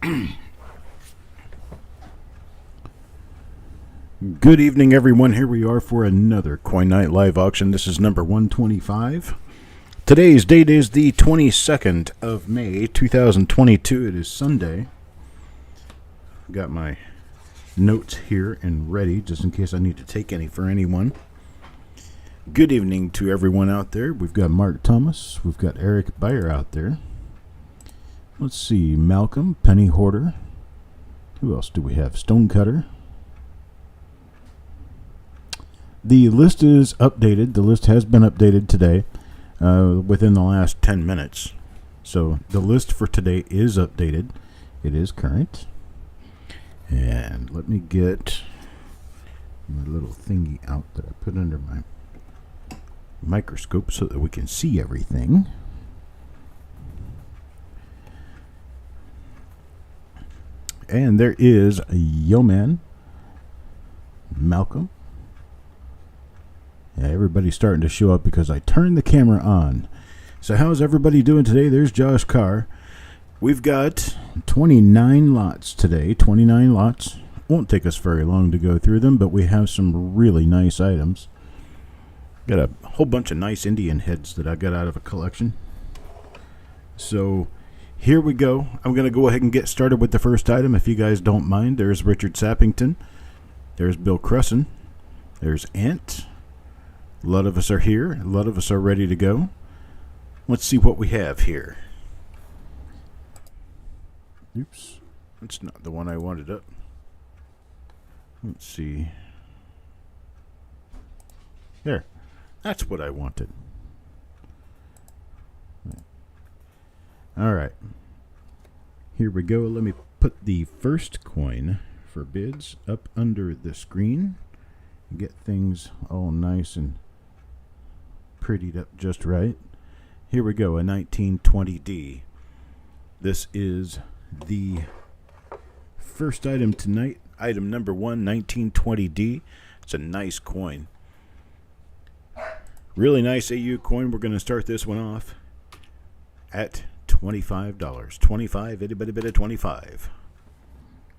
Good evening, everyone. Here we are for another Coin Night live auction. This is number 125. Today's date is the 22nd of May, 2022. It is Sunday. Got my notes here and ready, just in case I need to take any for anyone. Good evening to everyone out there. We've got Mark Thomas. We've got Eric Beyer out there. Let's see, Malcolm, Penny Hoarder. Who else do we have? Stonecutter. The list is updated. The list has been updated today within the last 10 minutes. So the list for today is updated. It is current. And let me get my little thingy out that I put under my microscope so that we can see everything. And there is Yeoman, Malcolm. Yeah, everybody's starting to show up because I turned the camera on. So how's everybody doing today? There's Josh Carr. We've got 29 lots today. 29 lots. Won't take us very long to go through them, but we have some really nice items. Got a whole bunch of nice Indian heads that I got out of a collection. So here we go. I'm going to go ahead and get started with the first item, if you guys don't mind. There's Richard Sappington. There's Bill Crusson. There's Ant. A lot of us are here. A lot of us are ready to go. Let's see what we have here. Oops. That's not the one I wanted up. Let's see. There. That's what I wanted. All right. Here we go. Let me put the first coin for bids up under the screen. Get things all nice and prettied up just right. Here we go, a 1920D. This is the first item tonight. Item number 1, 1920D. It's a nice coin. Really nice AU coin. We're going to start this one off at $25. 25, itty bitty bit of 25.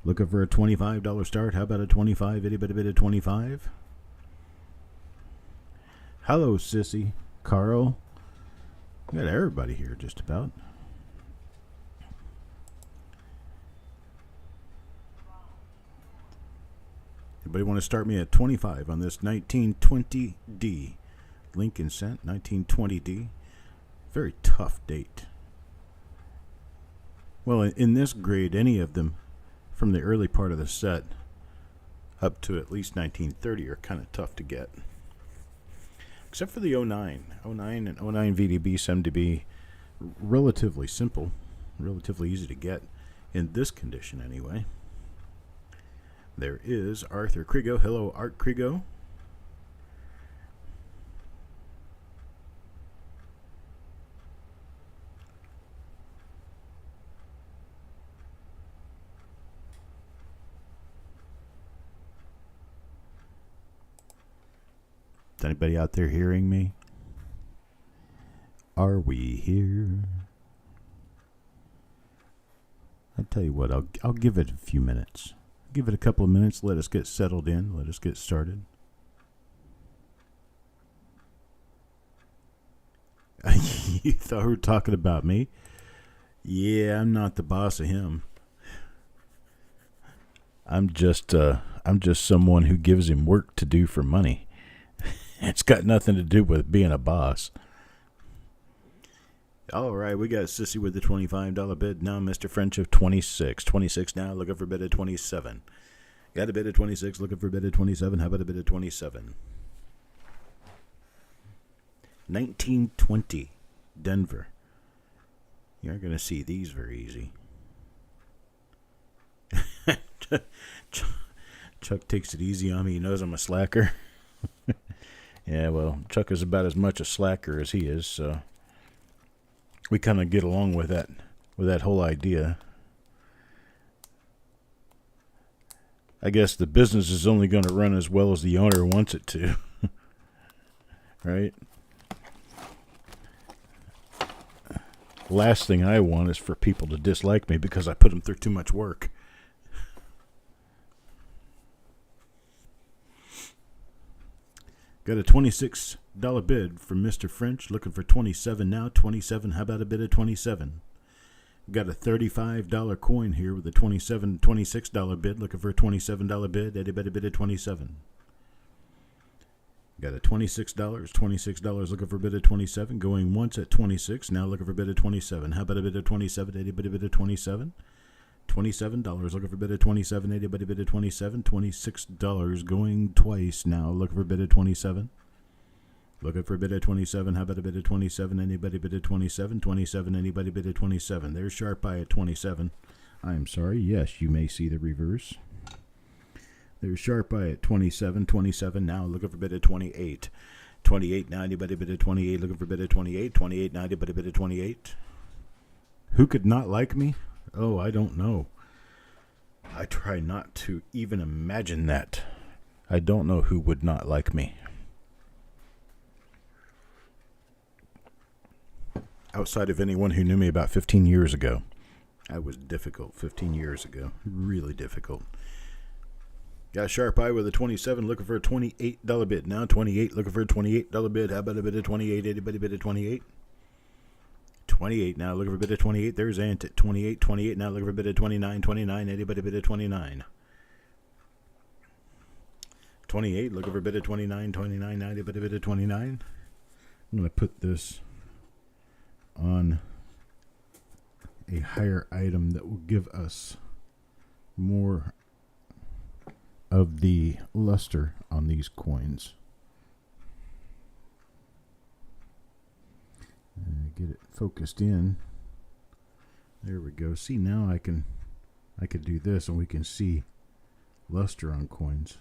Looking for a $25 start? How about a 25, itty bitty bit of 25? Hello, Sissy, Carl. We got everybody here just about. Anybody want to start me at 25 on this 1920D? Lincoln Cent, 1920D. Very tough date. Well, in this grade, any of them from the early part of the set up to at least 1930 are kind of tough to get. Except for the 09. 09 and 09 VDB seem to be relatively simple, relatively easy to get in this condition anyway. There is Arthur Krigo. Hello, Art Krigo. Is anybody out there hearing me? Are we here? I tell you what, I'll give it a few minutes. Give it a couple of minutes. Let us get settled in. Let us get started. You thought we were talking about me? Yeah, I'm not the boss of him. I'm just someone who gives him work to do for money. It's got nothing to do with being a boss. All right, we got Sissy with the $25 bid. Now Mr. French of 26. 26 now, looking for a bid of 27. Got a bid of 26, looking for a bid of 27. How about a bid of 27? 1920, Denver. You're going to see these very easy. Chuck takes it easy on me. He knows I'm a slacker. Yeah, well, Chuck is about as much a slacker as he is, so we kind of get along with that whole idea. I guess the business is only going to run as well as the owner wants it to. Right? Last thing I want is for people to dislike me because I put them through too much work. Got a $26 bid from Mr. French, looking for 27 now. 27, how about a bid of 27? Got a $35 coin here with a $26 bid, looking for a $27 bid. Anybody bid of 27? Got a $26, looking for a bid of 27. Going once at 26, now looking for a bid of 27. How about a bid of 27? Anybody bid of 27? $27, looking for a bid of 27. Anybody bid of 27? $26 going twice now, looking for a bid of 27. Looking for a bid of 27. How about a bid of 27? Anybody bid of 27? 27. Anybody bid of 27? There's sharp eye at 27. I'm sorry. Yes, you may see the reverse. There's sharp eye at 27. 27 now. Looking for a bid of 28. 28 now. Anybody bid of 28? Looking for a bid of 28. 28 now. Anybody bid of 28? Who could not like me? Oh, I don't know. I try not to even imagine that. I don't know who would not like me. Outside of anyone who knew me about 15 years ago. I was difficult 15 years ago. Really difficult. Got a sharp eye with a 27, looking for a $28 bid. Now 28, looking for a $28 bid. How about a bid of 28? Anybody bid of 28? 28 now, looking for a bid of 28. There's Ant at 28. 28 now, looking for a bid of 29. 29, anybody bid of 29? 28, looking for a bid of 29. 29 now, anybody bid of 29? I'm going to put this on a higher item that will give us more of the luster on these coins. Get it focused in. There we go. See, now I could do this and we can see luster on coins.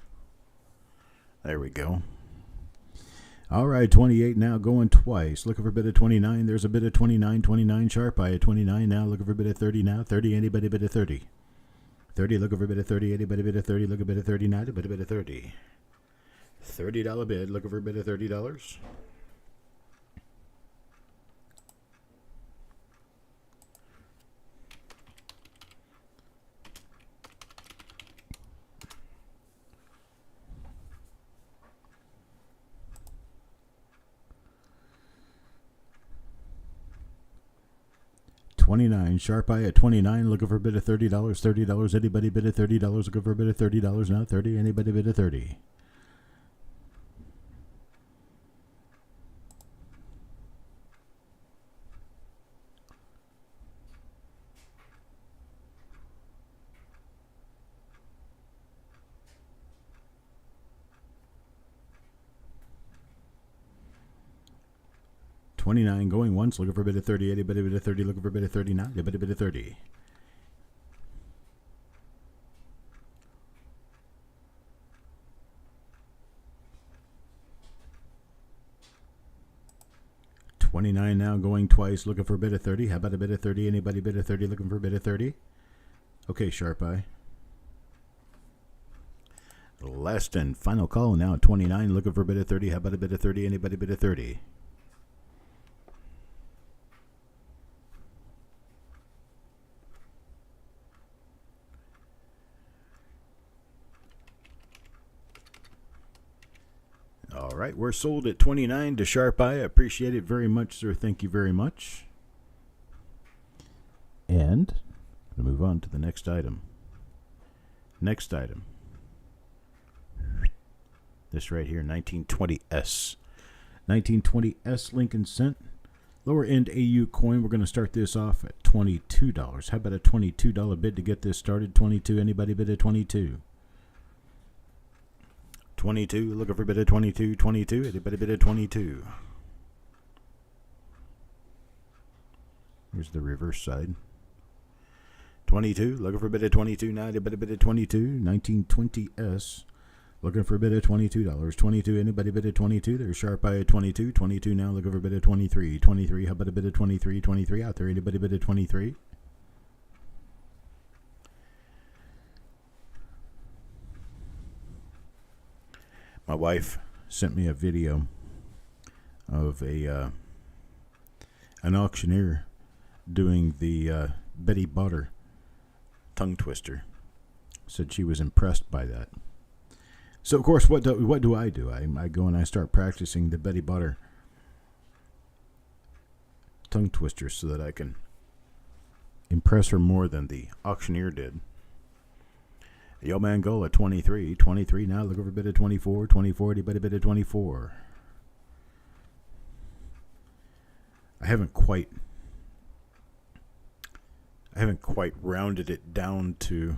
There we go. All right, 28 now, going twice. Looking for a bit of 29. There's a bit of 29. 29 sharp eye at 29 now. Looking for a bit of 30 now. 30, anybody bit of 30? 30, looking for a bit of 30. Anybody bit of 30? Look a bit of 30 now. A bit of 30. $30 bid. Looking for a bit of $30. $29 sharp eye at 29, looking for a bit of $30. $30, anybody bid of $30? Looking for a bit of $30 now. 30, anybody bid of 30? $29 going once, looking for a bit of 30. Anybody bid of 30? Looking for a bit of 30 now. Anybody bid of 30? $29 now going twice, looking for a bit of 30. How about a bit of 30? Anybody bid of 30? Looking for a bit of 30? Okay, sharp eye. Last and final call now at 29, looking for a bit of 30. How about a bit of 30? Anybody bid of 30? All right, we're sold at 29 to sharp eye. I appreciate it very much, sir. Thank you very much. And we'll move on to the next item. Next item. This right here, 1920S. 1920S Lincoln Cent. Lower end AU coin. We're going to start this off at $22. How about a $22 bid to get this started? 22. Anybody bid at 22? 22, looking for a bit of 22, 22, anybody bid of 22? Here's the reverse side. 22, looking for a bit of 22 now, anybody bid of 22? 1920S, looking for a bit of $22. 22, anybody bid of 22? There's sharp eye at 22, 22 now, looking for a bit of 23. 23, how about a bit of 23? 23 out there, anybody bid of 23? My wife sent me a video of an auctioneer doing the Betty Butter tongue twister. Said she was impressed by that. So, of course, what do? I go and I start practicing the Betty Butter tongue twister so that I can impress her more than the auctioneer did. Yo man goal at 23 now, look over a bit of 24, anybody bit of 24. I haven't quite rounded it down to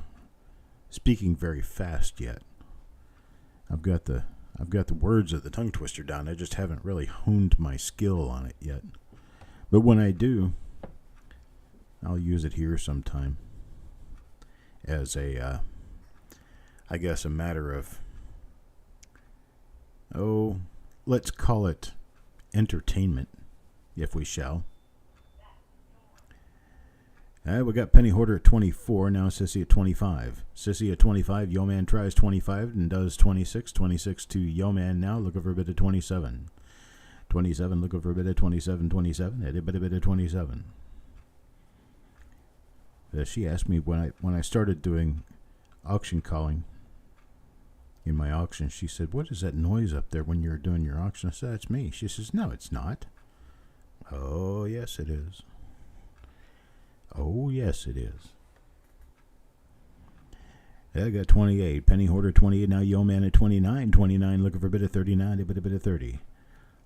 speaking very fast yet. I've got the words of the tongue twister down. I just haven't really honed my skill on it yet. But when I do, I'll use it here sometime as a I guess a matter of, let's call it entertainment, if we shall. We got Penny Hoarder at 24, now Sissy at 25. Sissy at 25, Yo Man tries 25 and does 26. 26 to Yo Man now, look over a bit of 27. 27, look over a bit of 27, a bit of 27. She asked me when I started doing auction calling in my auction, she said, "What is that noise up there when you're doing your auction?" I said, "That's me." She says, "No, it's not." "Oh, yes, it is." "Oh, yes, it is." I got 28. Penny Hoarder 28. Now Yo Man at 29. 29, looking for a bit of 39, a bit of 30.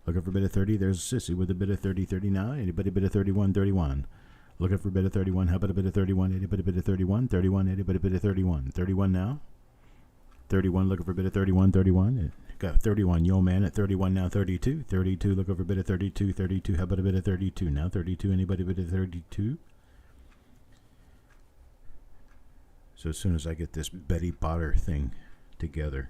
Looking for a bit of 30. There's Sissy with a bit of 30, 39. Anybody bit of 31, 31. Looking for a bit of 31. How about a bit of 31? Anybody bit of 31, 31. Anybody bit of 31. 31 now. 31, looking for a bit of 31, 31. Got 31. Yo Man at 31 now. 32. 32, looking for a bit of 32, 32. How about a bit of 32 now? 32. Anybody bit of 32? So as soon as I get this Betty Butter thing together,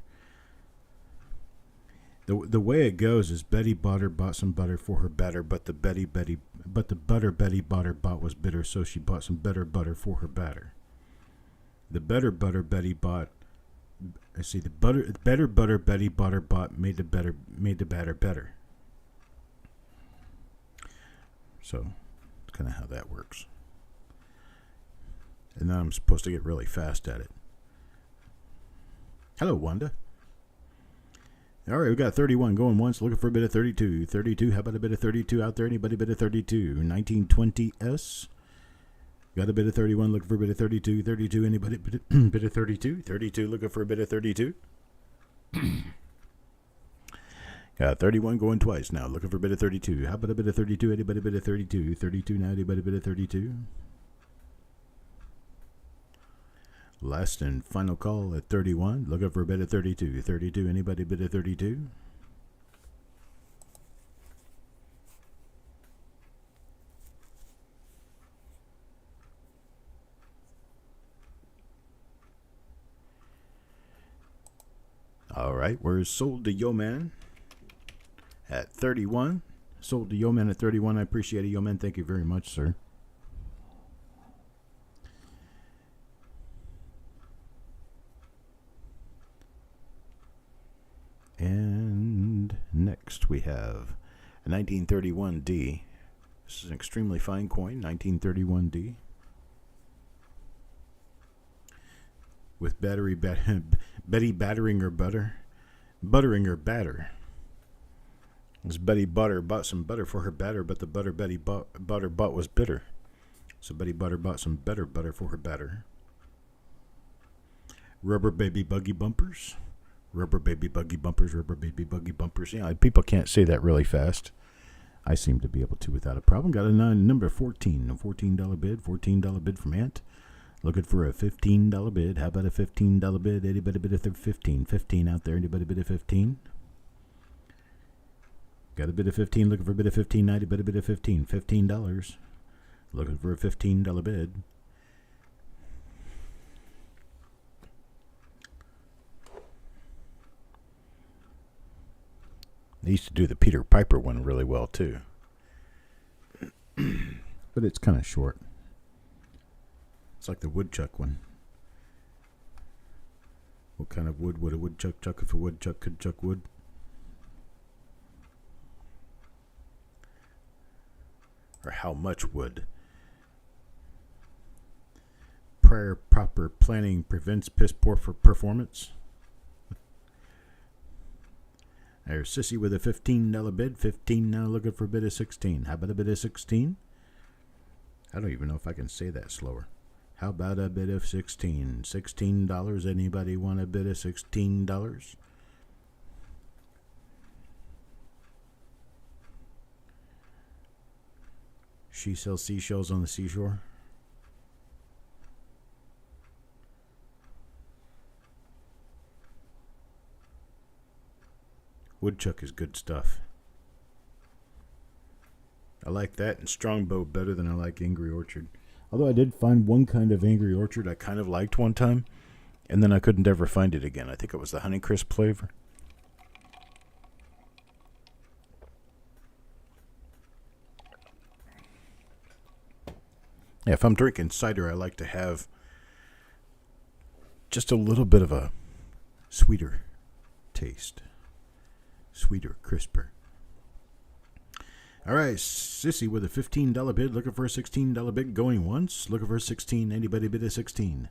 the way it goes is Betty Butter bought some butter for her batter, but the butter Betty Butter bought was bitter, so she bought some better butter for her batter. The better butter Betty bought, the better butter Betty Butter bought made the batter better. So that's kind of how that works. And now I'm supposed to get really fast at it. Hello, Wanda. All right, we got 31 going once, looking for a bit of 32. 32, how about a bit of 32 out there? Anybody bit of 32? 1920S. Got a bit of 31, looking for a bit of 32. 32, anybody bit of 32? 32, looking for a bit of 32. Got 31 going twice now, looking for a bit of 32. How about a bit of 32? Anybody bit of 32? 32 now, anybody bit of 32? Last and final call at 31. Looking for a bit of 32. 32. Anybody bit of 32? All right. We're sold to Yo Man at 31. Sold to Yo Man at 31. I appreciate it, Yo Man. Thank you very much, sir. And next we have a 1931D. This is an extremely fine coin, 1931D. With Betty battering her butter. Buttering her batter. This Betty Butter bought some butter for her batter, but the butter Betty Butter bought was bitter. So Betty Butter bought some better butter for her batter. Rubber baby buggy bumpers. Rubber baby buggy bumpers, rubber baby buggy bumpers. Yeah, people can't say that really fast. I seem to be able to without a problem. Got a number 14, a $14 bid, $14 bid from Ant. Looking for a $15 bid. How about a $15 bid? Anybody bid of 15? 15 out there. Anybody bid of 15? Got a bid of 15. Looking for a bid of 15. Anybody bid of 15? $15. Looking for a $15 bid. They used to do the Peter Piper one really well, too. But it's kind of short. It's like the woodchuck one. What kind of wood would a woodchuck chuck if a woodchuck could chuck wood? Or how much wood prior proper planning prevents piss poor for performance. There's Sissy with a $15 bid. 15 now, looking for a bid of 16. How about a bid of 16? I don't even know if I can say that slower. How about a bid of 16? $16. Anybody want a bid of $16? She sells seashells on the seashore. Woodchuck is good stuff. I like that and Strongbow better than I like Angry Orchard. Although I did find one kind of Angry Orchard I kind of liked one time, and then I couldn't ever find it again. I think it was the Honeycrisp flavor. Yeah, if I'm drinking cider, I like to have just a little bit of a sweeter taste. Sweeter, crisper. All right, Sissy with a $15 bid, looking for a $16 bid, going once, looking for a 16. Anybody bid a 16?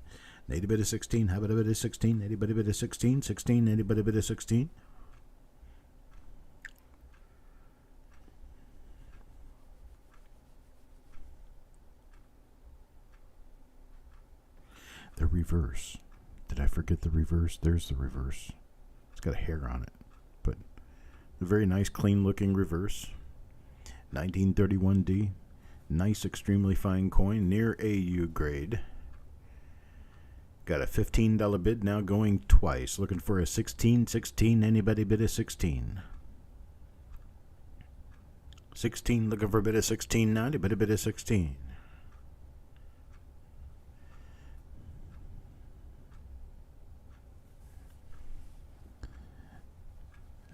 Anybody bid a 16? How about a bid of 16? Anybody bid a 16? 16. Anybody bid a 16? The reverse. Did I forget the reverse? There's the reverse. It's got a hair on it, but a very nice, clean-looking reverse. 1931D. Nice, extremely fine coin, near AU grade. Got a $15 bid, now going twice. Looking for a 16. 16. Anybody bid a 16? 16. Looking for a bid of 16 now. Anybody bid a 16?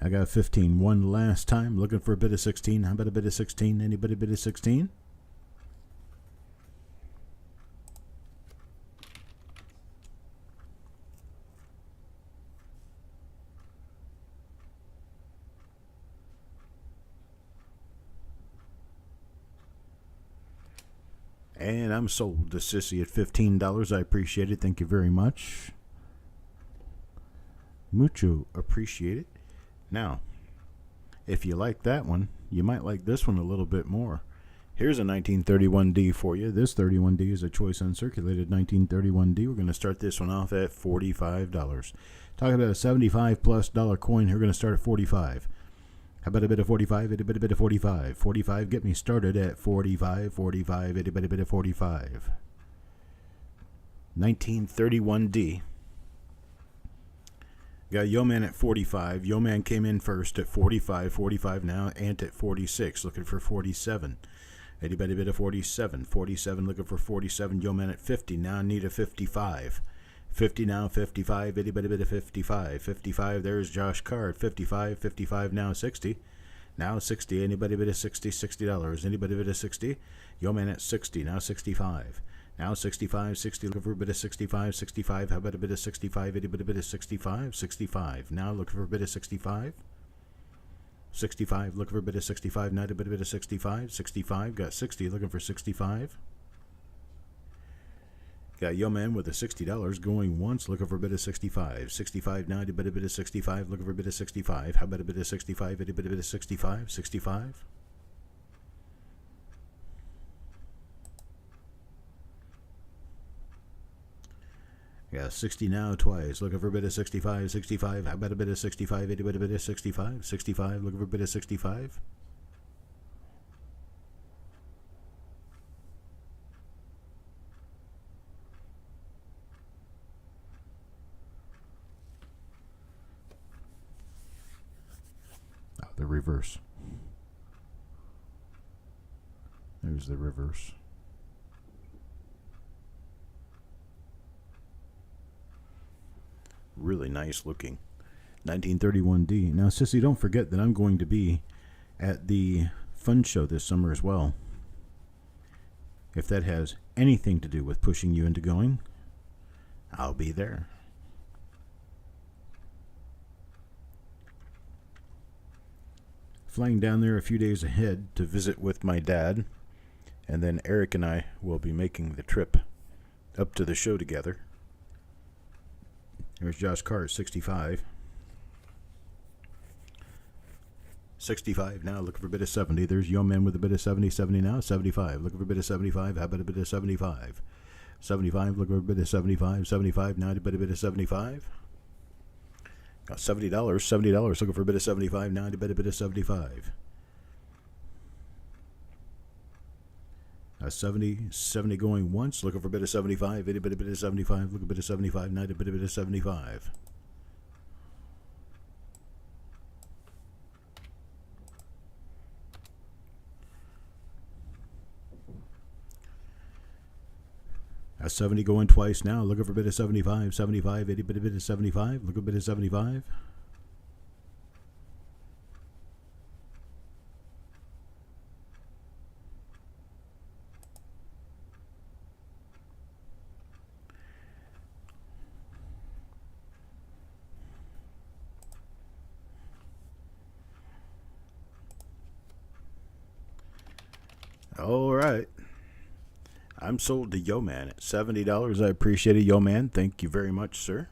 I got 15 one last time, looking for a bid of 16. How about a bid of 16? Anybody bid of 16? And I'm sold to Sissy at $15. I appreciate it. Thank you very much. Mucho appreciate it. Now, if you like that one, you might like this one a little bit more. Here's a 1931D for you. This 31D is a Choice Uncirculated 1931D. We're going to start this one off at $45. Talking about a $75+ coin, we're going to start at $45. How about a bit of 45? A bit of 45. 45, get me started at 45. 45, a bit of 45. 1931D. Got Yo Man at 45. Yo Man came in first at 45. 45 now. Ant at 46. Looking for 47. Anybody bid a 47. 47 looking for 47. Yo Man at 50. Now need a 55. 50 now. 55. Anybody bid a 55. 55. There's Josh Card. 55. 55 now. 60. Now 60. Anybody bid a 60. $60. Anybody bid a 60. Yo Man at 60. Now 65. Now 65, 60, looking for a bit of 65, 65, how about a bit of 65, anybody bit of 65, 65, now looking for a bit of 65, 65, looking for a bit of 65, now a bit of 65, 65, got 60, looking for 65, got Yo Man with a $60 going once, looking for a bit of 65, 65, now a bit of 65, looking for a bit of 65, how about a bit of 65, a bit of 65, 65, yeah, 60 now twice. Looking for a bit of 65, 65. How about a bit of 65? A bit of 65, 65. Looking for a bit of 65. Oh, the reverse. There's the reverse. Really nice looking 1931D. Now, Sissy, don't forget that I'm going to be at the fun show this summer as well. If that has anything to do with pushing you into going, I'll be there. Flying down there a few days ahead to visit with my dad, and then Eric and I will be making the trip up to the show together. There's Josh Carr at 65. 65 now, looking for a bit of 70. There's Yo Man with a bit of 70. 70 now, 75. Looking for a bit of 75. How about a bit of 75? 75, looking for a bit of 75. 75 now, a bit of 75. Got $70. $70, looking for a bit of 75 now, a bit of 75. 70 going once, looking for a bit of 75, a bit of 75, look a bit of 75, now a bit of 75. A 70 going twice now, looking for a bit of 75, 75, a bit of 75, look a bit of 75. All right. I'm sold to Yo Man at $70. I appreciate it, Yo Man. Thank you very much, sir.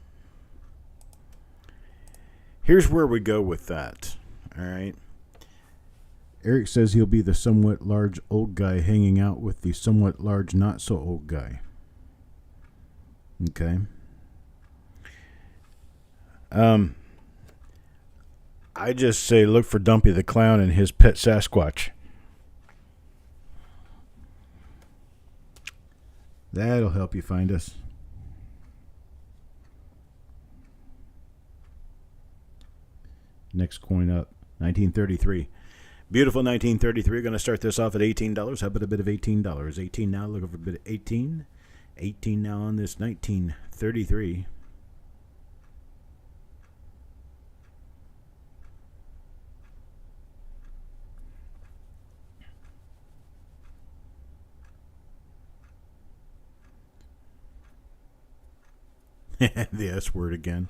Here's where we go with that. All right. Eric says he'll be the somewhat large old guy hanging out with the somewhat large not so old guy. Okay. I just say look for Dumpy the Clown and his pet Sasquatch. That'll help you find us. Next coin up, 1933. Beautiful 1933. Going to start this off at $18. How about a bit of $18? 18 now. Looking for a bit of 18. 18 now on this 1933. The S word again.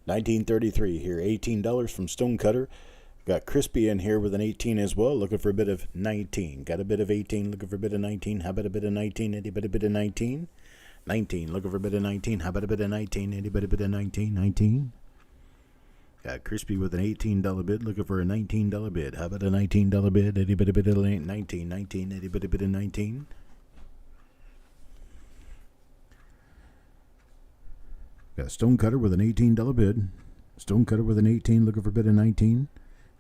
1933 here, $18 from Stonecutter. Got Crispy in here with an 18 as well, looking for a bit of 19. Got a bit of 18, looking for a bit of 19. How about a bit of 19? Anybody a bit of 19? 19, looking for a bit of 19. How about a bit of 19? Anybody a bit of 19? 19. Got Crispy with an $18 bid, looking for a $19 bid. How about a $19 bid? Anybody a bit of 19? 19, anybody a bit of 19? Got Stonecutter with an $18 bid. Stonecutter with an 18, looking for a bit of 19.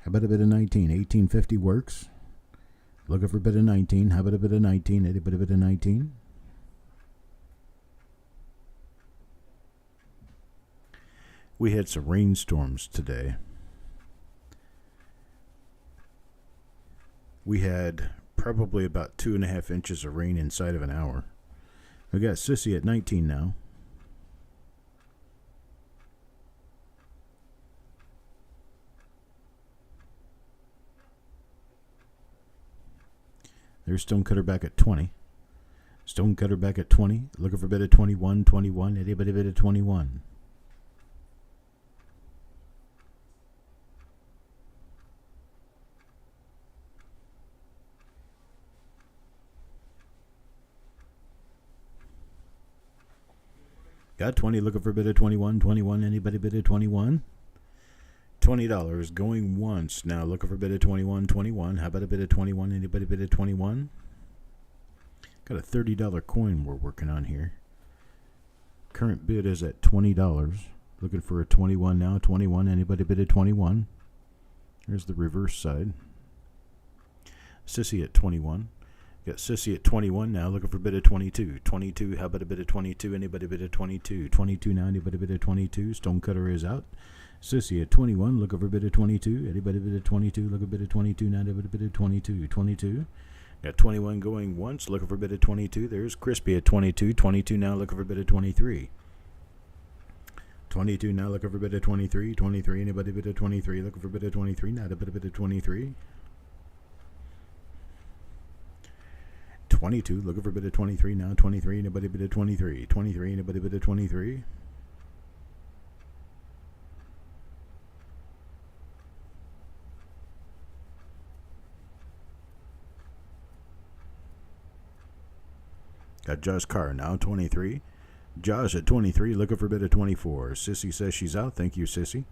How about a bit of 19? 1850 works. Looking for a bit of 19. How about a bit of 19? Anybody a bit of 19? We had some rainstorms today. We had probably about 2.5 inches of rain inside of an hour. We got Sissy at 19 now. There's Stonecutter back at 20. Stonecutter back at 20. Looking for a bit of 21, 21. Anybody a bit of 21? Got 20, looking for a bit of 21, 21. Anybody a bit of 21? $20 going once. Now looking for a bit of 21, 21. How about a bit of 21? Anybody a bit of 21? Got a $30 coin we're working on here. Current bid is at $20. Looking for a 21 now. 21. Anybody a bit of 21? There's the reverse side. Sissy at 21. Got Sissy at 21 now, looking for a bit of 22. 22, how about a bit of 22? Anybody a bit of 22? 22 now, anybody a bit of 22? Stonecutter is out. Sissy at 21, looking for a bit of 22. Anybody a bit of 22? Look a bit of 22 now, anybody a bit of 22? 22. Got 21 going once, looking for a bit of 22. There's Crispy at 22. 22 now, looking for a bit of 23. 22 now, looking for a bit of 23. 23, anybody a bit of 23? Looking for a bit of 23. Now a bit of 23. 22, looking for a bit of 23 now. 23, anybody a bit of 23? 23, anybody a bit of 23? Got Josh Carr now 23. Josh at 23, looking for a bid of 24. Sissy says she's out. Thank you, Sissy.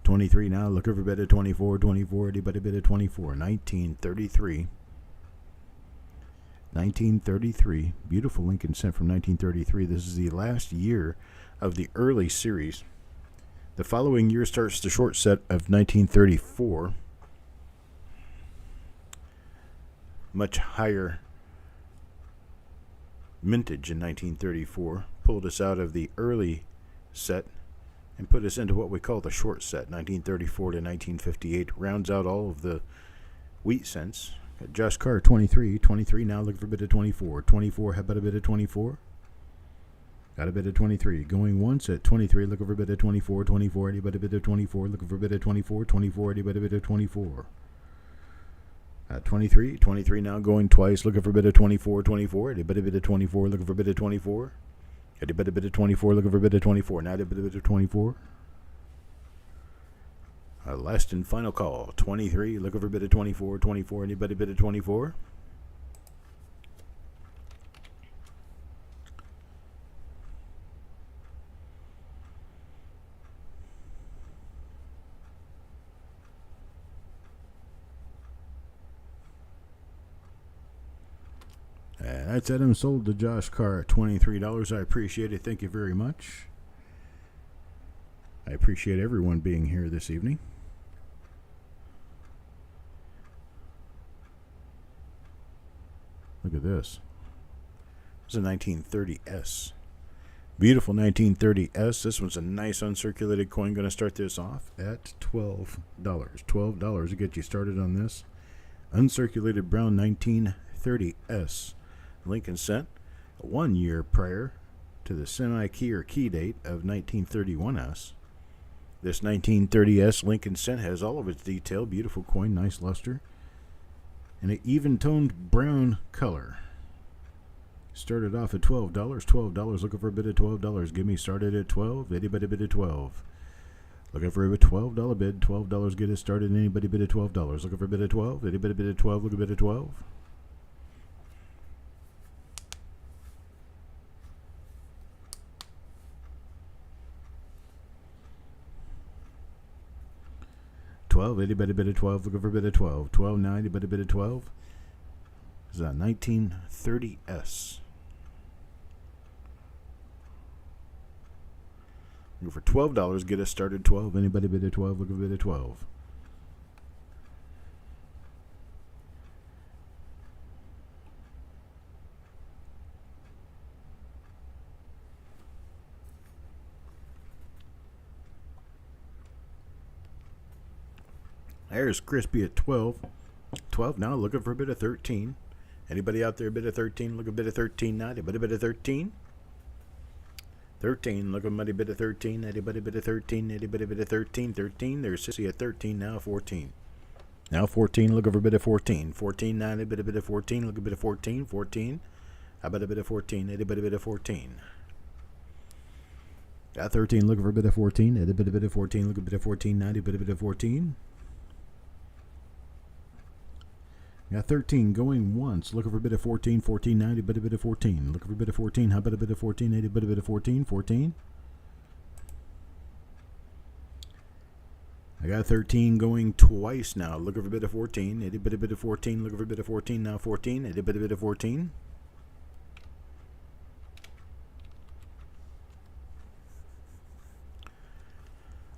23 now, looking for a bid of 24. 24, anybody bid of 24. 1933. 1933. Beautiful Lincoln cent from 1933. This is the last year of the early series. The following year starts the short set of 1934. Much higher mintage in 1934. Pulled us out of the early set and put us into what we call the short set. 1934 to 1958 rounds out all of the wheat cents. Got Josh Carr 23. 23 now, looking for a bid of 24. 24, how about a bid of 24? Got a bid of 23. Going once at 23, looking for a bid of 24. 24, anybody bid of 24? Looking for a bid of 24. 24, anybody bid of 24? 23. 23 now, going twice, looking for a bid of 24. 24, anybody bid of 24? Looking for a bid of 24? Anybody bid of 24? Looking for a bid of 24? Now a bid of 24. Last and final call. 23, looking for a bid of 24. 24, anybody bid of 24? That's Adam sold to Josh Carr at $23. I appreciate it. Thank you very much. I appreciate everyone being here this evening. Look at this. This is a 1930S. Beautiful 1930S. This one's a nice uncirculated coin. Going to start this off at $12. $12 to get you started on this. Uncirculated brown 1930S. Lincoln cent, 1 year prior to the semi-key or key date of 1931S. This 1930S Lincoln cent has all of its detail. Beautiful coin, nice luster, and an even-toned brown color. Started off at $12. $12, looking for a bid of $12. Give me started at 12. Anybody bid of 12? Looking for a $12 bid. $12, get it started. Anybody bid of $12? Looking for a bid of 12. Anybody bid of 12? Look a bid of 12. Anybody bid of 12? Looking for a bid of 12. 12 now. Anybody bid of 12? This is a 1930S. Looking for $12. Get us started. 12. Anybody bid of 12? Looking for a bid of 12. There's Crispy at 12. 12 now, looking for a bit of 13. Anybody out there a bit of 13? Look a bit of 13 now. Anybody bit of 13? 13, look a muddy bit of 13. Anybody bit of 13? Anybody bit of 13? 13. There's Sissy at 13 now. 14. Now 14, look over a bit of 14. 14 now, a bit of 14. Look a bit of 14. 14. How about a bit of 14? Anybody bit of 14? Got 13, looking for a bit of 14. A bit of 14. Look a bit of 14 now. A bit of 14. Got 13 going once. Looking for a bit of 14. 14 now. A bit of 14. Looking for a bit of 14. How about a bit of 14? A bit of 14. 14. I got 13 going twice now. Looking for a bit of 14. A bit of 14. Looking for a bit of 14 now. 14. A bit of 14.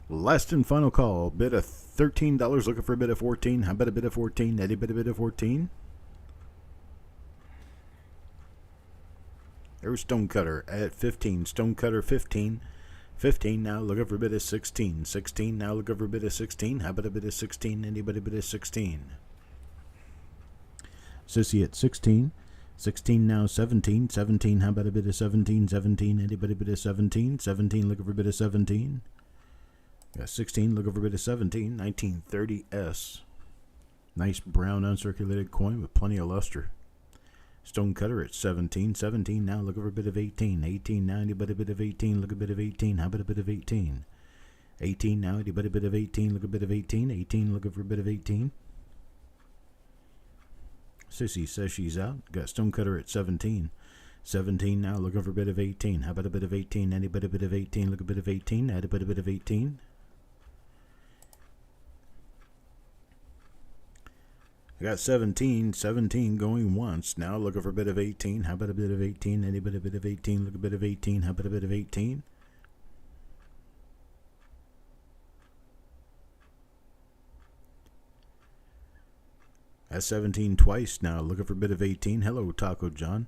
Last and final call. Bid of $13. Looking for a bit of 14. How about a bit of 14? A bit of 14. There's Stonecutter at 15. Stonecutter 15. 15 now. Looking for a bit of 16. 16 now. Looking for a bit of 16. How about a bit of 16? Anybody bit of 16? Sissy at 16. 16 now. 17. 17. How about a bit of 17? 17. Anybody bit of 17? 17. Looking for a bit of 17. Got 16, looking for a bit of 17, 1930S. Nice brown uncirculated coin with plenty of luster. Stonecutter at 17, 17 now, looking for a bit of 18, 18 now, anybody a bit of 18, look a bit of 18, how about a bit of 18? 18 now, anybody a bit of 18, look a bit of 18, 18 looking for a bit of 18. Sissy says she's out, got Stonecutter at 17. 17 now, looking for a bit of 18. How about a bit of 18? Anybody a bit of 18? Look a bit of 18. Add a bit of 18. I got 17. 17 going once. Now looking for a bit of 18. How about a bit of 18? Anybody a bit of 18? Look a bit of 18. How about a bit of 18? That's 17 twice now, looking for a bit of 18. Hello, Taco John.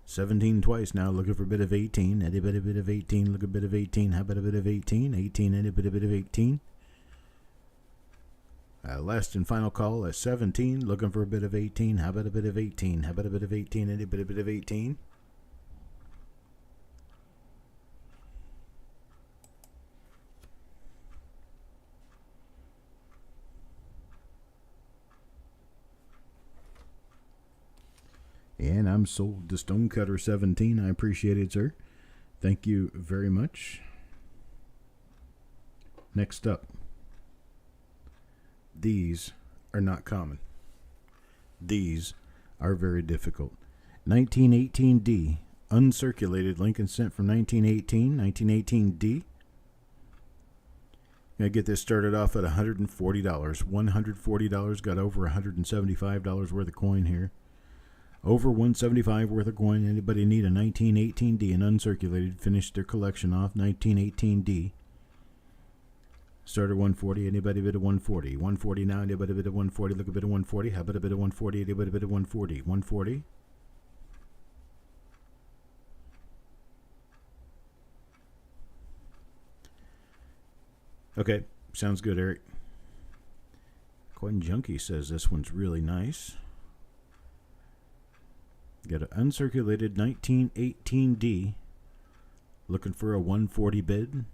17 twice now, looking for a bit of 18. Anybody a bit of 18? Look a bit of 18. How about a bit of 18? 18, anybody a bit of 18? Last and final call at 17, looking for a bit of 18. How about a bit of 18? How about a bit of 18? Anybody a bit of 18? And I'm sold to Stonecutter 17. I appreciate it, sir. Thank you very much. Next up. These are not common. These are very difficult. 1918D. Uncirculated Lincoln cent from 1918. 1918D. Gonna get this started off at $140. $140. Got over $175 worth of coin here. Over $175 worth of coin. Anybody need a 1918D and uncirculated? Finish their collection off. 1918D. Started 140. Anybody bid a 140? 140 now. Anybody bid a 140? Look a bit of 140. How about a bit of 140? Anybody bid a 140? 140. Okay, sounds good, Eric. Coin Junkie says this one's really nice. Got an uncirculated 1918D. Looking for a 140 bid.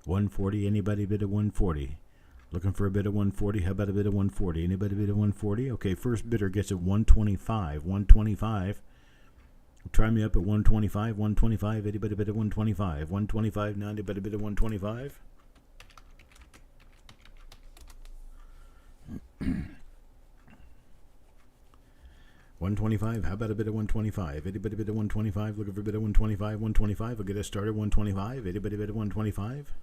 140. Anybody bid a 140? Looking for a bid of 140. How about a bid of 140? Anybody bid a 140? Okay, first bidder gets it 125. 125. Try me up at 125. 125. Anybody bid a 125? 125 now. Anybody bid a 125? $125. How about a bit of 125? Anybody bid a 125? Looking for a bit of 125. 125. We'll get us started. 125. Anybody bid a 125?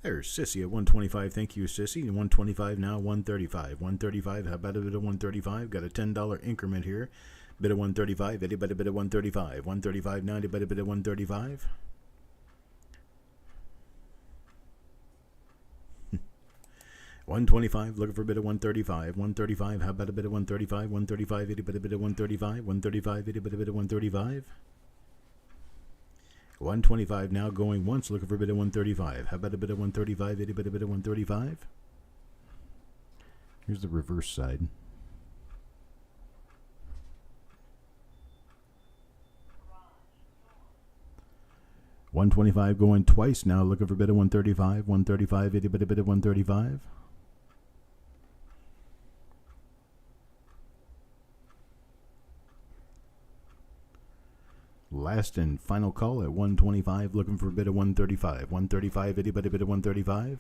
There's Sissy at 125. Thank you, Sissy. 125 now. 135. 135. How about a bit of 135? Got a $10 increment here. Bid of 135. Anybody bid a 135? 135 now. Anybody bid a 135? $125, looking for a bit of 135. 135, how about a bit of 135? 135, anybody bit of 135? 135, anybody bit of 135? 125 now, going once, looking for a bit of 135. How about a bit of 135? Anybody bit of 135? Here's the reverse side. $125 going twice now, looking for a bit of 135. 135, anybody bit of 135? Last and final call at 125, looking for a bit of 135. 135, anybody bit of 135?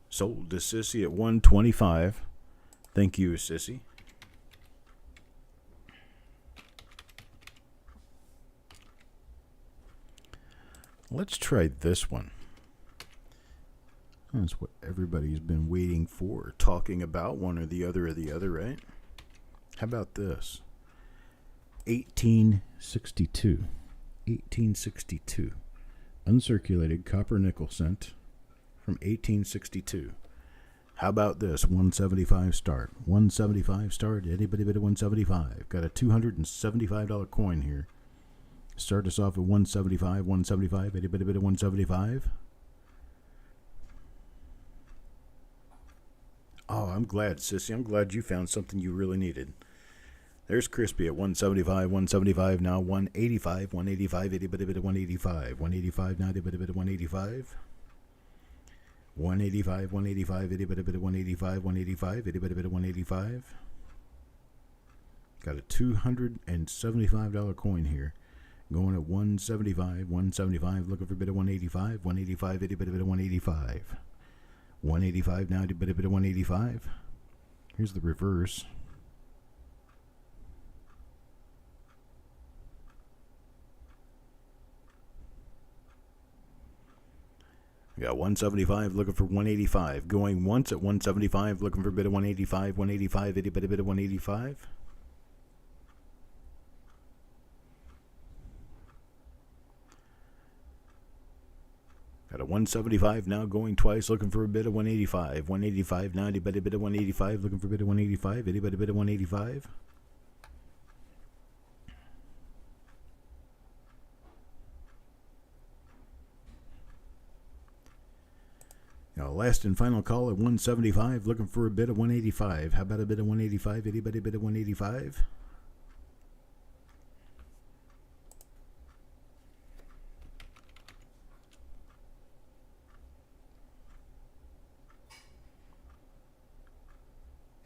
Sold to Sissy at 125. Thank you, Sissy. Let's try this one. That's what everybody's been waiting for, talking about one or the other, right? How about this? 1862. 1862. Uncirculated copper nickel cent from 1862. How about this? 175 start. 175 start. Anybody bid at 175? Got a $275 coin here. Start us off at 175. 175. Anybody bid at 175? Oh, I'm glad, Sissy. I'm glad you found something you really needed. There's Crispy at 175. 175 now. 185. 185. Anybody bid at 185? 185 now. Anybody bid at 185? 185, 185, itty bitty bit of 185, 185, itty bitty bit of 185. Got a $275 coin here. Going at 175, 175, looking for a bit of 185, 185, itty bitty bit of 185. 185 now, itty bitty bit of 185. Here's the reverse. We got 175 looking for 185. Going once at 175, looking for a bit of 185, 185, itty bitty bit of 185. Got a 175 now, going twice, looking for a bit of 185. 185 now, itty bitty bit of 185, looking for a bit of 185, itty bitty bit of 185. Now, last and final call at 175, looking for a bit of 185. How about a bit of 185? Anybody bit of 185?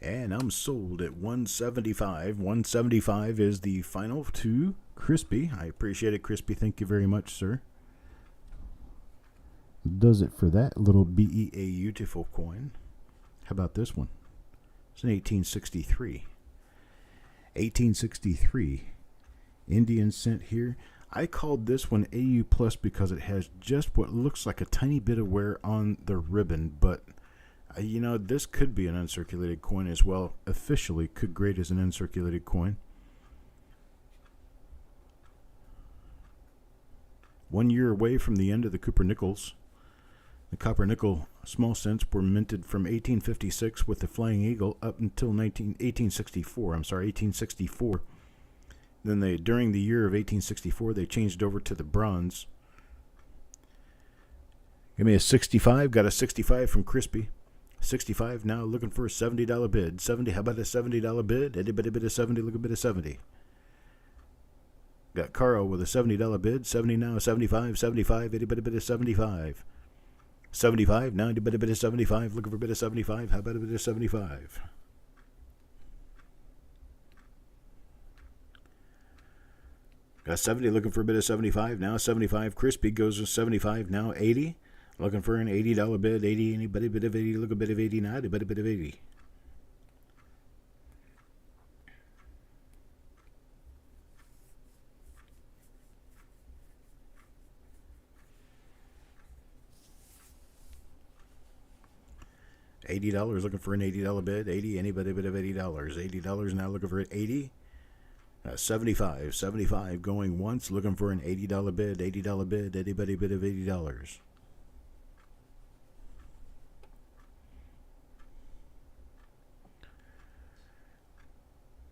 And I'm sold at 175. 175 is the final to Crispy. I appreciate it, Crispy. Thank you very much, sir. Does it for that little beautiful coin. How about this one? It's an 1863. 1863. Indian cent here. I called this one AU Plus because it has just what looks like a tiny bit of wear on the ribbon, but you know, this could be an uncirculated coin as well. Officially could grade as an uncirculated coin. 1 year away from the end of the Cooper nickels. The copper nickel small cents were minted from 1856 with the Flying Eagle up until 1864. Then during the year of 1864, they changed over to the bronze. Give me a 65. Got a 65 from Crispy. 65 now, looking for a $70 bid. 70. How about a $70 bid? Anybody bid a 70? Look a bit of 70. Got Carl with a $70 bid. 70 now, 75. 75. Anybody bid a 75? 75 now, anybody bid a 75? Looking for a bit of 75. How about a bit of 75? Got 70, looking for a bit of 75 now. 75. Crispy goes to 75 now. 80. Looking for an $80 bid. 80. Anybody bid of 80? Look a bit of 80 now. Anybody bid of 80? $80, looking for an $80 bid. 80. Anybody bid of $80? $80 now, looking for an 80. 75. 75 going once, looking for an $80 bid. $80 bid. Anybody bid of $80?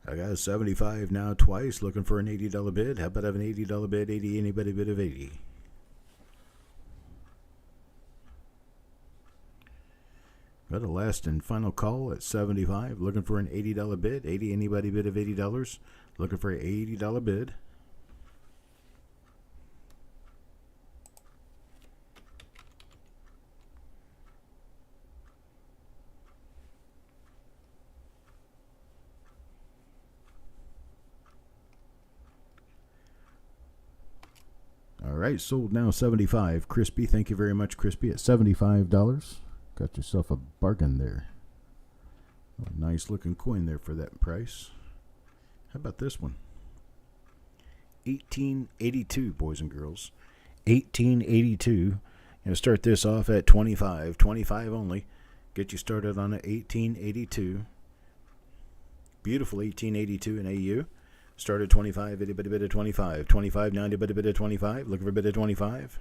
I got a 75 now twice, looking for an $80 bid. How about an $80 bid? 80. Anybody bid of 80? Got a last and final call at 75, looking for an $80 bid. 80. Anybody bid of $80? Looking for an $80 bid. All right, sold now 75. Crispy, thank you very much, Crispy, at $75. Got yourself a bargain there. A nice looking coin there for that price. How about this one? 1882, boys and girls. 1882. Gonna start this off at 25. 25 only. Get you started on a 1882. Beautiful 1882 in AU. Started 25, itty bitty bit of 25. 25 now, itty bitty bit of 25. Looking for a bit of 25.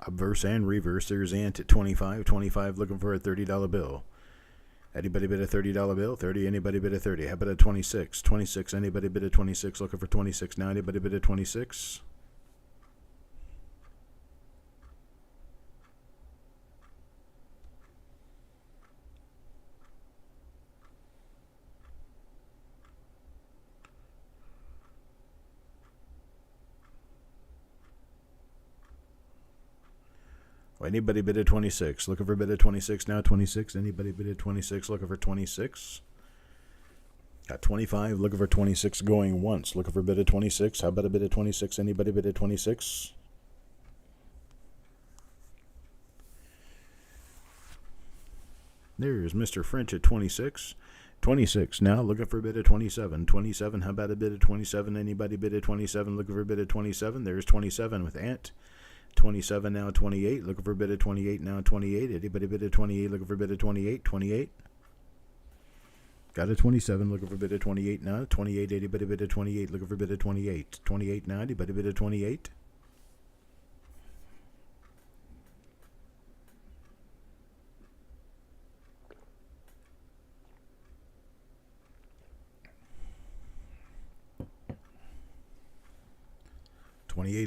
Obverse and reverse. There's Ant at 25. 25 looking for a $30 bill. Anybody bid a $30 bill? 30. Anybody bid a 30? How about a 26? 26. Anybody bid a 26? Looking for 26 now. Anybody bid a 26? Anybody bid at 26? Looking for a bid at 26 now. 26. Anybody bid at 26? Looking for 26. Got 25. Looking for 26 going once. Looking for a bid at 26. How about a bid at 26? Anybody bid at 26? There's Mr. French at 26. 26 now. Looking for a bid at 27. 27. How about a bid at 27? Anybody bid at 27? Looking for a bid at 27. There's 27 with Ant. 27 now, 28. Looking for a bid at 28 now, 28. Anybody bid at 28? Looking for a bid at 28? 28. Got a 27. Looking for a bid at 28 now. 28. Anybody bid at 28? Looking for a bid at 28? 28 now. Anybody bid at 28?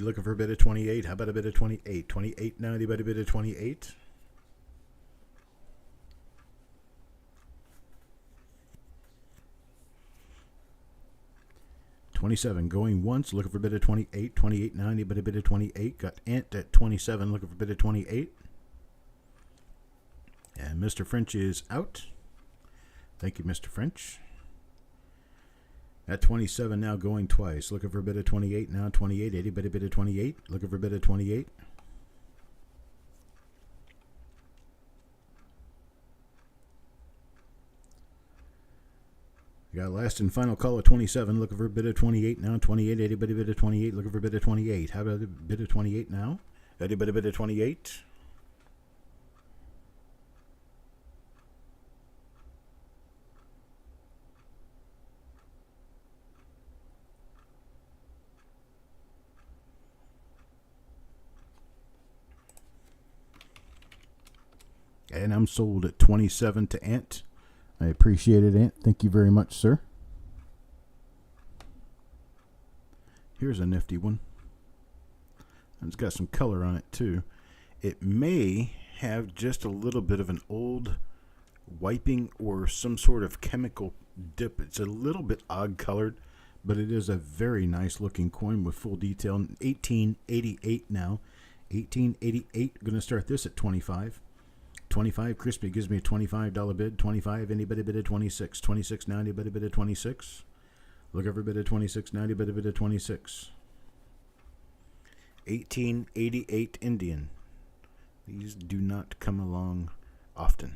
Looking for a bid at 28. How about a bid at 28? 28 now. Anybody bid at 28? $27 going once. Looking for a bid at 28. 28 now. Anybody bid at 28? Got Ant at 27. Looking for a bid at 28. And Mr. French is out. Thank you, Mr. French. At 27 now, going twice. Looking for a bid at 28 now. 28. Anybody bid at 28? Looking for a bid at 28. You got last and final call at 27. Looking for a bid at 28 now. 28. Anybody bid at 28? Looking for a bid at 28. How about a bid at 28 now? Anybody bid at 28? And I'm sold at 27 to Ant. I appreciate it, Ant. Thank you very much, sir. Here's a nifty one. It's got some color on it, too. It may have just a little bit of an old wiping or some sort of chemical dip. It's a little bit odd colored, but it is a very nice looking coin with full detail. 1888 now. 1888. Going to start this at 25. 25. Crispy gives me a $25 bid. 25. Anybody bid at 26? 26 now. Anybody bid at 26? Look over bid at 26 now. Anybody bid at 26? 1888 Indian. These do not come along often.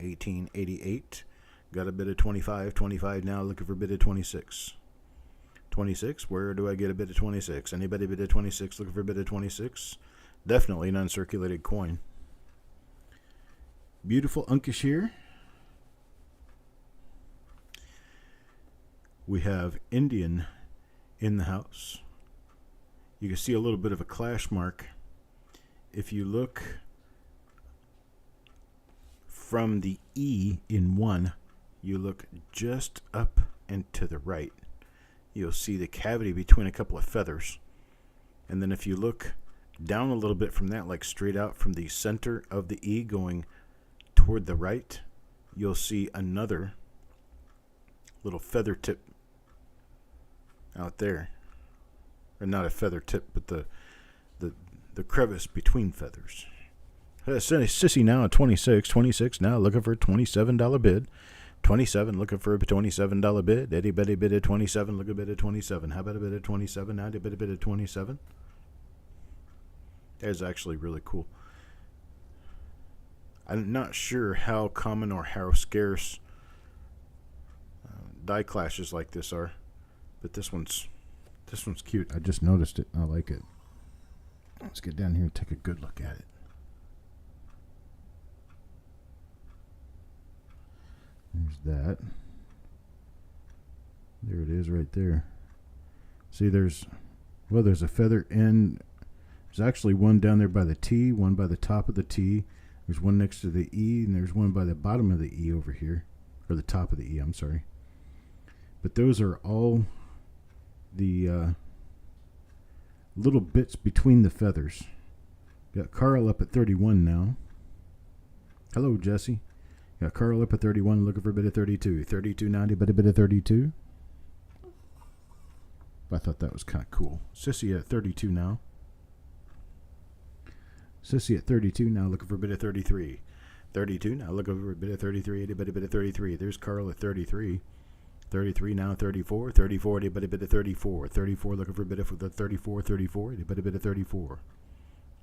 1888. Got a bid at 25. 25 now. Looking for bid at 26. 26. Where do I get a bid at 26? Anybody bid at 26? Looking for a bid at 26? Definitely an uncirculated coin. Beautiful unkish here. We have Indian in the house. You can see a little bit of a clash mark. If you look from the E in one, you look just up and to the right. You'll see the cavity between a couple of feathers. And then if you look down a little bit from that, like straight out from the center of the E going toward the right, you'll see another little feather tip out there. Or not a feather tip, but the crevice between feathers. Sissy now at 26. 26 now looking for a $27 bid. 27 looking for a $27 bid. Anybody bid at 27? Look a bid at 27. How about a bid at 27? Now a bid at 27. That is actually really cool. I'm not sure how common or how scarce die clashes like this are, but this one's cute. I just noticed it. I like it. Let's get down here and take a good look at it. There's that. There it is right there. See, there's a feather end. There's actually one down there by the T, one by the top of the T. There's one next to the E, and there's one by the bottom of the E over here. Or the top of the E, I'm sorry. But those are all the little bits between the feathers. Got Carl up at 31 now. Hello, Jesse. Got Carl up at 31, looking for a bit of 32. 32 now, but a bit of 32. I thought that was kind of cool. Sissy at 32 now. Sissy at 32, now looking for a bid of 33. 32, now looking for a bid of 33. Anybody bid of 33? There's Carl at 33. 33, now 34. 34, anybody bid of 34. 34, looking for a bid of the 34. 34, anybody bid of 34.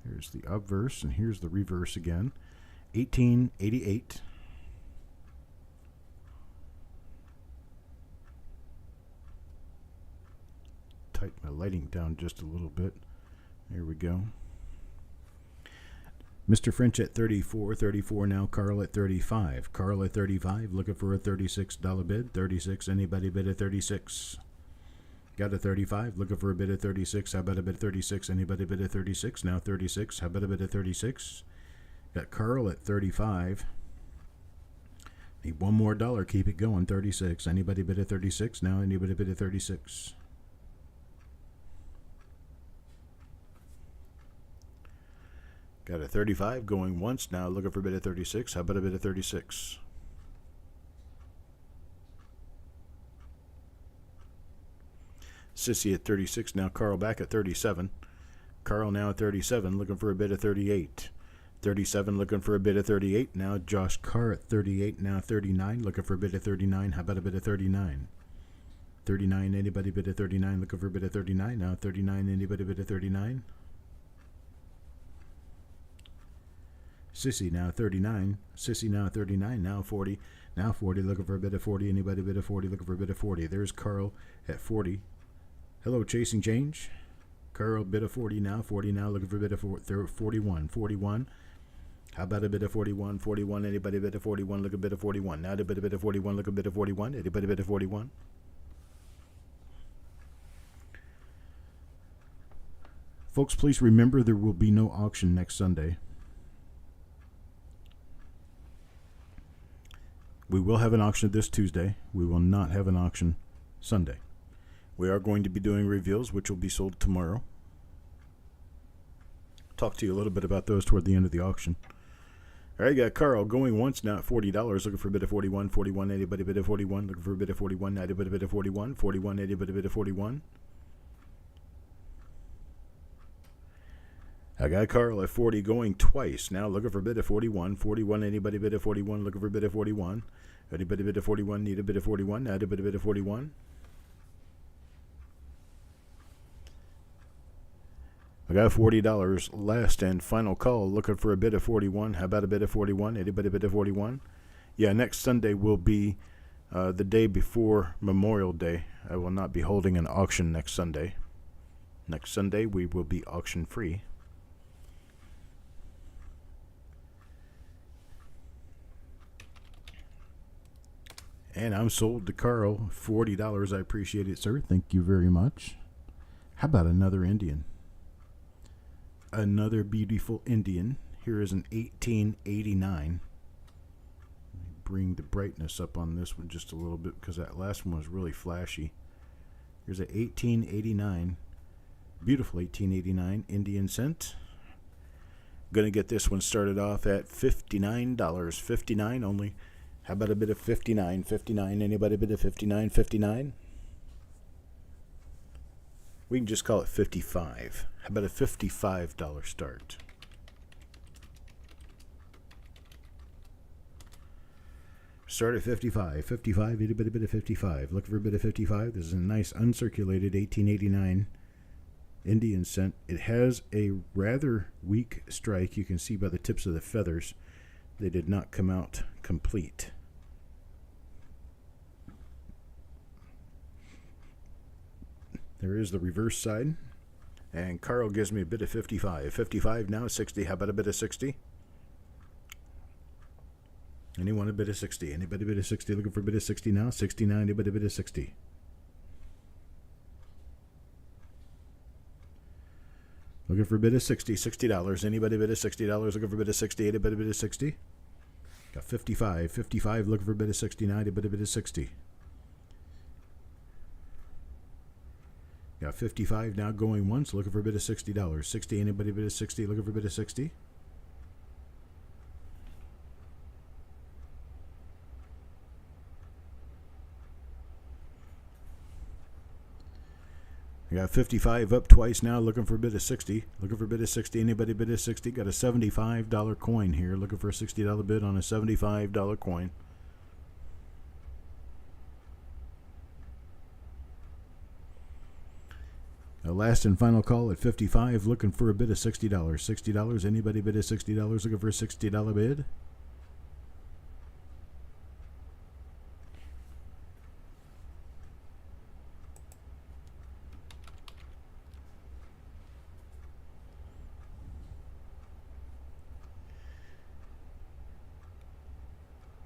Here's the obverse, and here's the reverse again. 1888. Tighten my lighting down just a little bit. There we go. Mr. French at 34. 34 now. Carl at 35. Carl at 35, looking for a $36 bid. 36, anybody bid at 36? Got a 35, looking for a bid at 36. How about a bid at 36? Anybody bid at 36? Now 36. How about a bid at 36? Got Carl at 35. Need one more dollar. Keep it going. 36. Anybody bid at 36? Now anybody bid at 36? Got a 35 going once. Now looking for a bid at 36. How about a bid at 36? Sissy at 36. Now Carl back at 37. Carl now at 37, looking for a bid of 38. 37, looking for a bid of 38. Now Josh Carr at 38. Now 39, looking for a bid of 39. How about a bid of 39? 39, anybody bid of 39? Looking for a bid of 39. Now 39, anybody bid of 39? Sissy now 39. Sissy now 39. Now 40. Now 40, looking for a bid of 40. Anybody bid of 40? Looking for a bid of 40. There's Carl at 40. Hello, Chasing Change. Carl, bid of 40 now. 40 now, looking for a bid of 41. 41. How about a bid of 41? 41, anybody bid of 41? Look a bid of 41. Now to bid a bid of 41. Look a bid of 41. Anybody bid of 41? Folks, please remember there will be no auction next Sunday. We will have an auction this Tuesday. We will not have an auction Sunday. We are going to be doing reveals, which will be sold tomorrow. Talk to you a little bit about those toward the end of the auction. All right, got Carl going once now at $40, looking for a bid of 41. 41, anybody bid of 41? Looking for a bid of 41. Now to bid a bid of 41. 41, anybody bid of 41? I got Carl at 40 going twice. Now looking for a bid of 41. 41, anybody bid of 41? Looking for a bid of 41. Anybody bid of 41? Need a bid of 41. Now to bid a bid of 41. I got $40. Last and final call. Looking for a bid of 41. How about a bid of 41? Anybody bid of 41? Yeah, next Sunday will be the day before Memorial Day. I will not be holding an auction next Sunday. Next Sunday we will be auction free. And I'm sold to Carl. $40. I appreciate it, sir. Thank you very much. How about another Indian? Another beautiful Indian. Here is an 1889. Bring the brightness up on this one just a little bit because that last one was really flashy. Here's an 1889. Beautiful 1889 Indian cent. Gonna get this one started off at $59. 59 only. How about a bit of 59? 59, anybody bid of 59? 59? We can just call it 55. How about a $55 start? Start at 55. 55, anybody bid of 55? Looking for a bit of 55. This is a nice uncirculated 1889 Indian cent. It has a rather weak strike. You can see by the tips of the feathers they did not come out complete. There is the reverse side. And Carl gives me a bid of 55. 55 now, 60. How about a bid of 60? Anyone a bid of 60? Anybody bid of 60? Looking for a bid of 60 now? 69, anybody bid of 60? Looking for a bid of 60. $60. Anybody bid of $60? Looking for a bid of 60. Anybody bid of 60? Got 55. 55, looking for a bid of 69. Anybody bid of 60? Got 55 now going once, looking for a bid of $60. 60, anybody bid of 60? Looking for a bid of 60? I got 55 up twice now, looking for a bid of 60. Looking for a bid of 60. Anybody bid of 60? Got a $75 coin here. Looking for a $60 bid on a $75 coin. A last and final call at 55. Looking for a bid of $60. $60. Anybody bid of $60? Looking for a $60 bid.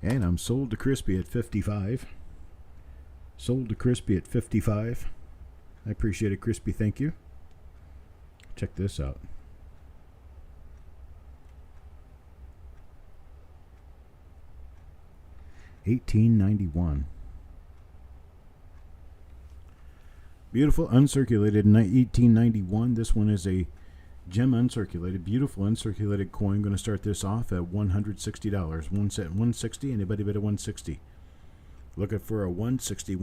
And I'm sold to Crispy at 55. Sold to Crispy at 55. I appreciate it, Crispy. Thank you. Check this out. $18.91. Beautiful uncirculated 1891. This one is a gem uncirculated, beautiful uncirculated coin. Going to start this off at $160. 160. Anybody bid a 160? Looking for a 160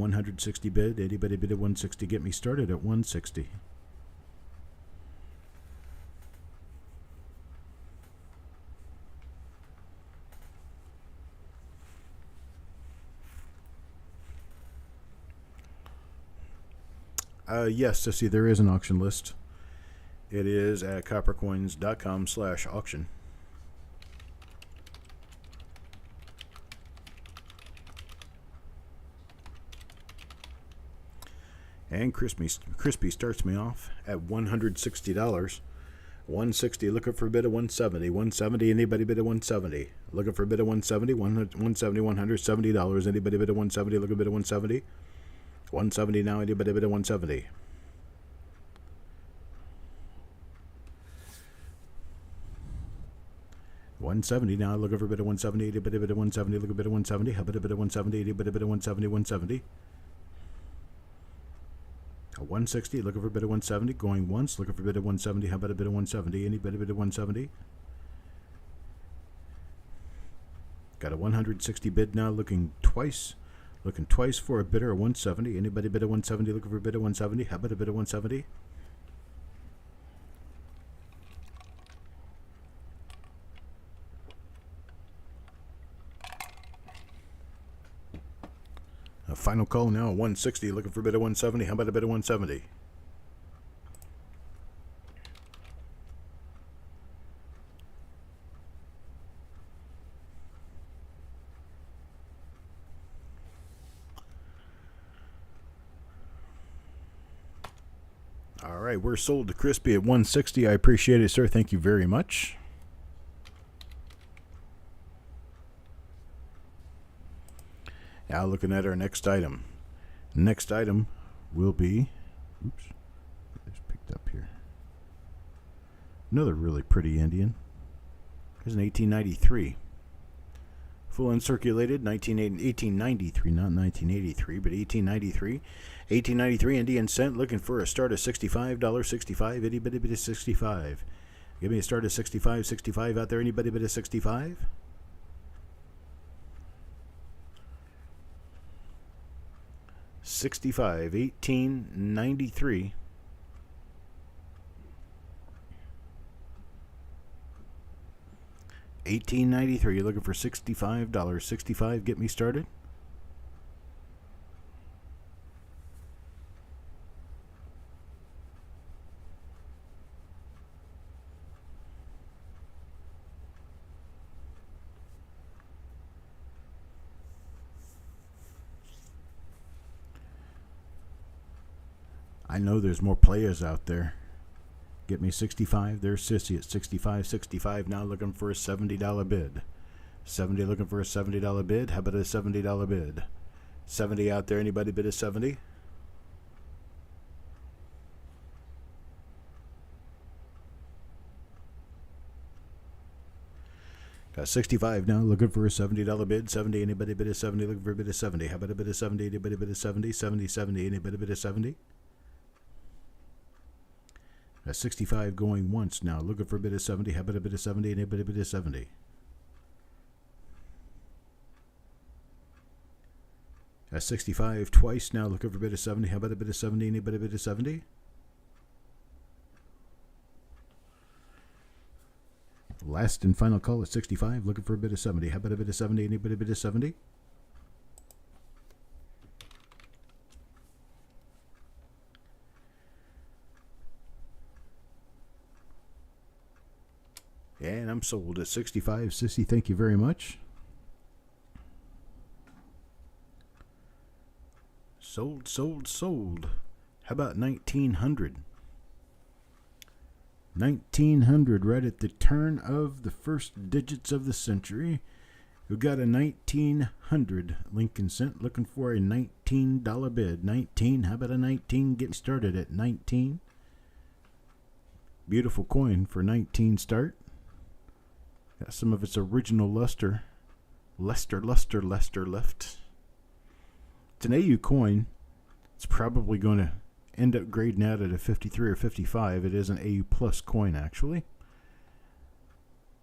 bid. Anybody bid a 160? Get me started at 160. Yes, I see there is an auction list. It is at coppercoins.com/auction. And Crispy starts me off at $160. 160, looking for a bid of 170. 170, anybody bid of 170? Looking for a bid of 170. 170, $170. Anybody bid of 170? Looking for a bid of 170. 170 now, anybody bid of 170? $170 now, looking for a bid of 170. Anybody bid of 170? Looking for a bid of 170. How about a bid of 170? Anybody bid of 170? 170. A 160, looking for a bid of 170. Going once, looking for a bid of 170. How about a bid of 170? Anybody bid of 170? Got a 160 bid now, looking twice for a bidder of 170. Anybody bid of 170? Looking for a bid of 170? How about a bid of 170? A final call now, 160. Looking for a bid of 170. How about a bid of 170? All right, we're sold to Crispy at 160. I appreciate it, sir. Thank you very much. Now looking at our next item. Next item will be, oops, it's picked up here. Another really pretty Indian. Here's an 1893. Full uncirculated, 1893, not 1983, but 1893. 1893 Indian cent, looking for a start of $65, 65, itty bitty bitty 65. Give me a start of 65, 65 out there, anybody bid of 65? $65, 1893. $18.93. You're looking for $65. 65. Get me started. I know there's more players out there. Get me 65. There's Sissy at 65. 65 now looking for a $70 bid. 70 looking for a $70 bid. How about a $70 bid? 70 out there. Anybody bid a 70? Got 65 now looking for a $70 bid. 70. Anybody bid a 70? Looking for a bid of 70. How about a bid of 70? Anybody bid a 70? 70, 70. Anybody bid a 70? 65 going once now. Looking for a bid of 70. How about a bid of 70? Anybody bid of 70? At 65 twice now. Looking for a bid of 70. How about a bid of 70? Anybody bid of 70? Last and final call at 65. Looking for a bid of 70. How about a bid of 70? Anybody bid of 70? And I'm sold at 65. Sissy, thank you very much. Sold, sold, sold. How about 1900? 1900, right at the turn of the first digits of the century. We got a 1900 Lincoln cent, looking for a $19 bid. 19, how about a 19? Getting started at 19. Beautiful coin for 19 start. Got some of its original luster. Luster left. It's an AU coin. It's probably going to end up grading out at a 53 or 55. It is an AU plus coin, actually.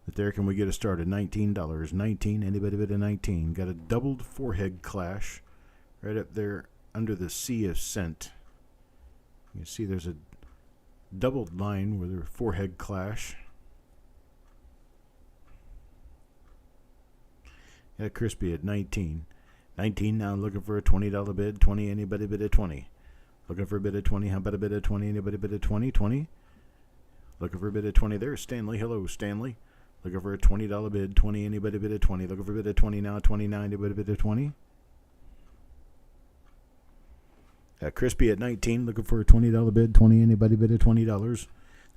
But there, can we get a start at $19? 19, anybody bid a 19? Got a doubled forehead clash right up there under the sea of cent. You can see there's a doubled line with a forehead clash. Got crispy at 19. 19 now, looking for a $20 bid. 20, anybody bid a 20? Looking for a bid of 20. How about a bid of 20? Anybody bid a 20? 20. Looking for a bid of 20. There's Stanley. Hello, Stanley. Looking for a $20 bid. 20, anybody bid a 20? Looking for a bid of 20 now. 29, anybody bid a 20? Crispy at 19. Looking for a $20 bid. 20, anybody bid a $20?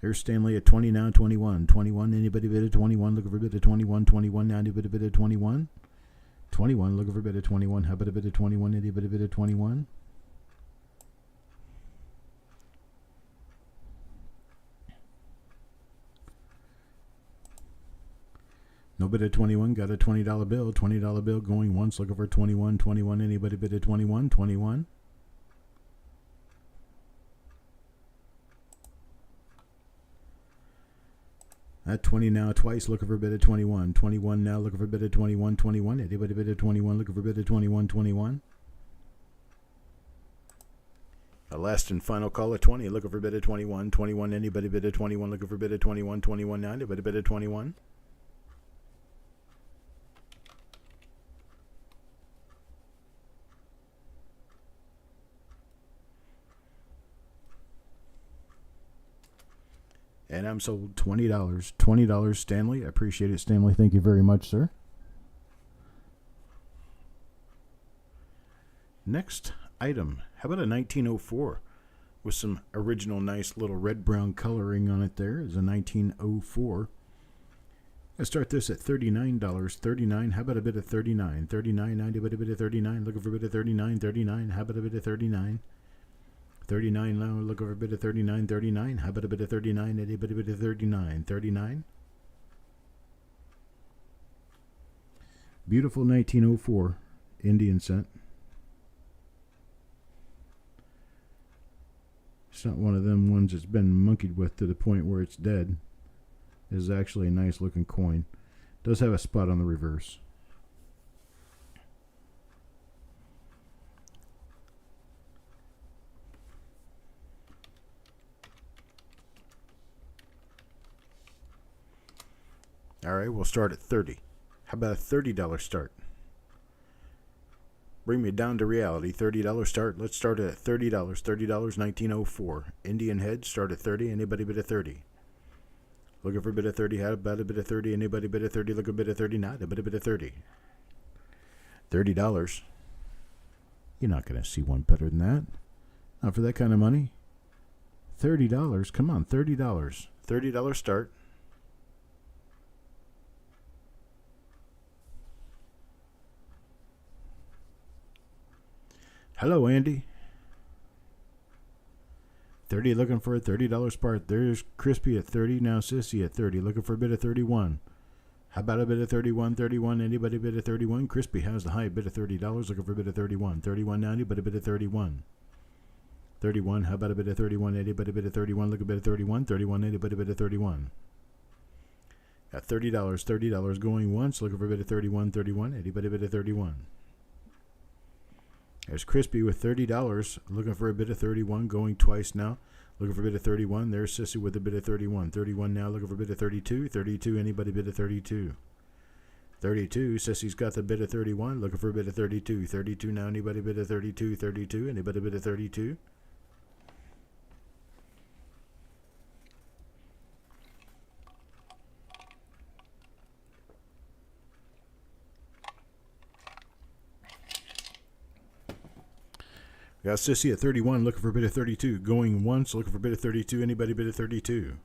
There's Stanley at 20 now. 21. 21, anybody bid a 21? Looking for a bid of 21. 21 now, anybody bid a 21? 21, looking for a bid of 21. How about a bid of 21? Anybody bid of 21? No bid of 21. Got a $20 bill. $20 bill going once. Looking for 21. 21. Anybody bid of 21? 21. At 20 now, twice, looking for a bid of 21. 21 now, looking for a bid of 21. 21. Anybody bid of 21? Looking for a bid of 21. 21. A last and final call at 20. Looking for a bid of 21. 21. Anybody bid of 21? Looking for a bid of 21. 21 now. Anybody bid of 21? And I'm sold $20. $20, Stanley. I appreciate it, Stanley. Thank you very much, sir. Next item. How about a 1904 with some original nice little red-brown coloring on it there? It's a 1904. Let's start this at $39. $39. How about a bit of 39? 39. How about a bit of 39? Looking for a bit of 39. 39. How about a bit of 39? 39 now, look over a bit of 39, 39. How about a bit of 39? Anybody bit of 39? 39. Beautiful 1904 Indian cent. It's not one of them ones that's been monkeyed with to the point where it's dead. It is actually a nice looking coin. Does have a spot on the reverse. All right, we'll start at 30. How about a $30 start? Bring me down to reality. $30 start. Let's start at $30. $30, 1904. Indian head, start at 30. Anybody bid a 30? Looking for a bit of 30. How about a bit of 30? Anybody bid a 30? Look a bit of 30. Not a bit of 30. $30. You're not going to see one better than that. Not for that kind of money. $30. Come on, $30. $30 start. Hello, Andy. 30, looking for a $30 part. There's Crispy at 30. Now Sissy at 30. Looking for a bit of 31. How about a bit of 31? 31. Anybody bid of 31? Crispy has the high bid of $30. Looking for a bit of 31. 31 now. Anybody bid of 31? 31. How about a bit of 31? Anybody bid of 31? Look a bit of 31. 31. Anybody bid of 31? At $30. $30 going once. Looking for a bit of 31. 31. Anybody bid of 31? There's Crispy with $30, looking for a bit of 31, going twice now. Looking for a bid of 31. There's Sissy with a bid of 31. 31 now, looking for a bid of 32. 32, anybody bid of 32? 32, Sissy's got the bid of 31. Looking for a bid of 32. 32 now, anybody bid of 32? 32, anybody bid of 32? Got Sissy at 31, looking for a bid of 32. Going once, looking for a bid of 32. Anybody bid of 32?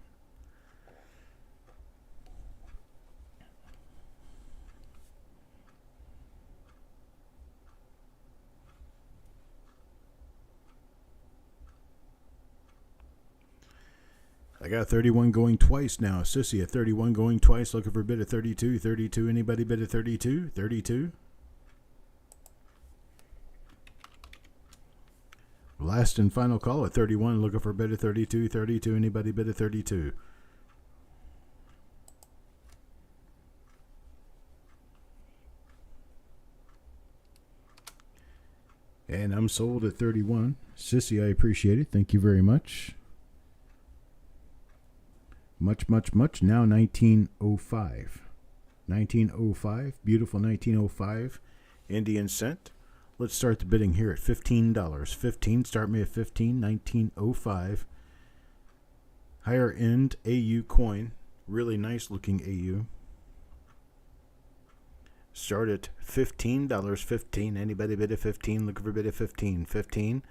I got 31 going twice now. Sissy at 31 going twice, looking for a bid of 32. 32, anybody bid of 32? 32? Last and final call at 31, looking for a bid of 32. 32, anybody bid of 32? And I'm sold at 31. Sissy, I appreciate it. Thank you very much. Much, much, much. Now 1905. 1905. Beautiful 1905. Indian cent. Let's start the bidding here at $15. 15. Start me at 15. 1905. Higher end AU coin. Really nice looking AU. Start at $15. 15. Anybody bid of 15? Looking for a bid of 15. 15.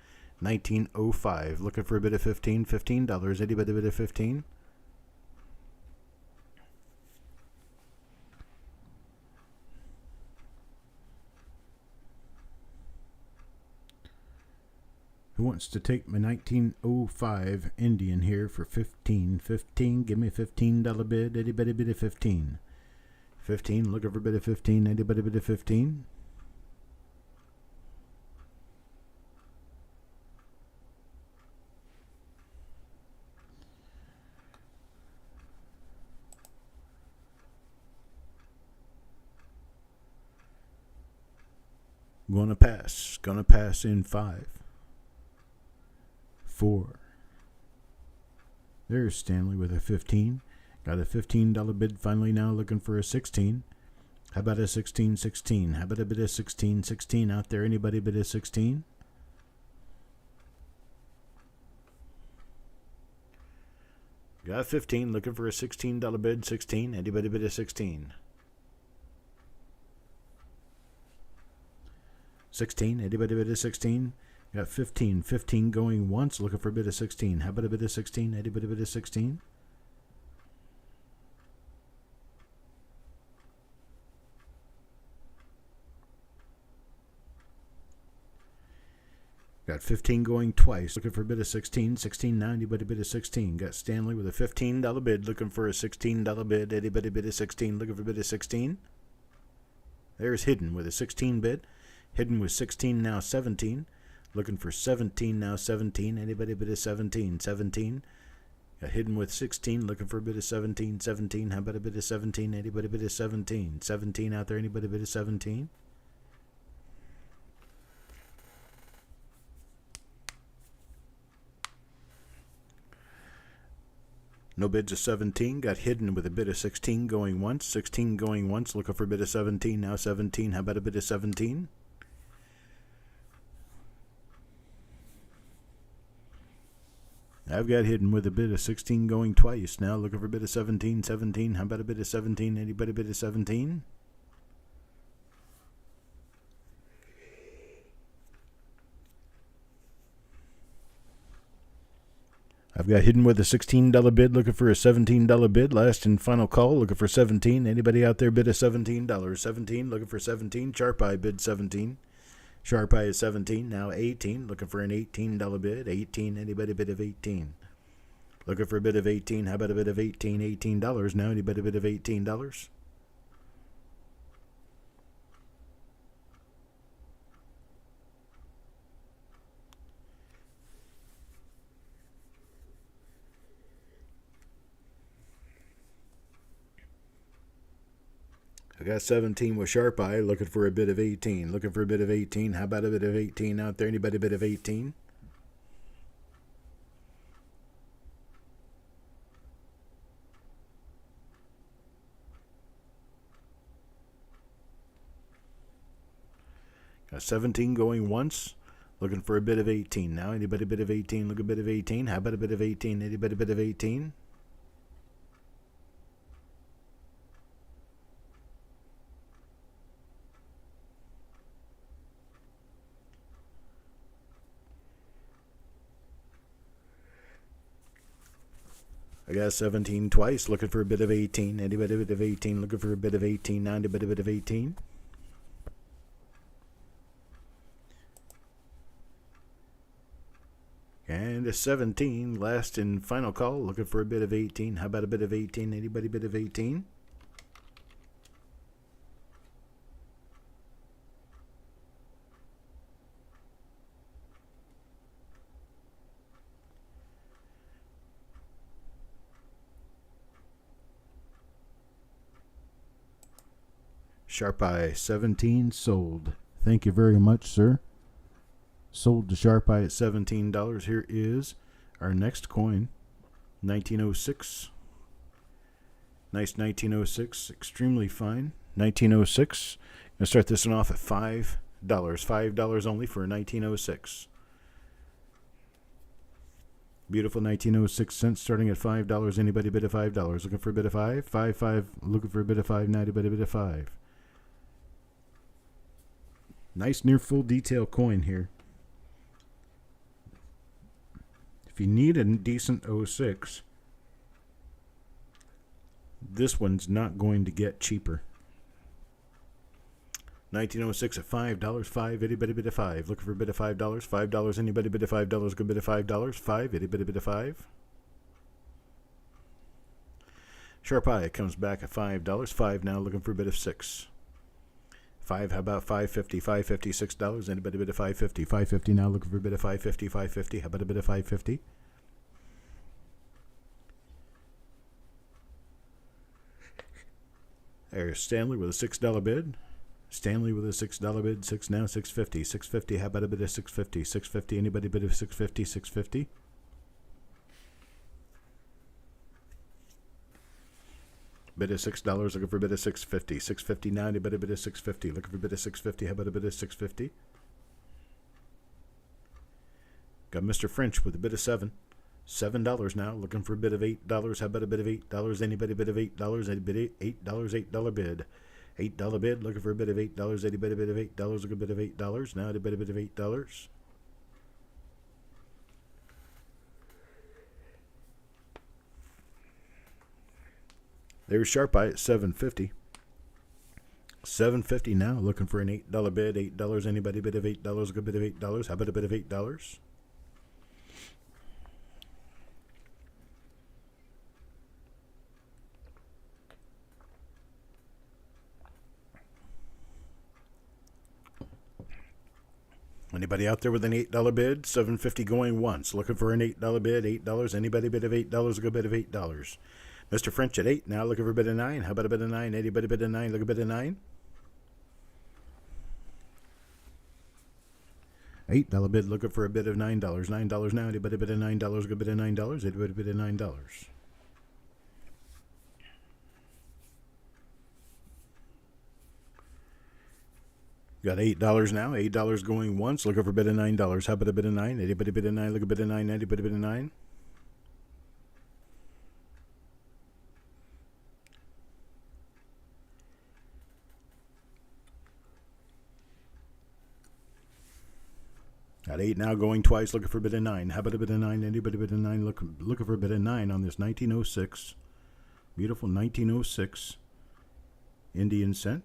1905. Looking for a bid of 15. $15. Anybody bid of 15? Who wants to take my 1905 Indian here for 15? 15, give me a $15 bid. Anybody bid a 15? 15, looking for a bid of 15. Anybody bid a 15? Gonna pass in 5, 4. There's Stanley with a 15. Got a $15 bid finally now, looking for a 16. How about a 16, 16? How about a bid of 16, 16 out there? Anybody bid a 16? Got a 15, looking for a $16 bid, 16. Anybody bid a 16? 16, anybody bid a 16? Got 15, 15 going once, looking for a bid of 16. How about a bid of 16? Anybody bid of 16? Got 15 going twice, looking for a bid of 16. 16 now, anybody bid of 16? Got Stanley with a $15 bid, looking for a $16 bid. Anybody bid of 16? Looking for a bid of 16? There's Hidden with a 16 bid. Hidden with 16 now, 17. Looking for 17 now, 17. Anybody bid of 17? 17. Got Hidden with 16. Looking for a bid of 17. 17. How about a bid of 17? Anybody bid of 17? 17 out there. Anybody bid of 17? No bids of 17. Got Hidden with a bid of 16 going once. 16 going once. Looking for a bid of 17. Now 17. How about a bid of 17? I've got Hidden with a bid of 16 going twice. Now looking for a bid of 17. 17. How about a bid of 17? Anybody bid of 17? I've got Hidden with a $16 bid, looking for a $17 bid. Last and final call, looking for 17. Anybody out there bid a $17? 17, looking for 17. Sharp Eye bid 17. Sharp Eye is 17, now 18. Looking for an $18 bid. 18, anybody bid of 18? Looking for a bid of 18. How about a bid of 18? $18 now. Anybody bid of $18? I got 17 with Sharp Eye, looking for a bid of 18. Looking for a bid of 18. How about a bid of 18 out there? Anybody bid of 18? Got 17 going once. Looking for a bit of 18 now. Anybody bit of 18? Look a bit of 18. How about a bit of 18? Anybody bit of 18? I got 17 twice. Looking for a bit of 18. Anybody bit of 18? Looking for a bit of 18 now. Anybody bit of 18? And a 17, last and final call, looking for a bit of 18. How about a bit of 18? Anybody bit of 18? Sharp Eye 17 sold. Thank you very much, sir. Sold to Sharp Eye at $17. Here is our next coin, 1906. Nice 1906, extremely fine. 1906. Gonna start this one off at $5. $5 only for a 1906. Beautiful 1906 cents starting at $5. Anybody bid of $5? Looking for a bit of 5? 5. Looking for a bit of 5. Now anybody bid of 5? Nice near full detail coin here. If you need a decent 06, this one's not going to get cheaper. 1906 at $5. 5. Anybody bid of 5? Looking for a bit of $5. $5. Anybody bid of $5? Good bid of $5. 5. Anybody bid of 5? Sharp Eye comes back at $5. 5 now. Looking for a bit of 6. 5. How about $5.50? $5.50. $6. Anybody bid of $5.50? $5.50 now. Looking for a bit of $5.50. $5.50. How about a bit of $5.50? There's Stanley with a $6 bid. Stanley with a $6 bid. 6 now. $6.50. $6.50. How about a bit of $6.50? $6.50. Anybody bid of $6.50? $6.50. Bid of $6, looking for a bit of $6.50. $6.50 now. Anybody bid of $6.50? Looking for a bit of $6.50. How about a bit of $6.50? Got Mr. French with a bit of $7. $7 now. Looking for a bit of $8. How about a bit of $8? Anybody bid of $8? Anybody $8? $8 bid. $8 bid. Looking for a bit of $8. Anybody bid of $8? Look a bit of $8. Now anybody bid of $8? There's Sharp Eye at $7.50. $7.50 now. Looking for an $8 bid. $8. Anybody bid of $8? A good bit of $8. How about a bit of $8? Anybody out there with an $8 bid? $7.50 going once. Looking for an $8 bid. $8. Anybody bid of $8? A good bit of $8. Mr. French at 8 now. Looking for a bit of 9. How about a bit of 9? Anybody bid of 9? Look a bit of 9. $8 bid. Looking for a bit of $9. $9 now. Anybody bid of $9? Good bit of $9. Anybody bid of $9? Got $8 now. $8 going once. Looking for a bit of $9. How about a bit of 9? Anybody bid of 9? Look a bit of 9. Anybody bid of 9? Got 8 now going twice. Looking for a bit of 9. How about a bit of 9? Anybody bid of 9? Looking for a bit of 9 on this 1906. Beautiful 1906 Indian cent.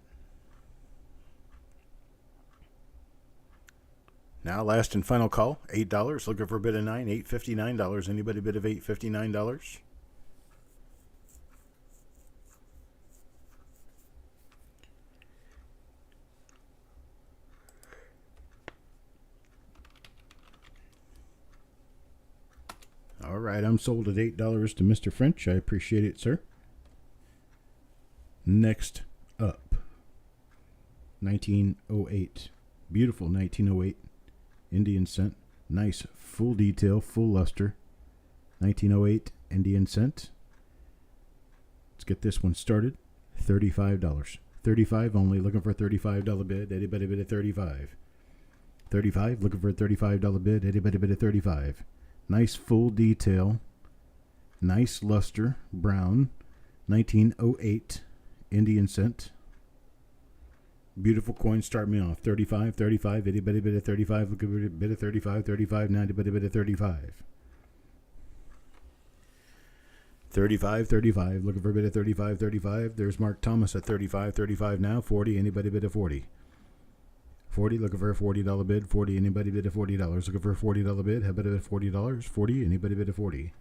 Now, last and final call, $8. Looking for a bit of 9, $8.59. Anybody bid of $8.59? All right, I'm sold at $8 to Mr. French. I appreciate it, sir. Next up, 1908. Beautiful 1908 Indian cent. Nice full detail, full luster. 1908 Indian cent. Let's get this one started. $35. $35 only. Looking for a $35 bid. Anybody bid at $35? 35, looking for a $35 bid. Anybody bid at 35. Nice full detail. Nice luster. Brown. 1908. Indian cent. Beautiful coin. Start me off. 35, 35. Anybody bid at 35. Looking for a bid at 35, 35. Now anybody bid at 35. 35, 35. Looking for a bid at 35, 35. There's Mark Thomas at 35, 35 now. 40. Anybody bid at 40. 40. Looking for a $40 bid. 40. Anybody bid at $40. Looking for a $40 bid. How about it at $40? 40. Anybody bid at 40.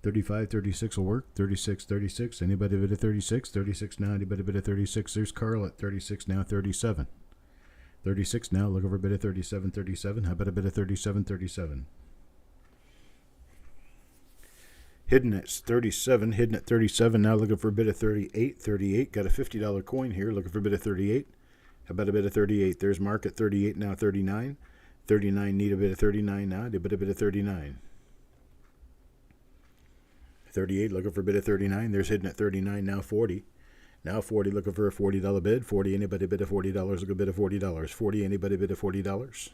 35, 36 will work. 36, 36. Anybody bid at 36? 36 now. Anybody bid at 36? There's Carl at 36 now. 37. 36 now. Looking for a bid at 37, 37. How about a bid at 37, 37? Hidden at 37. Hidden at 37 now. Looking for a bid at 38, 38. Got a $50 coin here. Looking for a bid at 38. How about a bid at 38? There's Mark at 38 now. 39. 39. Need a bid at 39 now. Did a bid at 39. 38, looking for a bid at 39. There's hidden at 39, now 40. Now 40, looking for a $40 bid. 40, anybody bid at $40? Look a bid at $40. 40, anybody bid at $40?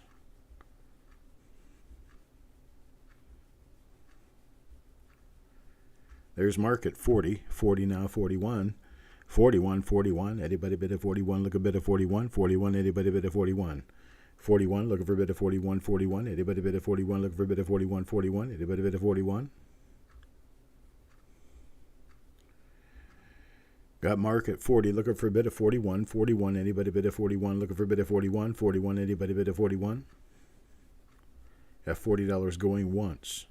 There's Mark at 40. 40 now, 41. 41, 41. Anybody bid at 41? Look a bid at 41. 41, anybody bid at 41? 41, looking for a bid at 41. 41, anybody bid at 41? Looking for a bid at 41. 41, anybody bid at 41? Got Mark at 40, looking for a bid at 41. 41, anybody bid at 41? Looking for a bid at 41. 41, anybody bid at 41? Got $40 going once.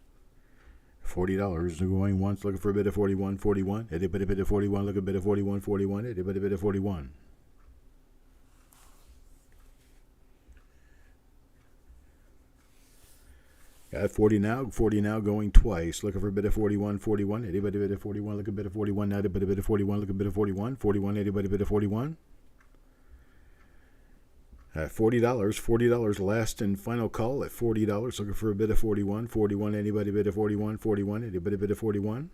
$40 going once, looking for a bid at 41. 41, anybody bid at 41? Looking for a bid at 41. 41, anybody bid at 41? Got 40 now going twice. Looking for a bid at 41, 41. Anybody bid at 41? Look a bid at 41 now. Anybody bid at 41? Look a bid at 41, 41. Anybody bid at 41? $40, $40 last and final call at $40. Looking for a bid at 41, 41. Anybody bid at 41, 41. Anybody bid at 41?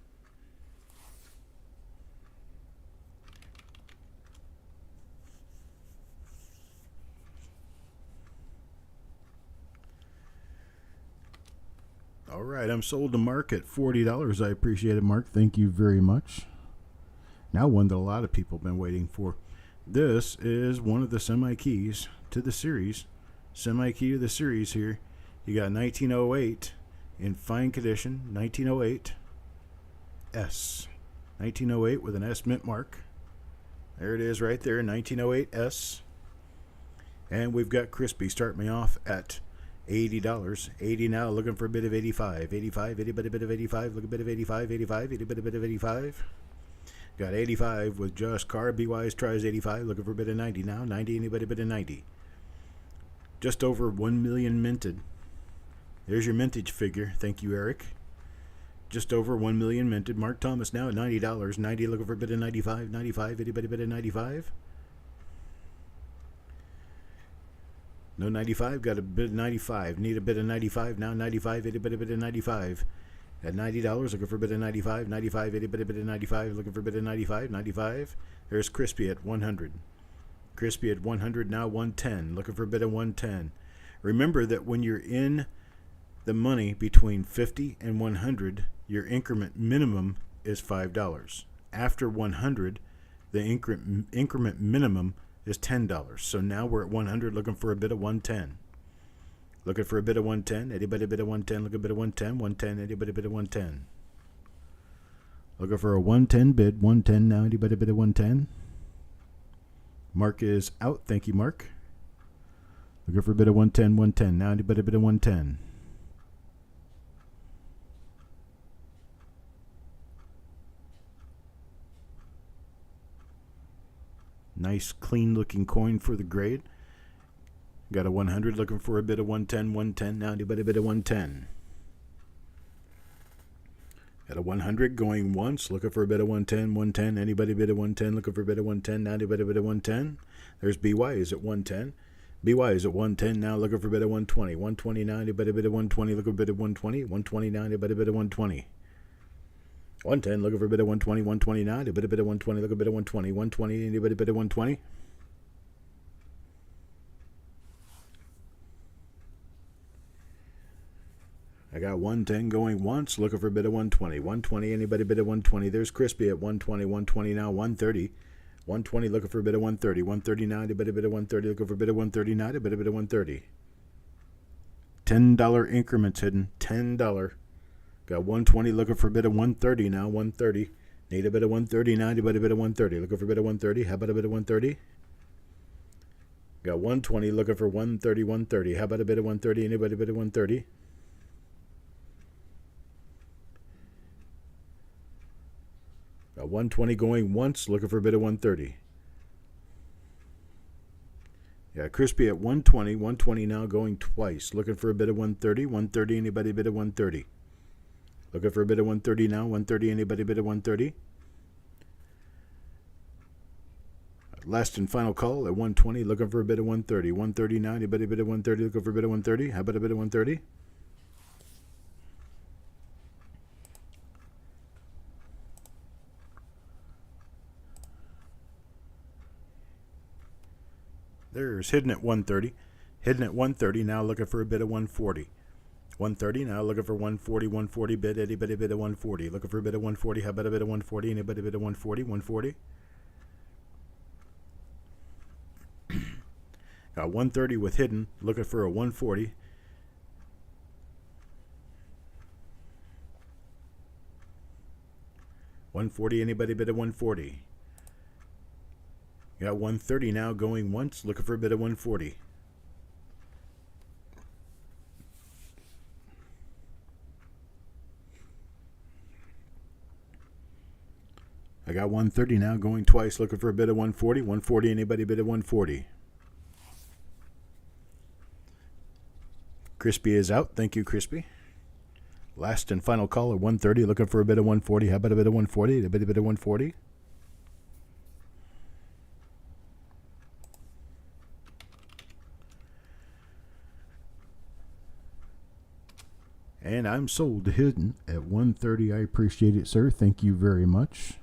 All right, I'm sold to Mark at $40. I appreciate it, Mark. Thank you very much. Now one that a lot of people have been waiting for. This is one of the semi-keys to the series. Semi-key to the series here. You got 1908 in fine condition. 1908 S. 1908 with an S mint mark. There it is right there, 1908 S. And we've got Crispy. Start me off at $80. 80 now, looking for a bid of 85. 85, anybody bid of 85? Look a bid of 85, 85, anybody bid of 85? Got 85 with Josh Carr. Be Wise tries 85, looking for a bid of 90 now. 90, anybody bid of 90? Just over 1 million minted. There's your mintage figure. Thank you, Eric. Just over 1 million minted. Mark Thomas now at $90. 90, looking for a bid of 95. 95, anybody bid of 95? No 95, got a bid of 95. Need a bid of 95 now. 95, anybody bid of 95? At $90, looking for a bid of 95. 95, anybody bid of 95? Looking for a bid of 95. 95. There's Crispy at 100. Crispy at 100 now. 110, looking for a bid of 110. Remember that when you're in the money between 50 and 100, your increment minimum is $5. After 100, the increment minimum is $10. So now we're at 100, looking for a bid of 110. Looking for a bid of 110. Anybody bid of 110? Look a bid of 110. 110. Anybody bid of 110? Looking for a 110 bid. 110 now. Anybody bid of 110? Mark is out. Thank you, Mark. Looking for a bid of 110. 110 now. Anybody bid of 110? Nice, clean-looking coin for the grade. Got a 100, looking for a bid of 110, 110. Now anybody bid of 110? Got a 100 going once, looking for a bid of 110, 110. Anybody bid of 110, looking for a bid of 110. Now anybody bid of 110? There's BY is at 110. BY is at 110 now, looking for a bid of 120. 120 now, anybody bid of 120, looking for a bid of 120. 120 now, anybody bid of 120. 110, looking for a bid of 120. 120 now, anybody bid of 120, looking for a bid of 120. 120, anybody bid of 120? I got 110 going once, looking for a bid of 120. 120, anybody bid of 120? There's Crispy at 120. 120 now, 130. 120, looking for a bid of 130. 130 now, anybody bid of 130? Looking for a bid of 130 now, anybody bid of 130. $10 increments hidden. $10. Got 120, looking for a bid of 130 now, 130. Need a bit of 130 now, anybody bid of 130? Looking for a bid of 130? How about a bit of 130? Got 120, looking for 130, 130. How about a bit of 130? Anybody bid of 130? Got 120 going once, looking for a bit of 130. Got Crispy at 120, 120 now going twice, looking for a bit of 130. 130, anybody bid of 130? Looking for a bit of 130 now. 130, anybody bid of 130? Last and final call at 120, looking for a bit of 130. 130 now, anybody bid of 130? Looking for a bit of 130? How about a bit of 130? There's Hidden at 130. Hidden at 130, now looking for a bit of 140. 130 now, looking for 140, 140 bid. Anybody bid of 140? Looking for a bit of 140. How about a bit of 140? Anybody bid of 140? 140. Got 130 with Hidden, looking for a 140. $140, anybody bid of 140? Got 130 now going once, looking for a bit of 140. I got 130 now going twice, looking for a bit of 140. 140, anybody bid of 140? Crispy is out. Thank you, Crispy. Last and final call at 130, looking for a bit of 140. How about a bit of 140? A bit of 140? And I'm sold to Hidden at 130. I appreciate it, sir. Thank you very much.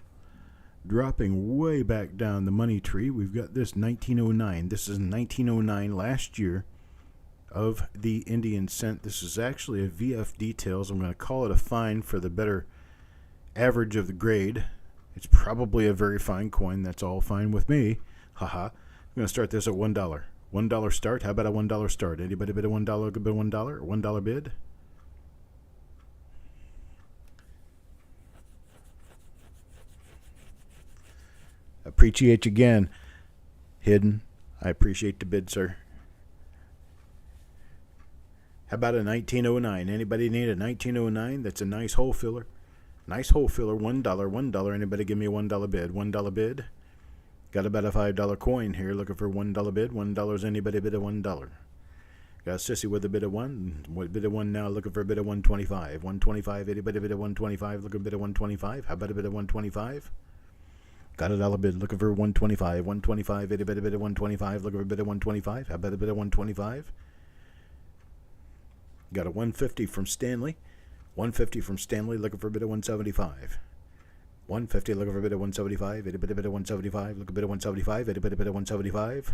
Dropping way back down the money tree, we've got this 1909. This is 1909, last year, of the Indian cent. This is actually a VF Details. I'm going to call it a fine for the better average of the grade. It's probably a very fine coin. That's all fine with me. Haha. I'm going to start this at $1. $1 start. How about a $1 start? Anybody bid a $1? Bid $1? $1 bid? Appreciate you again, Hidden. I appreciate the bid, sir. How about a 1909? Anybody need a 1909? That's a nice hole filler. Nice hole filler. $1. $1. Anybody give me a $1 bid? $1 bid. Got about a $5 coin here. Looking for $1 bid. $1. Anybody bid a $1? Got a sissy with a bid of 1. What bid of 1 now? Looking for a bid of 125. 125. Anybody bid of 125? Looking for a bid of 125. How about a bid of 125? Got a dollar bid, looking for 125. 125, a bit of 125, looking for a bit of 125. How about a bit of 125? Got a 150 from Stanley. 150 from Stanley, looking for a bit of 175. 150, looking for a bit of 175. A bit of 175, look a bit of 175. A bit of 175.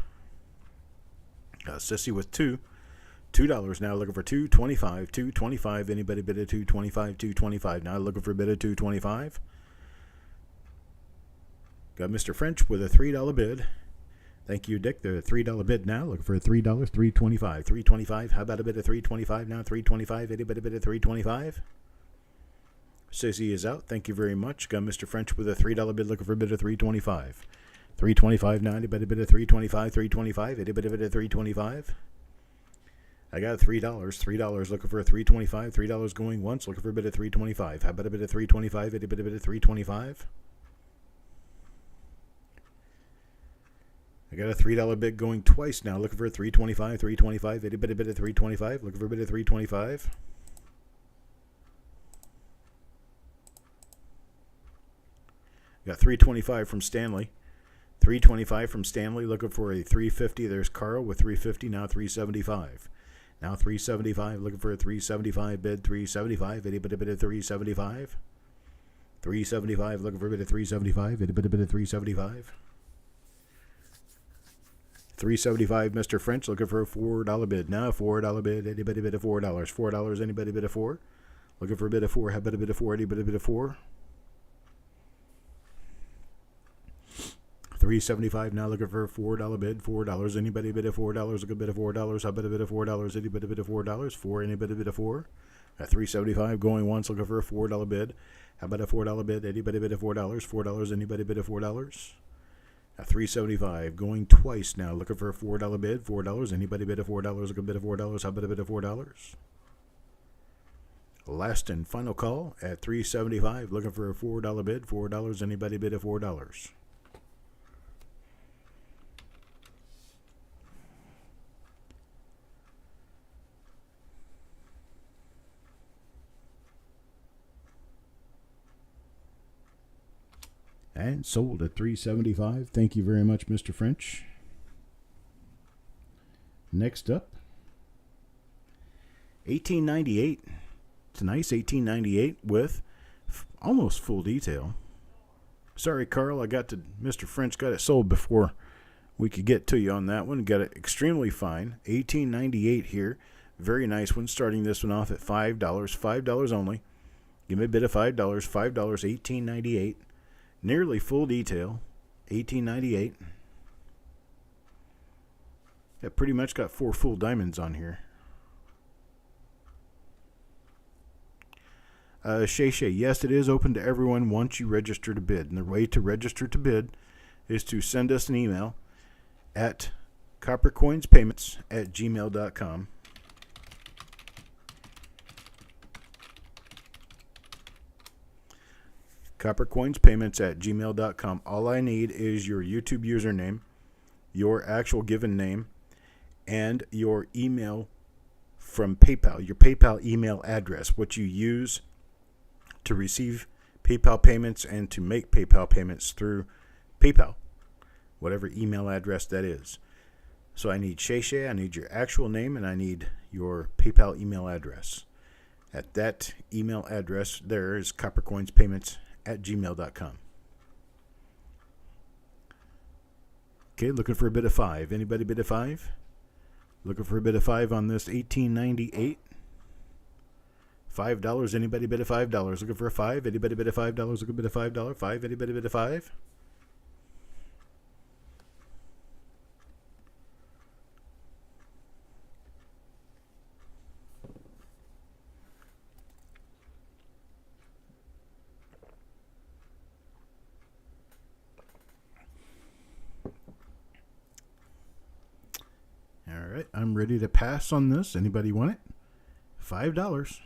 Got a sissy with 2. $2 now, looking for 225. 225, anybody bid of 225. 225 now, looking for a bit of 225. Got Mr. French with a $3 bid. Thank you, Dick. The $3 bid now. Looking for a $3. $325. $325. How about a bid of $325 now? $325. Anybody bid of $325? Sissy is out. Thank you very much. Got Mr. French with a $3 bid. Looking for a bid of $325. $325 now. Anybody bid of $325? $325. Anybody bid of $325? I got $3. $3 looking for a $325. $3 going once. Looking for a bid of $325. How about a bid of $325? Anybody bid of $325? I got a $3 bid going twice now. Looking for a $325. $325. Anybody bid of $325? Looking for a bid of $325? Got $325 from Stanley. $325 from Stanley. Looking for a $350. There's Carl with $350. Now $375. Now $375. Looking for a $375 bid. $375. Anybody bid of $375? $375. Looking for a bid of $375. Anybody bid of $375? $3.75, Mr. French, looking for a $4 bid. Now, $4 bid. Anybody bid a $4? $4, anybody bid a 4? Looking for a bid of 4. How about a bid of 4? Anybody bid a 4? $3.75 now, looking for a $4 bid. $4, anybody bid a $4? Look a bid of $4. How about a bid of $4? Anybody bid a $4? 4, anybody bid a 4? At $3.75 going once, looking for a $4 bid. How about a $4 bid? Anybody bid a $4? $4, anybody bid a $4? At $3.75 going twice now, looking for a $4 bid. $4, anybody bid a $4? Look a bid of $4. How about a bid of $4? Last and final call at $3.75, looking for a $4 bid. $4, anybody bid a $4? And sold at $3.75. Thank you very much, Mr. French. Next up, 1898. It's a nice 1898 with almost full detail. Sorry, Carl, Mr. French got it sold before we could get to you on that one. Got it extremely fine. 1898 here. Very nice one. Starting this one off at $5. $5 only. Give me a bid of $5. $5, 1898. Nearly full detail, 1898. That pretty much got 4 full diamonds on here. Shay, yes, it is open to everyone once you register to bid. And the way to register to bid is to send us an email at coppercoinspayments@gmail.com. coppercoinspayments@gmail.com. All I need is your YouTube username, your actual given name, and your email from PayPal, your PayPal email address, what you use to receive PayPal payments and to make PayPal payments through PayPal, whatever email address that is. So I need Shay, I need your actual name, and I need your PayPal email address. At that email address, there is coppercoinspayments@gmail.com. Okay, looking for a bid of 5. Anybody bid a 5? Looking for a bid of 5 on this 1898. $5. Anybody bid a $5? Looking for a 5. Anybody bid a $5? Looking bid a $5. 5. Anybody bid a 5? All right, I'm ready to pass on this. Anybody want it? $5.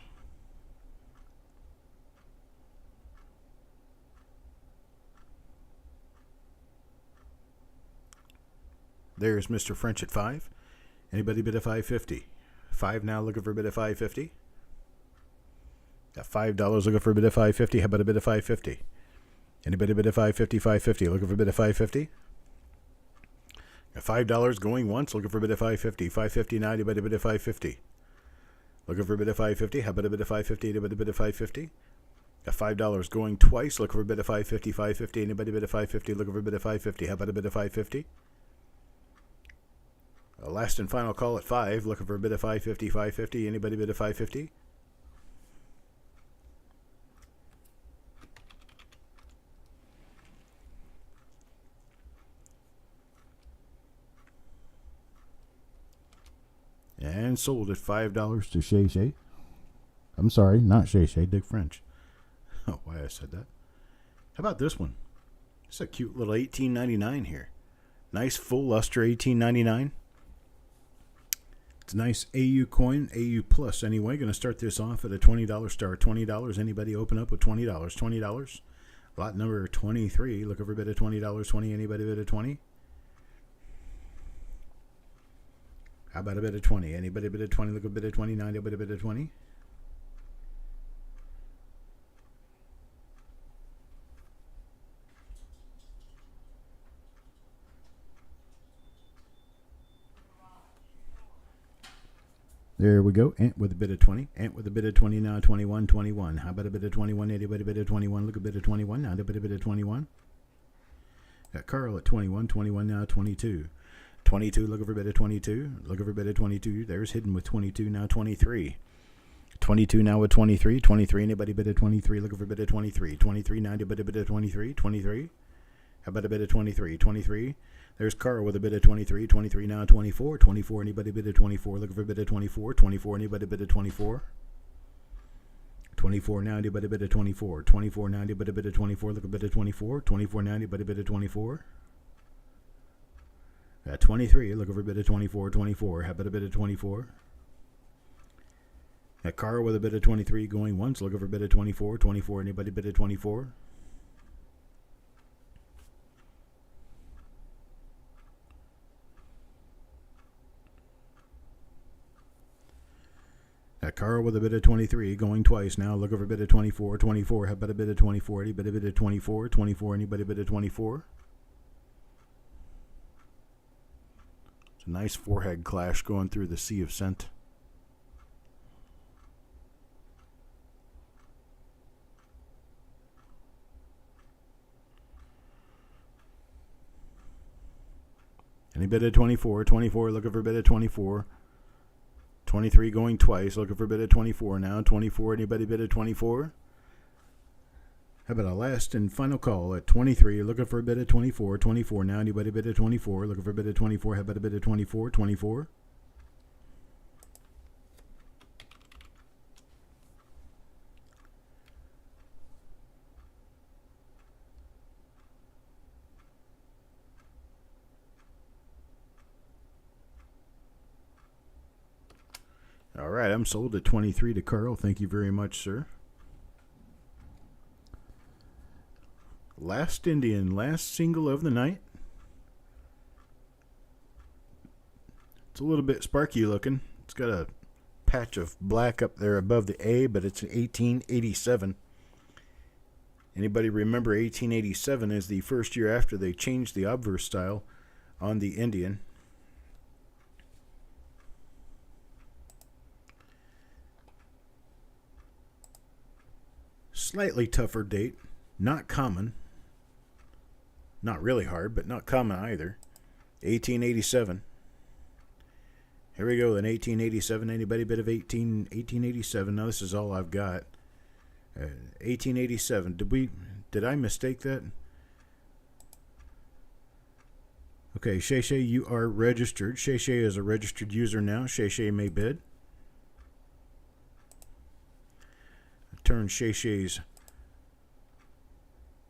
There's Mr. French at 5. Anybody bid a $5.50? 5 now, looking for a bid of $5.50. Got $5 looking for a bid of $5.50. How about a bid of $5.50? Anybody bid a $5.50? $5.50 looking for a bid of $5.50. Got $5 going once, looking for a bid of $5.50. $5.50 now, anybody bid a $5.50? Looking for a bid of $5.50. How about a bid of $5.50? Anybody bid a $5.50? Got $5 going twice, looking for a bid of $5.50. $5.50. Anybody bid a $5.50? Looking for a bid of $5.50. How about a bid of $5.50? Last and final call at 5, looking for a bid of $5.50. $5.50. Anybody bid a $5.50? And sold at $5 to Shay. I'm sorry, not Shay, Dick French. Oh, why I said that. How about this one? It's a cute little $18.99 here. Nice full luster $18.99. It's a nice AU coin, AU plus anyway. Going to start this off at a $20 star. $20. Anybody open up with $20? $20. Lot number 23. Looking for a bid of $20. 20. Anybody bid of 20? How about a bid of 20? Anybody bid of 20? Look a bid of 29. Anybody bid of 20? There we go. Ant with a bid of 20. Ant with a bid of 20 now. 21. 21. How about a bid of 21? Anybody bid of 21? Look a bid of 21. Now a bid of 21. Got Carl at 21. 21 now. 22. 22, looking for a bid of 22. Looking for a bid of 22. There's hidden with 22, now 23. 22 now with 23. 23, anybody bid of 23, looking for a bid of 23. 23, now bid a bid of 23. 23. How about a bid of 23? 23. There's Carl with a bid of 23. 23 now 24. 24, anybody bid of 24, looking for a bid of 24. 24, anybody bid of 24. 24 now, anybody bid of 24. 24 now, anybody bid of 24, look a bid of 24. 24 now, anybody bid of 24. 23, looking for a bid of 24. 24, how about a bid of 24? Carl with a bid of 23 going once, looking for a bid of 24. 24, anybody bid of 24? Carl with a bid of 23 going twice now, looking for a bid of 24. 24, how about a bid of 24? Anybody bid of 24? 24, anybody bid of 24? It's a nice forehead clash going through the sea of scent. Any bid of 24? 24, looking for a bid of 24. 23 going twice, looking for a bid of 24 now. 24, anybody bid of 24? How about a last and final call at 23, looking for a bid of 24. 24 now, anybody bid of 24? Looking for a bid of 24, how about a bid of 24? 24. All right, I'm sold at 23 to Carl. Thank you very much, sir. Last Indian, last single of the night. It's a little bit sparky looking. It's got a patch of black up there above the A, but it's an 1887. Anybody remember 1887 is the first year after they changed the obverse style on the Indian. Slightly tougher date, not common, not really hard, but not common either. 1887. Here we go, then 1887. Anybody bit of 1887? Now this is all I've got. 1887. Did I mistake that? Okay, Shay Shay, you are registered. Shay Shay is a registered user now. Shay Shay may bid. Turn Shay Shay's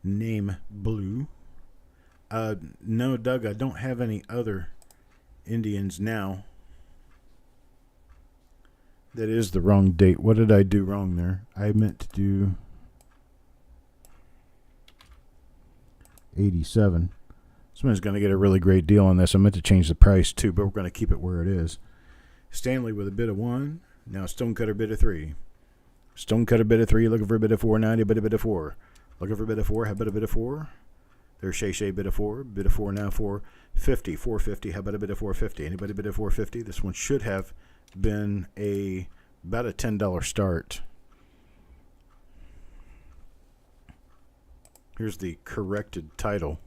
name blue. No, Doug, I don't have any other Indians now. That is the wrong date. What did I do wrong there? I meant to do 87. Someone's going to get a really great deal on this. I meant to change the price too, but we're going to keep it where it is. Stanley with a bid of 1. Now Stonecutter bid of 3. Stonecutter bid of 3, looking for a bid of 490, bid a bid of 4. Looking for a bid of 4, how about a bid of 4? There's Shay Shay bid of 4 now 450, 450, how about a bid of 450? Anybody bid of 450? This one should have been about a $10 start. Here's the corrected title.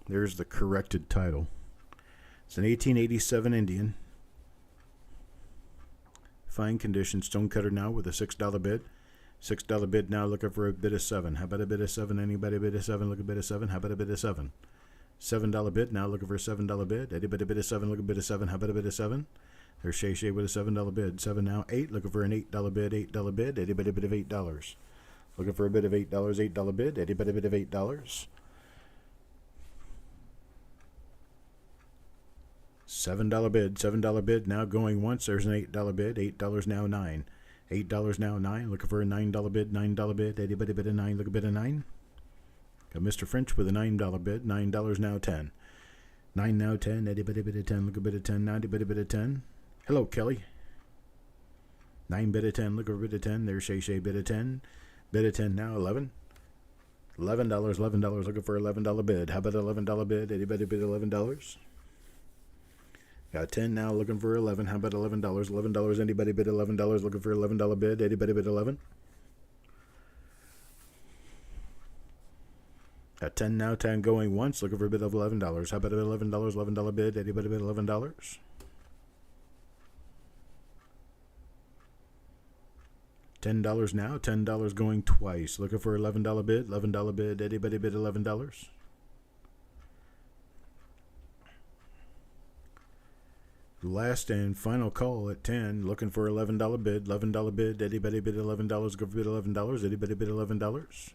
There's the corrected title. It's an 1887 Indian. Fine condition. Stonecutter now with a $6 bid. $6 bid now, looking for a bid of 7. How about a bid of 7? Anybody bid of 7? Look a bid of 7. How about a bid of 7? $7 bid now, looking for a $7 bid. Anybody bid of 7? Look a bid of 7. How about a bid of 7? There's Shay Shay with a $7 bid. 7 now, 8. Looking for an $8 bid. $8 bid. Anybody bid of $8? Looking for a bid of $8. $8 bid. Anybody bid of $8? $7 bid. $7 bid now going once. There's an $8 bid. $8 now 9. $8 now 9. Looking for a $9 bid. $9 bid. Anybody bid a 9? Look a bid of 9. Got Mr. French with a $9 bid. $9 now 10. 9 now 10. Anybody bid a 10? Look a bid of 10. 90 bid a bid of 10. Hello, Kelly. 9 bid of 10. Look a bid of 10. There's Shay Shay bid of 10. Bid of 10 now 11. $11. $11. Looking for $11 bid. How about $11 bid? Anybody bid $11? Got 10 now, looking for 11. How about $11? $11. Anybody bid $11? Looking for $11 bid. Anybody bid 11? At 10 now, 10 going once, looking for a bid of $11. How about $11? $11 bid. Anybody bid $11? $10 now, $10 going twice. Looking for $11 bid. $11 bid. Anybody bid $11? Last and final call at 10. Looking for $11 bid. $11 bid. Anybody bid $11? Go for bid $11. Anybody bid $11?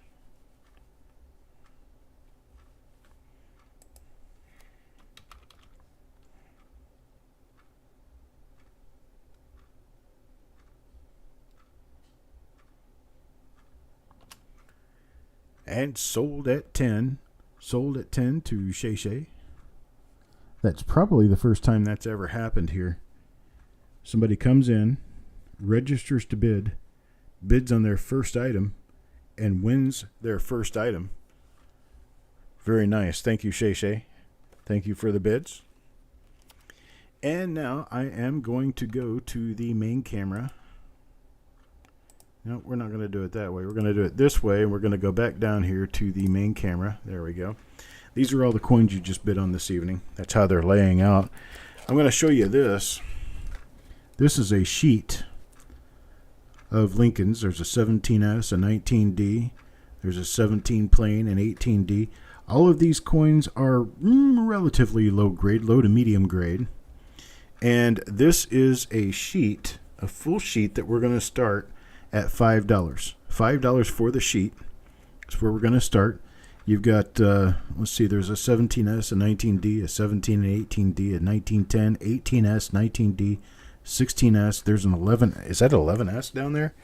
And sold at 10. Sold at 10 to Shay Shay. That's probably the first time that's ever happened here. Somebody comes in, registers to bid, bids on their first item, and wins their first item. Very nice. Thank you, Shay Shay. Thank you for the bids. And now I am going to go to the main camera. No, we're not going to do it that way. We're going to do it this way, and we're going to go back down here to the main camera. There we go. These are all the coins you just bid on this evening. That's how they're laying out. I'm going to show you this. This is a sheet of Lincolns. There's a 17S, a 19D. There's a 17 plain, an 18D. All of these coins are relatively low grade, low to medium grade. And this is a sheet, a full sheet that we're going to start at $5. $5 for the sheet. That's where we're going to start. You've got, let's see, there's a 17S, a 19D, a 17 and 18D, a 1910, 18S, 19D, 16S. There's an 11. Is that 11S down there?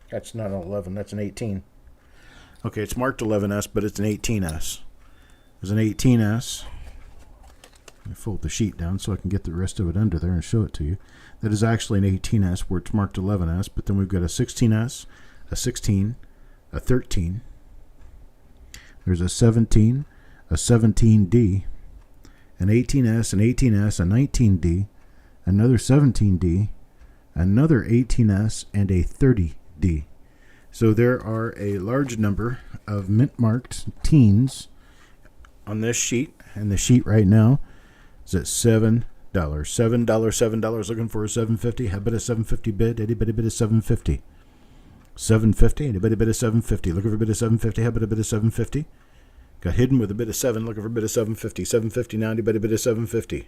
That's not an 11. That's an 18. Okay, it's marked 11S, but it's an 18S. There's an 18S. Let me fold the sheet down so I can get the rest of it under there and show it to you. That is actually an 18S where it's marked 11S, but then we've got a 16S, a 16, a 13. There's a 17, a 17D, an 18S, an 18S, a 19D, another 17D, another 18S, and a 30D. So there are a large number of mint-marked teens on this sheet, and the sheet right now is at $7. $7, looking for a $7.50. How about a $7.50 bid? Anybody bid a $7.50? $7.50. Anybody bid a $7.50? Looking for a bid of $7.50. How about a bid of $7.50? Got hidden with a bid of $7. Looking for a bid of $7.50. $7.50 now. Anybody bid a $7.50?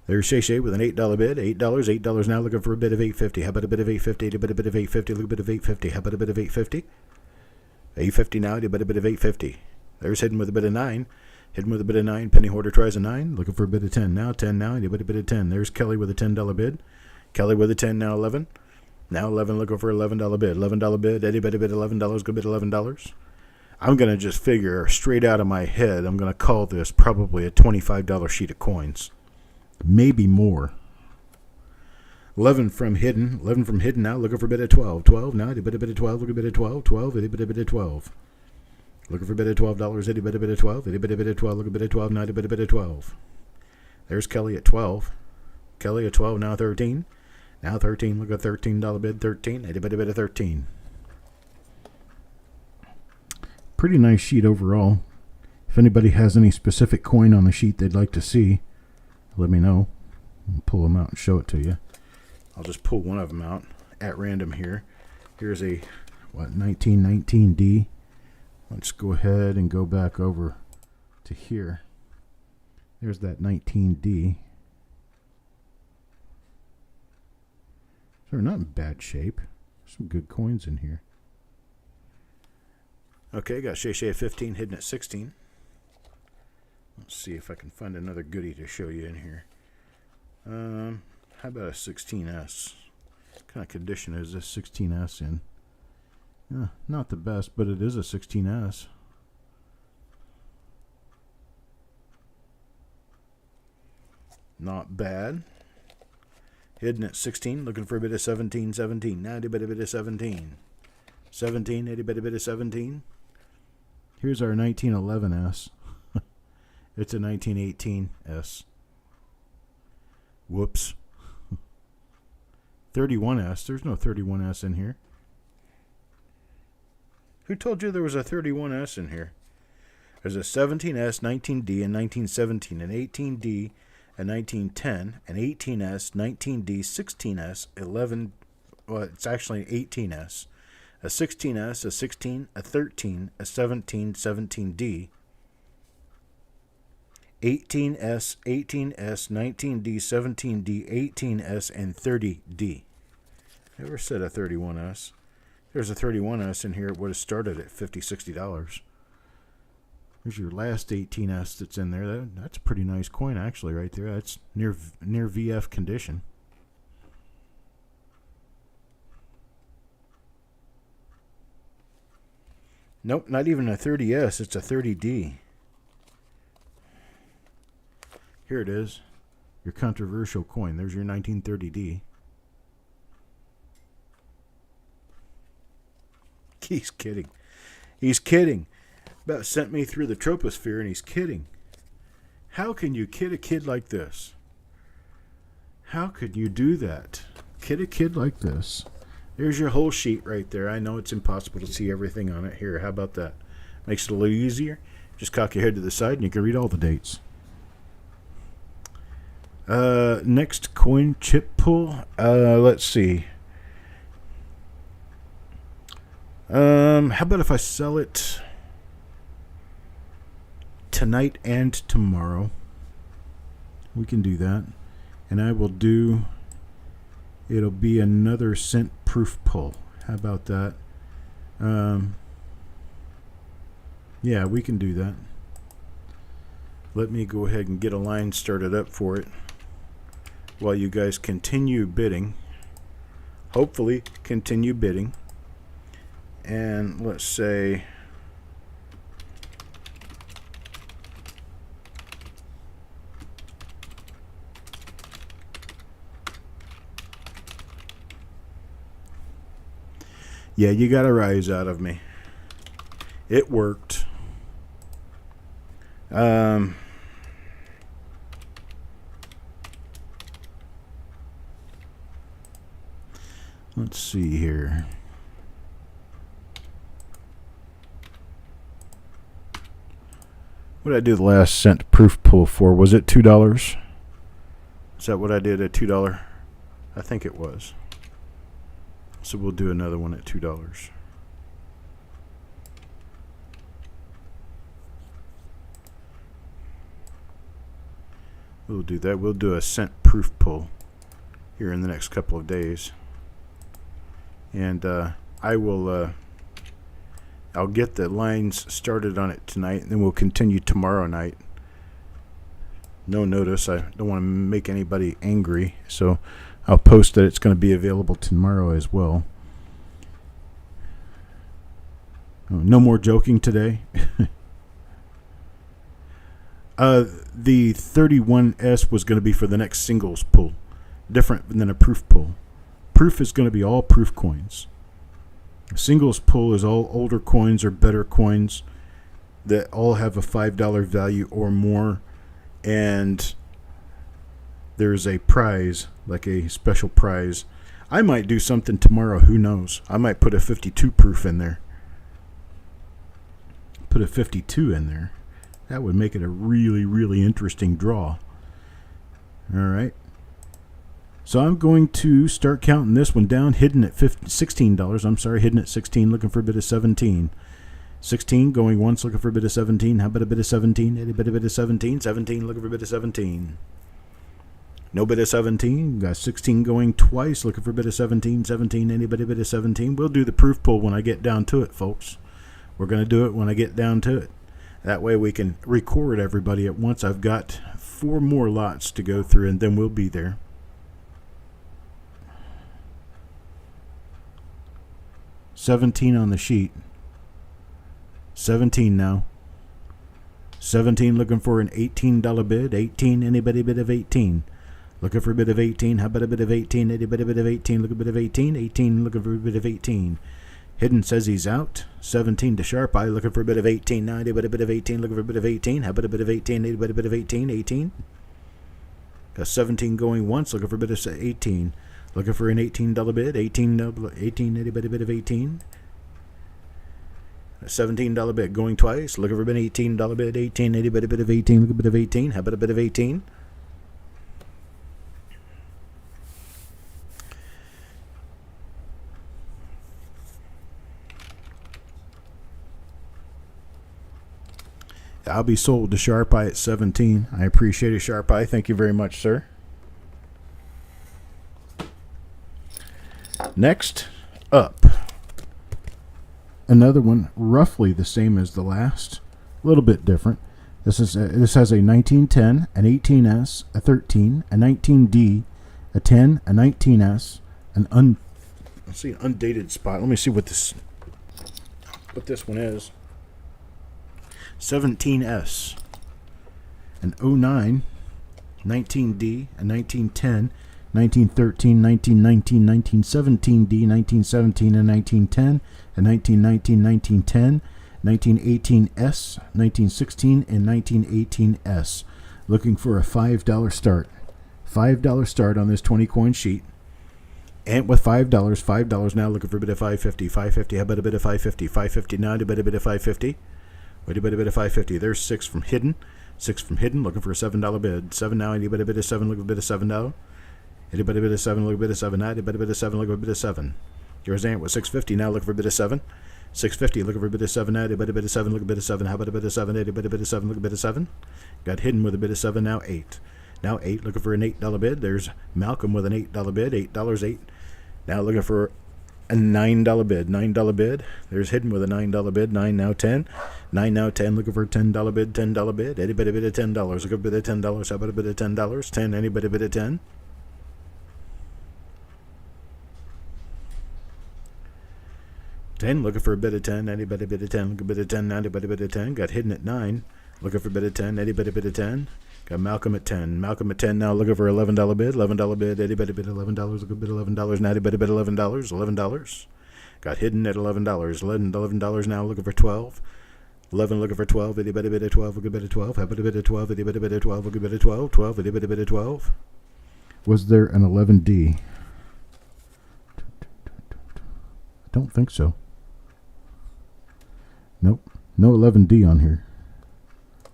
There's Shay Shay with an $8 bid. $8. $8 now. Looking for a bid of $8.50. How about a bid of $8.50? Anybody bid a bid of $8.50? Look at a bid of $8.50. How about a bid of $8.50? $8.50 now. Anybody bid a bid of $8.50? There's hidden with a bid of $9. Hidden with a bid of 9. Penny hoarder tries a 9. Looking for a bid of 10 now. 10 now. Anybody bid of 10? There's Kelly with a $10 bid. Kelly with a 10 now. 11. Now 11 looking for $11 bid. $11 bid. Anybody bid $11? Go bid $11. I'm going to just figure straight out of my head. I'm going to call this probably a $25 sheet of coins. Maybe more. 11 from hidden. 11 from hidden now. Looking for a bid of 12. 12 now. Anybody bid of 12? Look a bid of 12. 12. Anybody bid of 12? Looking for a bid of $12. Anybody bid of 12? Anybody bid of 12? Look a bid of 12 now. Anybody bid of 12? There's Kelly at 12. Kelly at 12 now. 13. Now 13. Look at $13 bid. 13. Anybody bid of 13? Pretty nice sheet overall. If anybody has any specific coin on the sheet they'd like to see, let me know. I'll pull them out and show it to you. I'll just pull one of them out at random here. Here's a 1919D. Let's go ahead and go back over to here. There's that 19D. So they're not in bad shape. Some good coins in here. Okay, got Shay Shay at 15, hidden at 16. Let's see if I can find another goodie to show you in here. How about a 16S? What kind of condition is this 16S in? Not the best, but it is a 16S. Not bad. Hidden at 16, looking for a bit of 17, 17. Now, anybody bit of 17. 17, anybody bit of 17? Here's our 1911S. It's a 1918S. Whoops. 31S. There's no 31S in here. Who told you there was a 31S in here? There's a 17S, 19D, and 1917, an 18D, a 1910, an 18S, 19D, 16S, 11. Well, it's actually an 18S, a 16S, a 16, a 13, a 17, 17D, 18S, 18S, 19D, 17D, 18S, and 30D. Never said a 31S. There's a 31S in here. It would have started at $50, $60. There's your last 18S that's in there. That's a pretty nice coin, actually, right there. That's near VF condition. Nope, not even a 30S. It's a 30D. Here it is. Your controversial coin. There's your 1930D. He's kidding. He's kidding. About sent me through the troposphere, and he's kidding. How can you kid a kid like this? How could you do that? Kid a kid like this. There's your whole sheet right there. I know it's impossible to see everything on it. Here, how about that? Makes it a little easier. Just cock your head to the side, and you can read all the dates. Next coin chip pull. Let's see. How about if I sell it tonight and tomorrow? We can do that. And I will do, it'll be another cent proof pull. How about that? Yeah, we can do that. Let me go ahead and get a line started up for it while you guys continue bidding. Hopefully continue bidding. And let's say yeah, you got a rise out of me. It worked. Let's see here. What did I do the last cent proof pull for? Was it $2? Is that what I did at $2? I think it was. So we'll do another one at $2. We'll do that. We'll do a cent proof pull here in the next couple of days. And I will I'll get the lines started on it tonight, and then we'll continue tomorrow night. No notice. I don't want to make anybody angry, so I'll post that it's going to be available tomorrow as well. No more joking today. The 31S was going to be for the next singles pull, different than a proof pull. Proof is going to be all proof coins. Singles pull is all older coins or better coins that all have a $5 value or more, and there's a prize, like a special prize. I might do something tomorrow, who knows? I might put a 52 proof in there. Put a 52 in there. That would make it a really, really interesting draw. All right. So I'm going to start counting this one down, hidden at $16. I'm sorry, hidden at 16, looking for a bit of 17. 16 going once, looking for a bit of 17. How about a bit of 17? A bit of 17. 17, looking for a bit of 17. No bit of 17. Got 16 going twice, looking for a bit of 17. 17, anybody bit of 17. We'll do the proof pull when I get down to it, folks. We're going to do it when I get down to it. That way we can record everybody at once. I've got 4 more lots to go through, and then we'll be there. $17 on the sheet. 17 now. 17 looking for an $18 bid. 18, anybody bid of 18? Looking for a bit of 18. How about a bit of 18? Anybody bit of 18? Look a bit of 18. 18 looking for a bit of 18. Hidden says he's out. 17 to sharp eye looking for a bit of 18. Now anybody a bit of 18? Looking for a bit of 18. How about a bit of 18? Anybody a bit of 18? 18. Got 17 going once looking for a bit of 18. Looking for an $18 bid. 18, anybody bid of 18. A $17 bid going twice. Looking for an $18 bid. 18, anybody bid of 18. Look a bit of 18. How about a bit of 18? I'll be sold to Sharp Eye at 17. I appreciate it, Sharp Eye. Thank you very much, sir. Next up, another one roughly the same as the last, a little bit different. This has a 1910, an 18S, a 13, a 19D, a 10, a 19S, an undated spot. Let me see what this one is. 17S, an 09, 19D, a 1910, 1913, 1919, 1917D, 1917, and 1910, and 1919, 1910, 1918S, 1916, and 1918S. Looking for a $5 start. $5 start on this 20 coin sheet. And with $5 now looking for a bit of 550. 550, how about a bit of 550? 550 now, a bit of 550. Wait a bit of 550. There's 6 from hidden. 6 from hidden, looking for a $7 bid. 7 now, anybody a bit of 7, look a bit of $7. Anybody bid a 7, look a bit of 7. Anybody bid a 7, look a bit of 7. Here's Ant with 650 now, looking for a bit of 7. 650, looking for a bit of 7. Anybody bid a 7, look a bit of 7. How about a bit of 7? Anybody bid a 7, look a bit of 7. Got hidden with a bit of 7, now 8. Now 8, looking for an $8 bid. There's Malcolm with an $8 bid. $8, 8. Now looking for a $9 bid. $9 bid. There's hidden with a $9 bid. 9 now 10. 9 now 10. Looking for a $10 bid. $10 bid. Anybody bid a $10? Look a bit of $10. How about a bit of $10? 10. Anybody bid a 10? 10. Looking for a bit of 10. Anybody bid a 10? Look a bit of 10. Anybody bid a 10? Got hidden at 9. Looking for a bit of 10. Anybody bid a 10? Got Malcolm at 10. Malcolm at 10 now, looking for $11 bid. $11 bid. Anybody bid $11? Look a bit $11 now. Anybody bid $11? $11. Got hidden at $11. $11 now, looking for 12. 11 looking for 12. Anybody bid a 12? Look a bit of 12. How about a bit of 12? Anybody bid a 12? Look a bit of 12. 12. Anybody bid a 12? Was there an 11D? I don't think so. Nope. No 11D on here.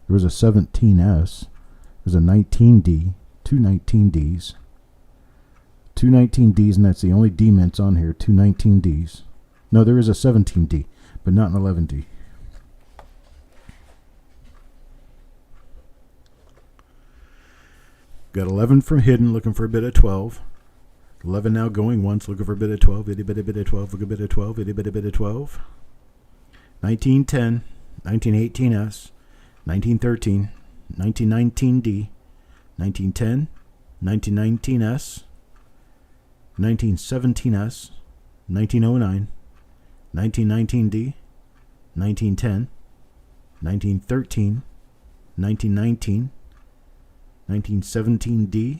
There was a 17S. There's a 19D. Two 19Ds. Two 19Ds, and that's the only D mints on here. Two 19Ds. No, there is a 17D, but not an 11D. Got 11 from hidden, looking for a bit of 12. 11 now going once, looking for a bit of 12. Itty bitty bit of 12, look a bit of 12. Itty bitty bit of 12. 1910, 1918S, 1913, 1919D, 1910, 1919S, 1917S, 1909, 1919D, 1910, 1913, 1919, 1917D,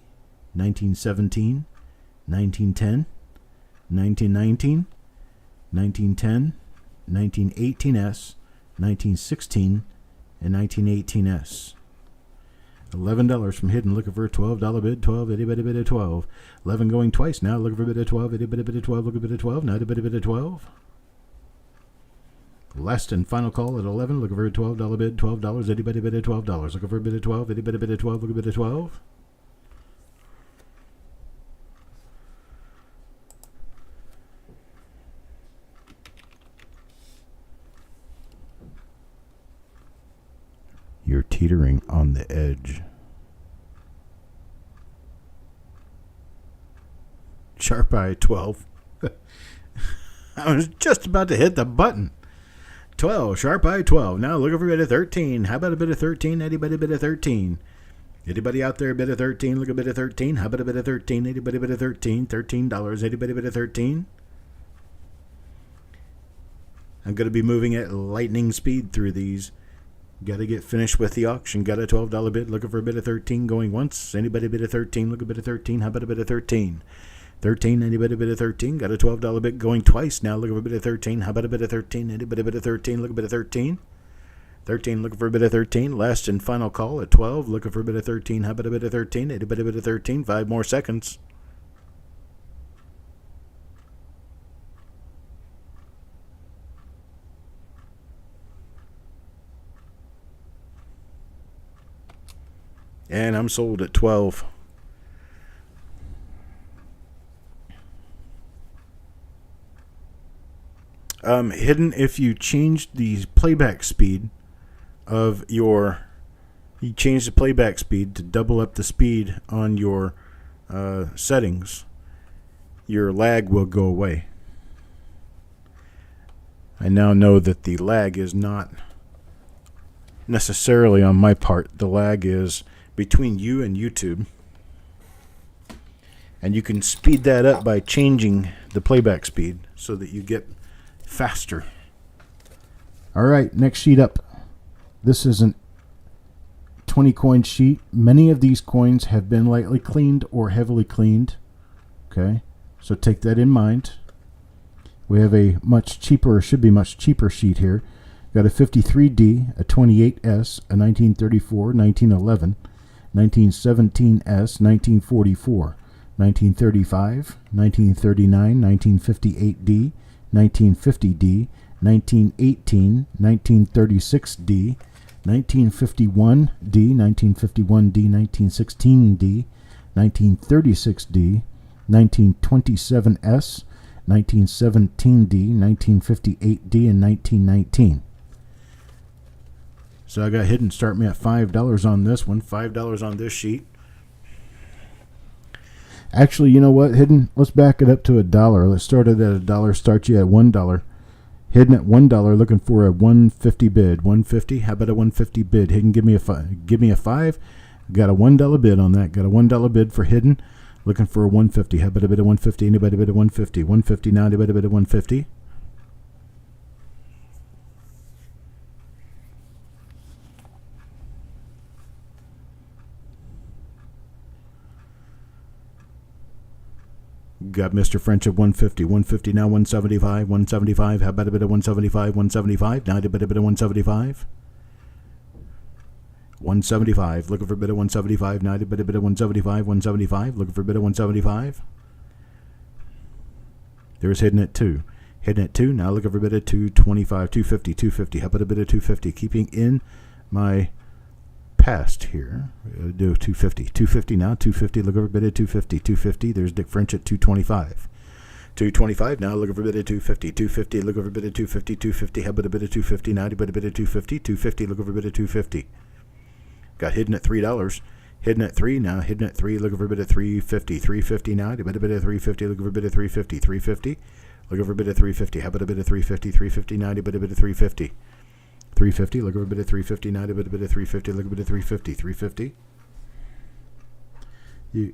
1917, 1910, 1919, 1910, 1918S, 1916, and 1918S. $11 from hidden, looking for a $12 bid. 12, itty bitty bit of 12. 11 going twice now, looking for a bit of 12. Itty bitty bit of 12, look a bit of 12. Now itty bitty bit of 12. Last and final call at 11, looking for a $12 bid. $12, itty bitty bit of $12. Looking for a bit of 12. Itty bitty bit of 12, look a bit of 12. You're teetering on the edge. Sharp Eye 12. I was just about to hit the button. 12, Sharp Eye 12. Now looking for a bit of 13. How about a bit of 13? Anybody bit of 13? Anybody out there a bit of 13? Look a bit of 13. How about a bit of 13? Anybody bit of 13? $13. Anybody bit of 13? I'm going to be moving at lightning speed through these. Got to get finished with the auction. Got a $12 bid. Looking for a bit of 13 going once. Anybody bid of 13? Look a bit of 13. How about a bit of 13? 13. Anybody bid of 13? Got a $12 bid going twice now. Looking for a bit of 13. How about a bit of 13? Anybody bid of 13? Look a bit of 13. 13. Looking for a bit of 13. Last and final call at 12. Looking for a bit of 13. How about a bit of 13? Anybody bid of 13? 5 more seconds. And I'm sold at 12. Hidden, if you change the playback speed of your... You change the playback speed to double up the speed on your settings, your lag will go away. I now know that the lag is not necessarily on my part. The lag is between you and YouTube. And you can speed that up by changing the playback speed so that you get faster. All right, next sheet up. This is an 20 coin sheet. Many of these coins have been lightly cleaned or heavily cleaned. Okay, so take that in mind. We have a much cheaper, or should be much cheaper sheet here. Got a 53D, a 28S, a 1934, 1911, 1917S, 1944, 1935, 1939, 1958D, 1950D, 1918, 1936D, 1951D, 1951D, 1916D, 1936D, 1927S, 1917D, 1958D, and 1919. So I got hidden. Start me at $5 on this one. $5 on this sheet. Actually, you know what? Hidden. Let's back it up to $1. Let's start it at $1. Start you at $1. Hidden at $1. Looking for a 150 bid. 150. How about a 150 bid? Hidden. Give me a 5. Give me a 5. Got a $1 bid on that. Got a $1 bid for hidden. Looking for a 150. How about a bid of 150? Anybody bid of 150? 150 now. Anybody bid of 150? Got Mr. French at 150. 150 now. 175. 175. How about a bid of 175? 175. Now a bid of 175. 175. Looking for a bid of 175. Now a bid of 175. 175. Looking for a bid of 175. There's hidden at 2. Hidden at 2. Now looking for a bid of 225. 250. 250. How about a bid of 250? Keeping in my past here. Do 250. 250 now. 250. Looking for a bid of 250. 250. There's Dick French at 225. 225 now. Looking for a bid of 250. 250. Looking for a bid of 250. 250. How about a bid of 250? Now a bid of 250. 250. Looking for a bid of 250. Got hidden at $3. Hidden at 3 now. Hidden at 3. Looking for a bit of 350. 350 now. A bit of 350. Looking for a bit of 350. 350. Looking for a bit of 350. How about a bit of 350? 350 now. A bit of 350. 350. Looking for a bit of 350 now. A bit of 350. Looking for a bit of 350. 350.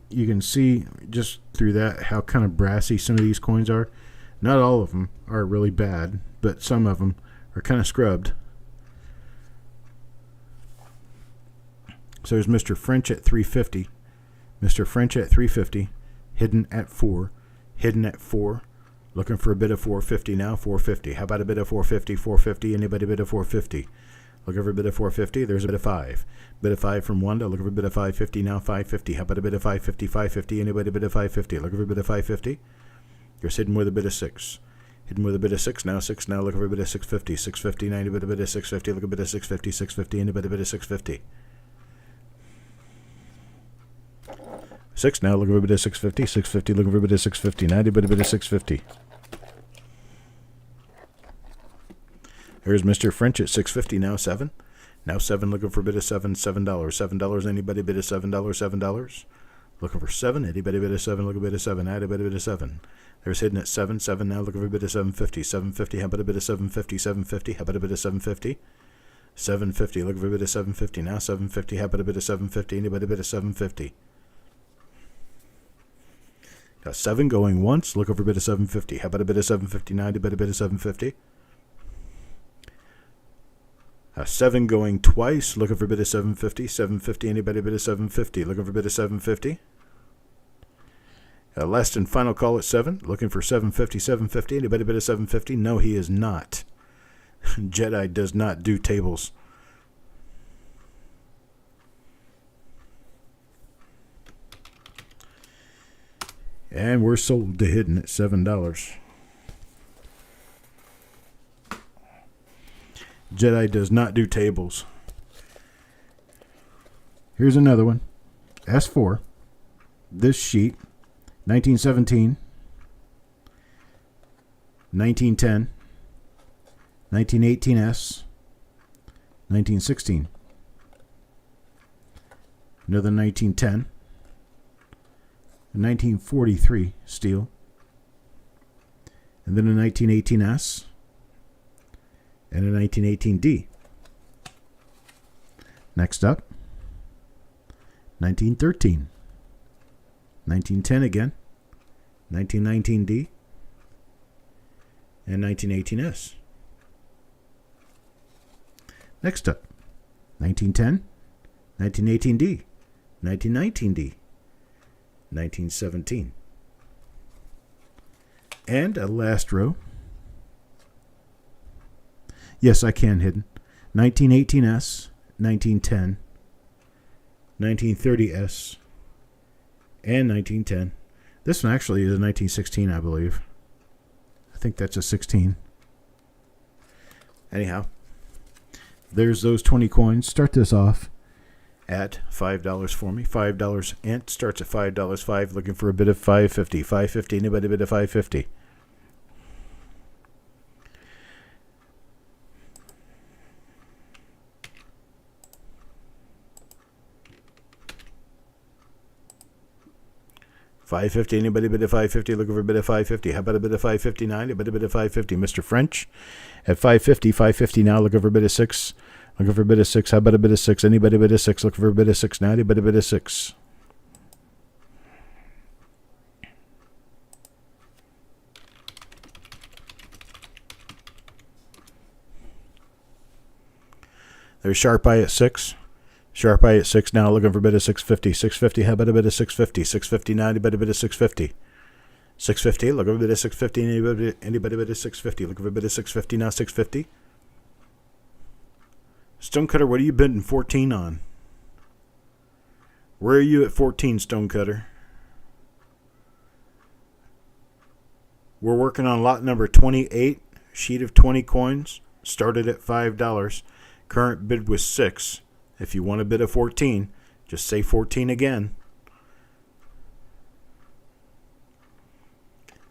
You can see just through that how kind of brassy some of these coins are. Not all of them are really bad, but some of them are kind of scrubbed. So there's Mr. French at 350. Mr. French at 350. Hidden at 4. Hidden at 4. Looking for a bid of 450 now. 450. How about a bid of 450? 450. Anybody bid of 450? Looking for a bid of 450. There's a bid of 5. Bid of 5 from Wanda. Looking for a bid of 550 now. 550. How about a bid of 550? 550. Anybody bid of 550? Looking for a bid of 550. There's hidden with a bid of 6. Hidden with a bid of 6 now. 6 now. Looking for a bid of 650. 650. Now anybody bid of 650. Look a bid of 650. 650. Anybody bid of 650? 6 now, looking for a bit of 650. 650, looking for a bit of 650. 90, but a bit of 650. There's Mr. French at 650 now. 7. Now 7, looking for a bit of 7. $7. $7. Anybody bid of $7? $7. Looking for 7. Anybody bid of 7? Look a bit of 7. Add a bit of 7. There's hidden at 7. 7 now, looking for a bit of 750. 750. How about a bit of 750? 750. How about a bit of 750? 750. Looking for a bit of 750 now. 750. How about a bit of 750? Anybody bid of 750? Got 7 going once. Look over a bit of 750. How about a bit of 759? A bit of 750. 7 going twice. Looking for a bit of 750. 750. Anybody bid of 750? Looking for a bit of 750. Last and final call at 7. Looking for 750. 750. Anybody bid of 750? No, he is not. Jedi does not do tables. And we're sold to hidden at $7. Jedi does not do tables. Here's another one. S4. This sheet. 1917. 1910. 1918S. 1916. Another 1910. 1943 steel. And then a 1918S. And a 1918D. Next up, 1913. 1910 again. 1919D. And 1918S. Next up, 1910, 1918D, 1919D, 1917. And a last row. Yes, I can hidden. 1918S, 1910, 1930S, and 1910. This one actually is a 1916, I believe. I think that's a 16. Anyhow, there's those 20 coins. Start this off at $5 for me. $5. Ant starts at $5. 5 looking for a bid of $5.50. $5.50. Anybody bid of $5.50? $5.50. Anybody bid of $5.50? Looking for a bid of $5.50. How about a bid of $5.59? Anybody bid of $5.50? Mr. French at $5.50. $5.50 now. Looking for a bid of $6. Looking for a bid of $6. How about a bid of $6? Anybody bid of $6? Looking for a bid of $6 now. Anybody bid of $6? There's Sharp Eye at $6. Sharp Eye at 6 now, looking for a bid of $6.50. $6.50, how about a bid of $6.50? $6.50 now, anybody bid of $6.50? $6.50, looking for a bid of $6.50. Anybody bid of $6.50? Looking for a bid of $6.50 now, $6.50. Stonecutter, what are you bidding 14 on? Where are you at 14, Stonecutter? We're working on lot number 28, sheet of 20 coins, started at $5. Current bid was $6. If you want a bid of 14, just say 14 again.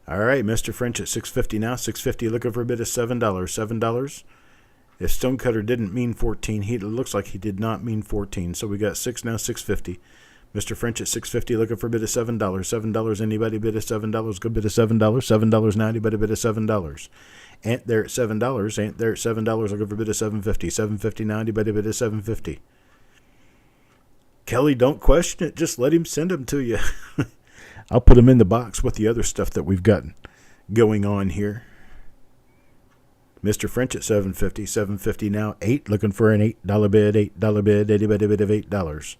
All right, Mr. French at $6.50 now. $6.50 looking for a bid of $7. $7. If Stonecutter didn't mean 14, it looks like he did not mean 14. So we got 6 now, $6.50. Mr. French at $6.50 looking for a bid of $7. $7. Anybody bid of $7? Good bid of $7. $7 now. Anybody bid of $7? Ant there at $7. Ant there at $7 looking for a bid of $7.50. $7.50 now. Anybody bid of $7.50? Kelly, don't question it. Just let him send them to you. I'll put them in the box with the other stuff that we've got going on here. Mr. French at $7.50. $7.50 now. 8 looking for an $8 bid. $8 bid. Anybody bid of $8?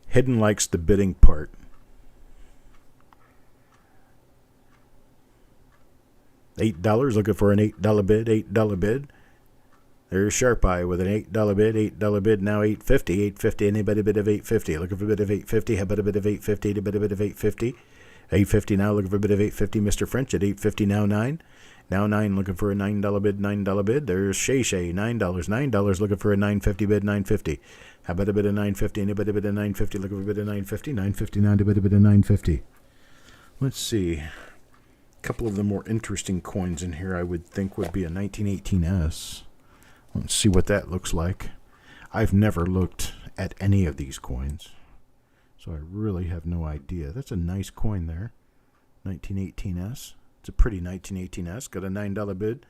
Hidden likes the bidding part. $8 looking for an $8 bid. $8 bid. There's Sharp Eye with an $8 bid. $8 bid now. $8.50. $8.50. Anybody bid of $8.50? Looking for a bid of $8.50. How about a bid of $8.50? Anybody bid of $8.50? $8.50 now. Looking for a bid of $8.50. Mr. French at $8.50 now. 9. Now 9 looking for a $9 bid. $9 bid. There's Shay $9. $9 looking for a $9.50 bid. $9.50. How about a bid of $9.50? Anybody bid of $9.50? Looking for a bid of $9.50? $9.50 now. Anybody bid of $9.50? Let's see. A couple of the more interesting coins in here I would think would be a 1918S. Let's see what that looks like. I've never looked at any of these coins, so I really have no idea. That's a nice coin there. 1918S. It's a pretty 1918S. Got a $9 bid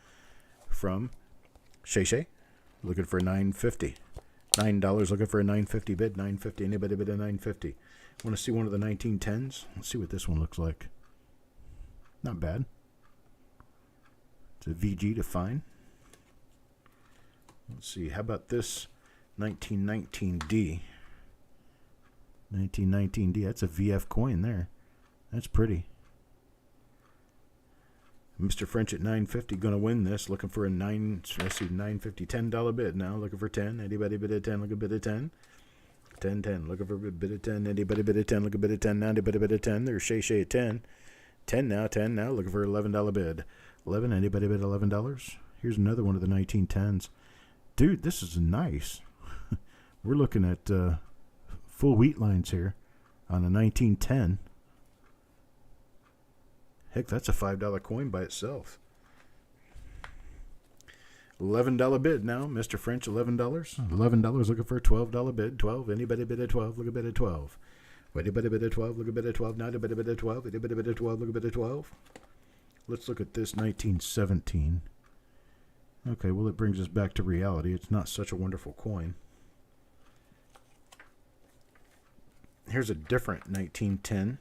from Shay. Looking for a $9.50. $9 looking for a $9.50 bid. $9.50. Anybody bid a $9.50? Want to see one of the 1910s? Let's see what this one looks like. Not bad. It's a VG to fine. Let's see. How about this 1919D? 1919D. That's a VF coin there. That's pretty. Mr. French at $9.50 going to win this. Looking for a $9.50 $10 bid now. Looking for 10. Anybody bid a 10? Look a bid of 10. 10. Looking for a bid of 10. Anybody bid a 10? Look a bid of 10 now. Anybody bid a 10? There's Shay at 10. 10 now. Looking for $11 bid. 11. Anybody bid $11? Here's another one of the 1910s. Dude, this is nice. We're looking at full wheat lines here on a 1910. Heck, that's a $5 coin by itself. $11 bid now, Mr. French, $11. $11 looking for a $12 bid. 12, anybody bid at 12, look a bid at 12. Anybody bid at 12, look a bid at 12. Now anybody bid at 12, anybody bid at 12, look a bid at 12. Let's look at this 1917. Okay, well, it brings us back to reality. It's not such a wonderful coin. Here's a different 1910.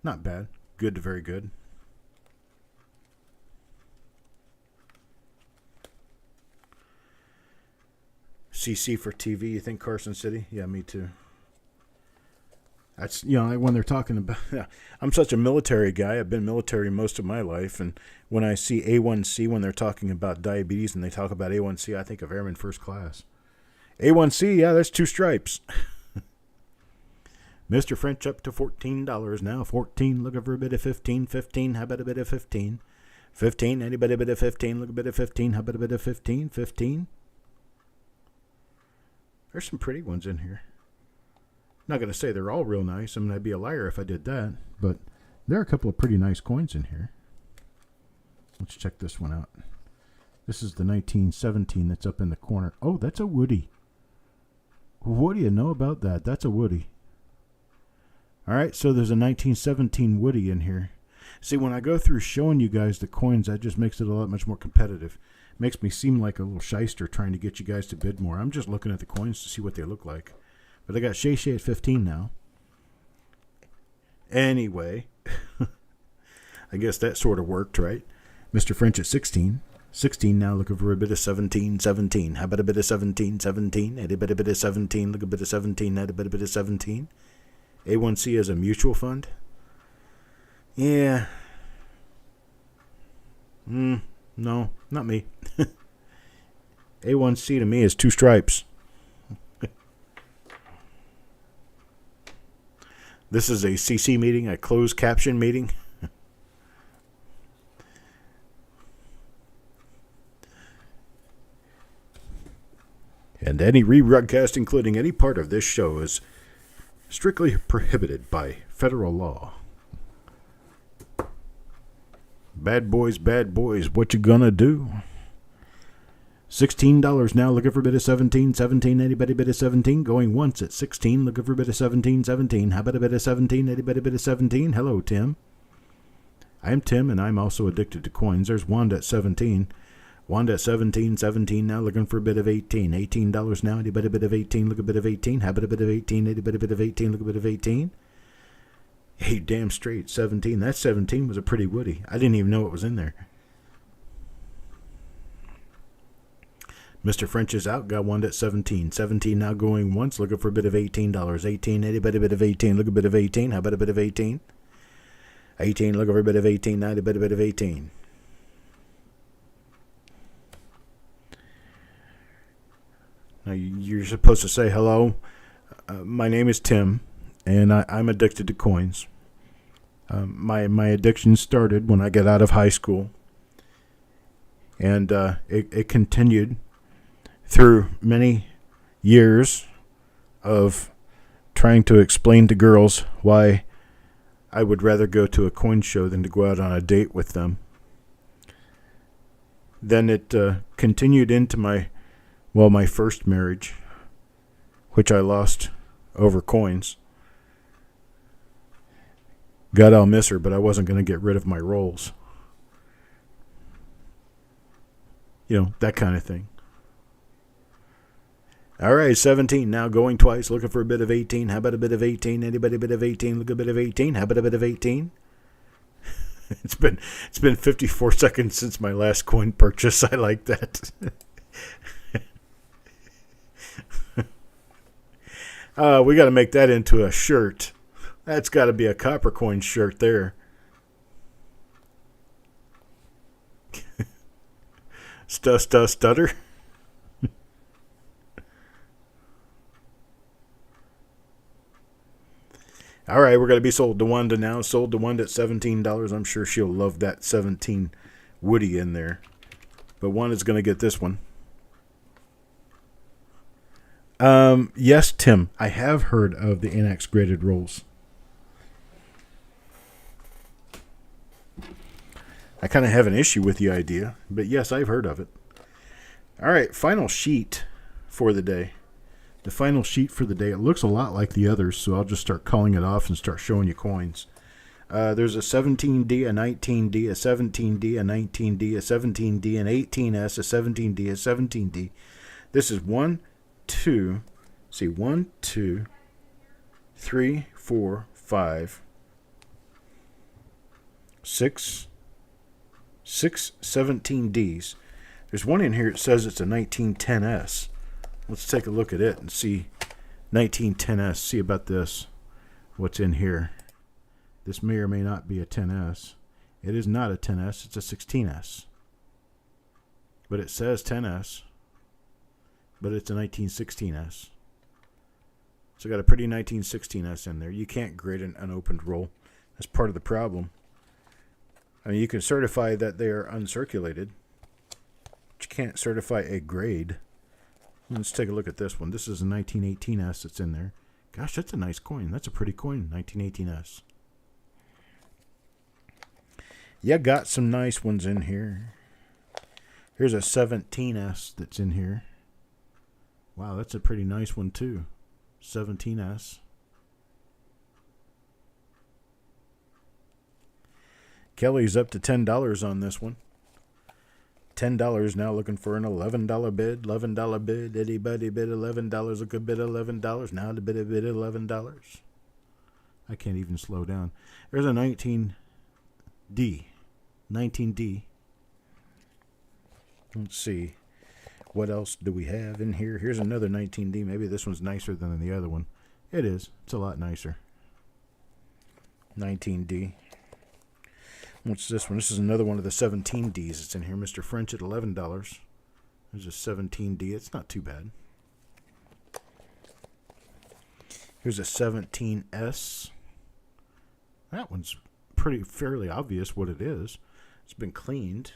Not bad. Good to very good. CC for TV, you think Carson City? Yeah, me too. That's, when they're talking about, I'm such a military guy. I've been military most of my life. And when I see A1C, when they're talking about diabetes and they talk about A1C, I think of Airman First Class. A1C, yeah, that's 2 stripes. Mr. French up to $14 now. 14, looking for a bit of 15. 15, how about a bit of 15? 15, anybody bit of 15? Look a bit of 15. How about a bit of 15? 15. There's some pretty ones in here. Not going to say they're all real nice. I mean, I'd be a liar if I did that. But there are a couple of pretty nice coins in here. Let's check this one out. This is the 1917 that's up in the corner. Oh, that's a Woody. What do you know about that? That's a Woody. All right, so there's a 1917 Woody in here. See, when I go through showing you guys the coins, that just makes it a lot much more competitive. Makes me seem like a little shyster trying to get you guys to bid more. I'm just looking at the coins to see what they look like. But I got Shay Shay at 15 now. Anyway, I guess that sort of worked, right? Mr. French at 16. 16 now, looking for a bit of 17. 17. How about a bit of 17? 17. A bit of 17. Look a bit of 17. Add a bit of 17. A1C as a mutual fund. Yeah. No, not me. A1C to me is 2 stripes. This is a CC meeting, a closed caption meeting. And any rebroadcast, including any part of this show, is strictly prohibited by federal law. Bad boys, what you gonna do? $16 now, looking for a bit of 17. 17, anybody bit of 17? Going once at 16, looking for a bit of 17. 17, how about a bit of 17? Anybody bit of 17? Hello, Tim. I'm Tim, and I'm also addicted to coins. There's Wanda at 17. Wanda at 17. 17 now, looking for a bit of 18. $18 now, anybody bit of 18? Look a bit of 18. How about a bit of 18? Anybody bit of 18? Look a bit of 18. Hey, damn straight, 17. That 17 was a pretty Woody. I didn't even know it was in there. Mr. French is out, got one at 17. 17 now going once, looking for a bit of $18. 18, anybody bit of 18? Look a bit of 18. How about a bit of 18? 18, looking for a bit of 18. Now a bit of 18. Now you're supposed to say hello. My name is Tim, and I'm addicted to coins. My addiction started when I got out of high school, and it continued through many years of trying to explain to girls why I would rather go to a coin show than to go out on a date with them. Then it continued into my first marriage, which I lost over coins. God, I'll miss her, but I wasn't going to get rid of my rolls. That kind of thing. All right, 17 now going twice, looking for a bit of 18. How about a bit of 18? Anybody bit of 18? Look a bit of 18. How about a bit of 18? It's been 54 seconds since my last coin purchase. I like that. We got to make that into a shirt. That's got to be a Coppercoins shirt there. Stutter. All right, we're going to be sold to Wanda now. Sold to Wanda at $17. I'm sure she'll love that 17 Woody in there. but one is going to get this one. Yes, Tim, I have heard of the Annex graded rolls. I kind of have an issue with the idea, but yes, I've heard of it. All right, final sheet for the day. The final sheet for the day. It looks a lot like the others, so I'll just start calling it off and start showing you coins. There's a 17D, a 19D, a 17D, a 19D, a 17D, an 18S, a 17D, a 17D. This is 1, 2, 3, 4, 5, 6 17Ds. There's one in here that says it's a 1910S. Let's take a look at it and see 1910S. See about this. What's in here? This may or may not be a 10S. It is not a 10S. It's a 16S. But it says 10S. But it's a 1916S. So got a pretty 1916S in there. You can't grade an unopened roll. That's part of the problem. I mean, you can certify that they are uncirculated, but you can't certify a grade. Let's take a look at this one. This is a 1918S that's in there. Gosh, that's a nice coin. That's a pretty coin, 1918S. Yeah, got some nice ones in here. Here's a 17S that's in here. Wow, that's a pretty nice one too. 17S. Kelly's up to $10 on this one. $10 now, looking for an $11 bid. $11 bid. Anybody bid $11? A good bid $11. Now the bid $11. I can't even slow down. There's a 19D. 19D. Let's see. What else do we have in here? Here's another 19D. Maybe this one's nicer than the other one. It is. It's a lot nicer. 19D. What's this one? This is another one of the 17Ds that's in here. Mr. French at $11. There's a 17D. It's not too bad. Here's a 17S. That one's pretty fairly obvious what it is. It's been cleaned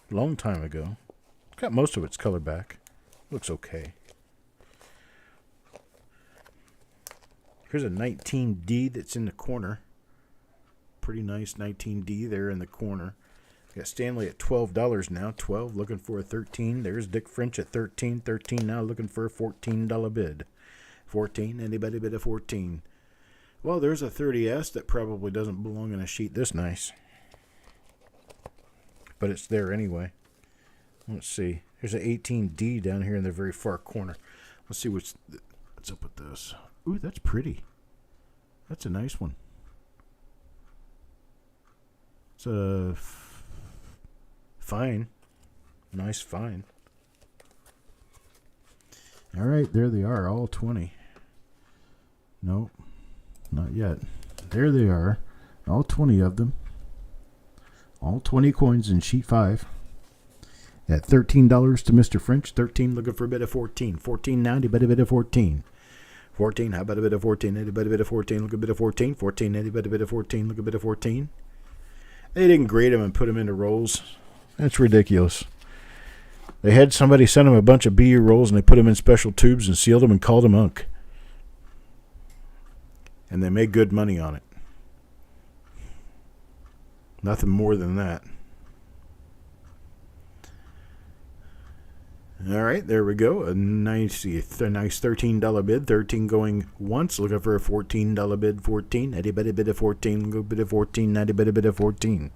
a long time ago. It's got most of its color back. Looks okay. Here's a 19D that's in the corner. Pretty nice 19D there in the corner. Got Stanley at $12 now. 12 looking for a 13. There's Dick French at 13. 13 now looking for a $14 bid. 14. Anybody bid a 14? Well, there's a 30S that probably doesn't belong in a sheet this nice. But it's there anyway. Let's see. There's an 18D down here in the very far corner. Let's see what's up with this. Ooh, that's pretty. That's a nice one. It's a fine. Nice fine. All right, there they are, all 20. Nope, not yet. There they are, all 20 of them. All 20 coins in sheet 5. At $13 to Mr. French. 13 looking for a bid of 14. 14 now, anybody bid of 14. 14, how about a bid of 14? Anybody bid of 14? Look a bid of 14. 14, anybody bid of 14? Look a bid of 14. They didn't grade them and put them into rolls. That's ridiculous. They had somebody send them a bunch of BU rolls and they put them in special tubes and sealed them and called them Unk. And they made good money on it. Nothing more than that. All right, there we go. A nice $13 bid. 13 going once. Looking for a $14 bid. 14. Anybody bid a 14? Go bid a 14. Anybody bid a 14?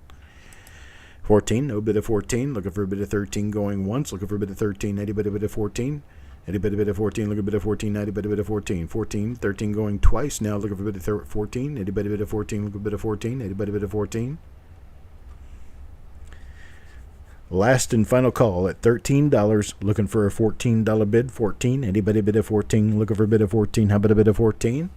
14. No bid a 14. Looking for a bid of 13 going once. Looking for a bid of 13. Anybody bid a 14? Anybody bid a 14? Look a bid of 14. Anybody bid a 14? 14. 13 going twice. Now looking for a bid of 14. Anybody bid a 14? Look a bid of 14. Anybody bid a 14? Last and final call at $13, looking for a $14 bid. 14. Anybody bid a 14? Looking for a bid of 14. How about a bid of 14?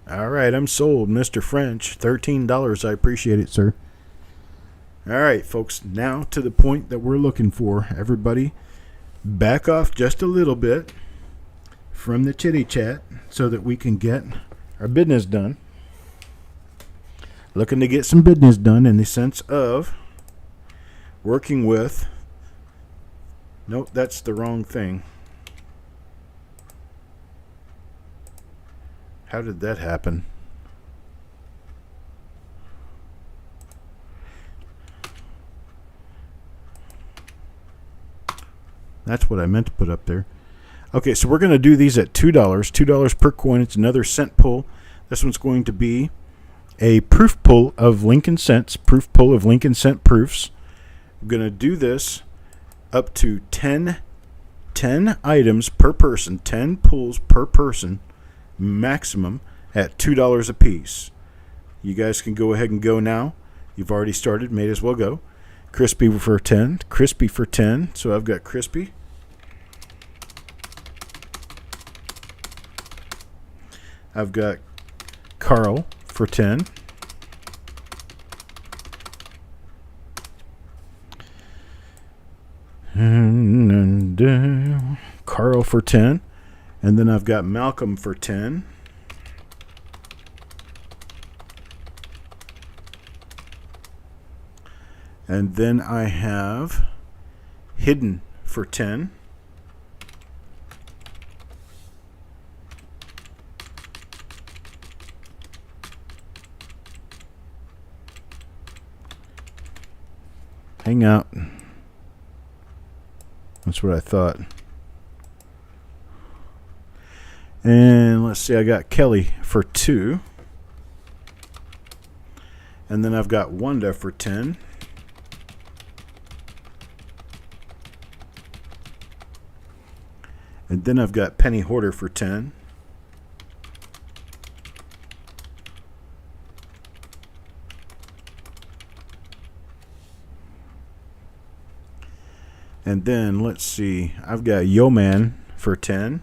All right, I'm sold, Mr. French. $13. I appreciate it, sir. All right, folks, now to the point that we're looking for. Everybody, back off just a little bit. from the chitty chat so that we can get our business done. Looking to get some business done in the sense of working with. Nope, that's the wrong thing. How did that happen? That's what I meant to put up there. Okay, so we're going to do these at $2. $2 per coin. It's another cent pull. This one's going to be a proof pull of Lincoln cents. Proof pull of Lincoln cent proofs. I'm going to do this up to 10 items per person. 10 pulls per person. Maximum at $2 a piece. You guys can go ahead and go now. You've already started. May as well go. Crispy for 10. Crispy for 10. So I've got Crispy. I've got Carl for 10. And Carl for 10. And then I've got Malcolm for 10. And then I have Hidden for 10. Hang out. That's what I thought. And let's see, I got Kelly for 2. And then I've got Wanda for 10. And then I've got Penny Hoarder for 10. And then, let's see, I've got Yo Man for 10.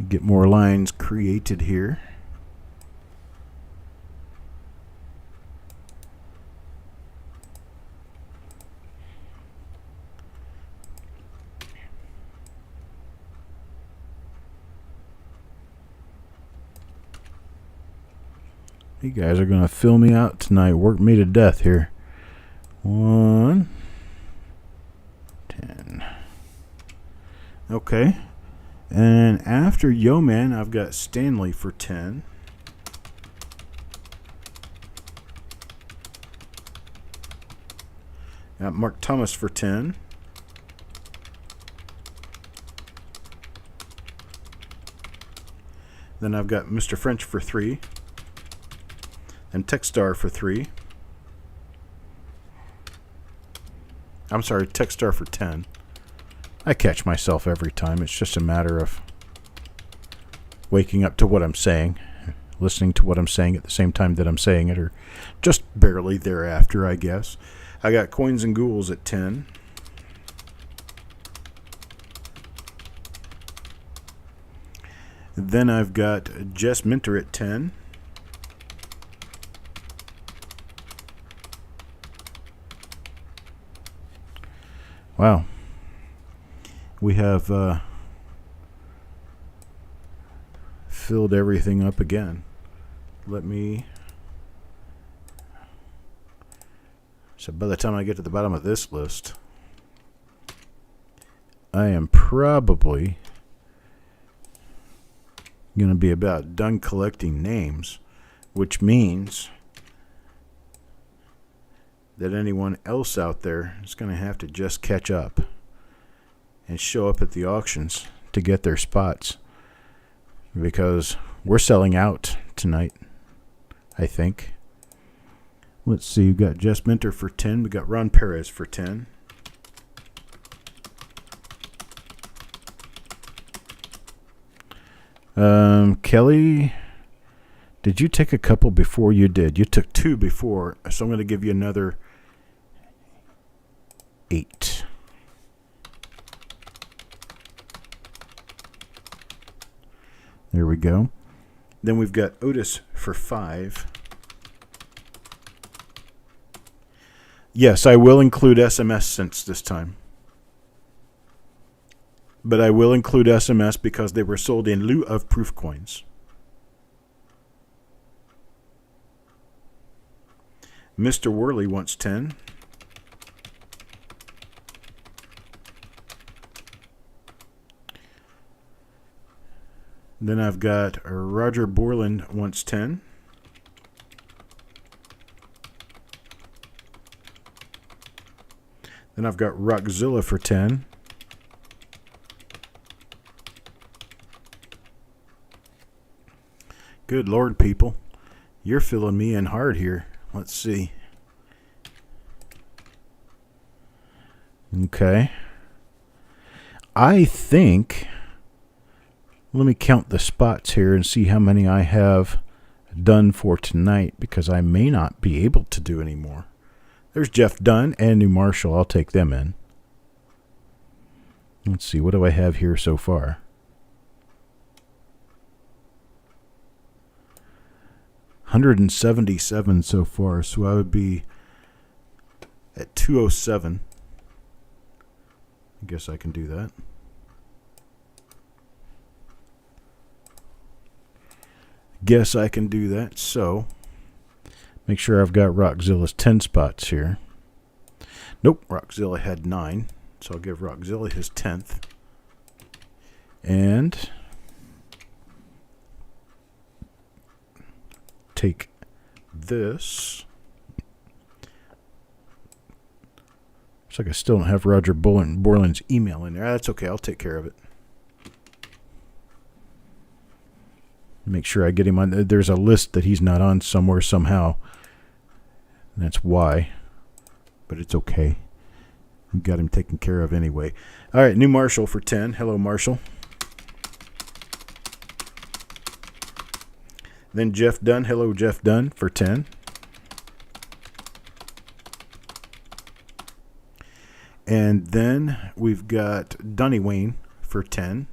Get more lines created here. You guys are going to fill me out tonight. Work me to death here. 1, 10. Okay. And after Yo Man, I've got Stanley for 10. Got Mark Thomas for 10. Then I've got Mr. French for 3. And Techstar for 3. I'm sorry, Techstar for 10. I catch myself every time. It's just a matter of waking up to what I'm saying, listening to what I'm saying at the same time that I'm saying it, or just barely thereafter, I guess. I got Coins and Ghouls at 10. Then I've got Jess Minter at 10. Wow. We have filled everything up again. So by the time I get to the bottom of this list, I am probably going to be about done collecting names, which means that anyone else out there is going to have to just catch up and show up at the auctions to get their spots, because we're selling out tonight, I think. Let's see, we've got Jess Minter for 10. We got Ron Perez for 10. Kelly, did you take a couple before? You did. You took 2 before, so I'm going to give you another 8. There we go. Then we've got Otis for 5. Yes, I will include SMS cents this time. But I will include SMS because they were sold in lieu of proof coins. Mr. Worley wants 10. Then I've got Roger Borland wants 10. Then I've got Rockzilla for 10. Good Lord, people. You're filling me in hard here. Let's see. Okay. I think... Let me count the spots here and see how many I have done for tonight, because I may not be able to do any more. There's Jeff Dunn and New Marshall. I'll take them in. Let's see. What do I have here so far? $177 so far, so I would be at 207. I guess I can do that. Guess I can do that. So make sure I've got Rockzilla's 10 spots here. Nope, Rockzilla had 9, so I'll give Rockzilla his 10th. And take this. Looks like I still don't have Roger Borland's email in there. That's okay, I'll take care of it. Make sure I get him on. There's a list that he's not on somewhere somehow. And that's why. But it's okay. We've got him taken care of anyway. All right, New Marshall for 10. Hello, Marshall. Then Jeff Dunn. Hello, Jeff Dunn for 10. And then we've got Dunny Wayne for 10.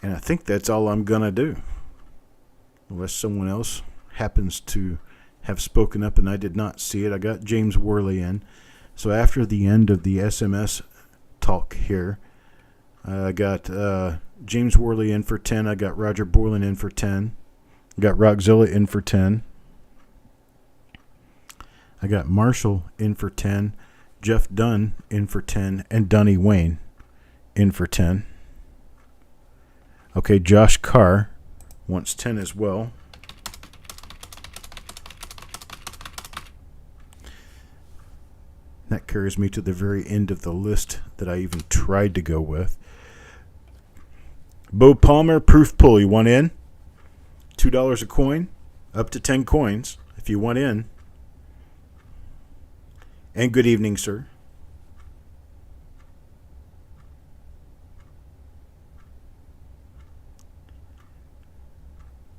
And I think that's all I'm going to do. Unless someone else happens to have spoken up and I did not see it. I got James Worley in. So after the end of the SMS talk here, I got James Worley in for 10. I got Roger Borland in for 10. I got Rockzilla in for 10. I got Marshall in for 10. Jeff Dunn in for 10. And Dunny Wayne in for 10. Okay, Josh Carr wants 10 as well. That carries me to the very end of the list that I even tried to go with. Bo Palmer, proof pull. You want in? $2 a coin, up to 10 coins if you want in. And good evening, sir.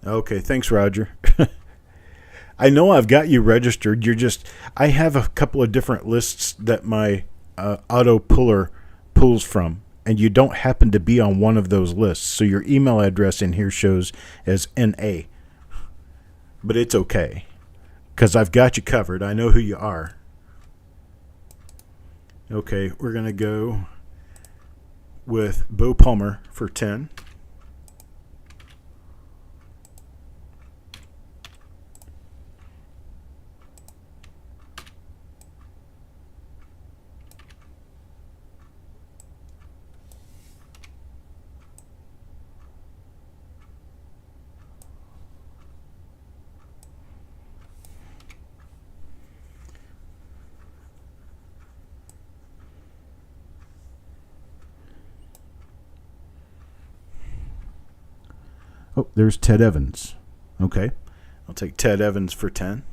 Okay, thanks, Roger. I know I've got you registered. I have a couple of different lists that my auto puller pulls from, and you don't happen to be on one of those lists. So your email address in here shows as NA. But it's okay, because I've got you covered. I know who you are. Okay, we're going to go with Bo Palmer for 10. Oh, there's Ted Evans. Okay. I'll take Ted Evans for 10.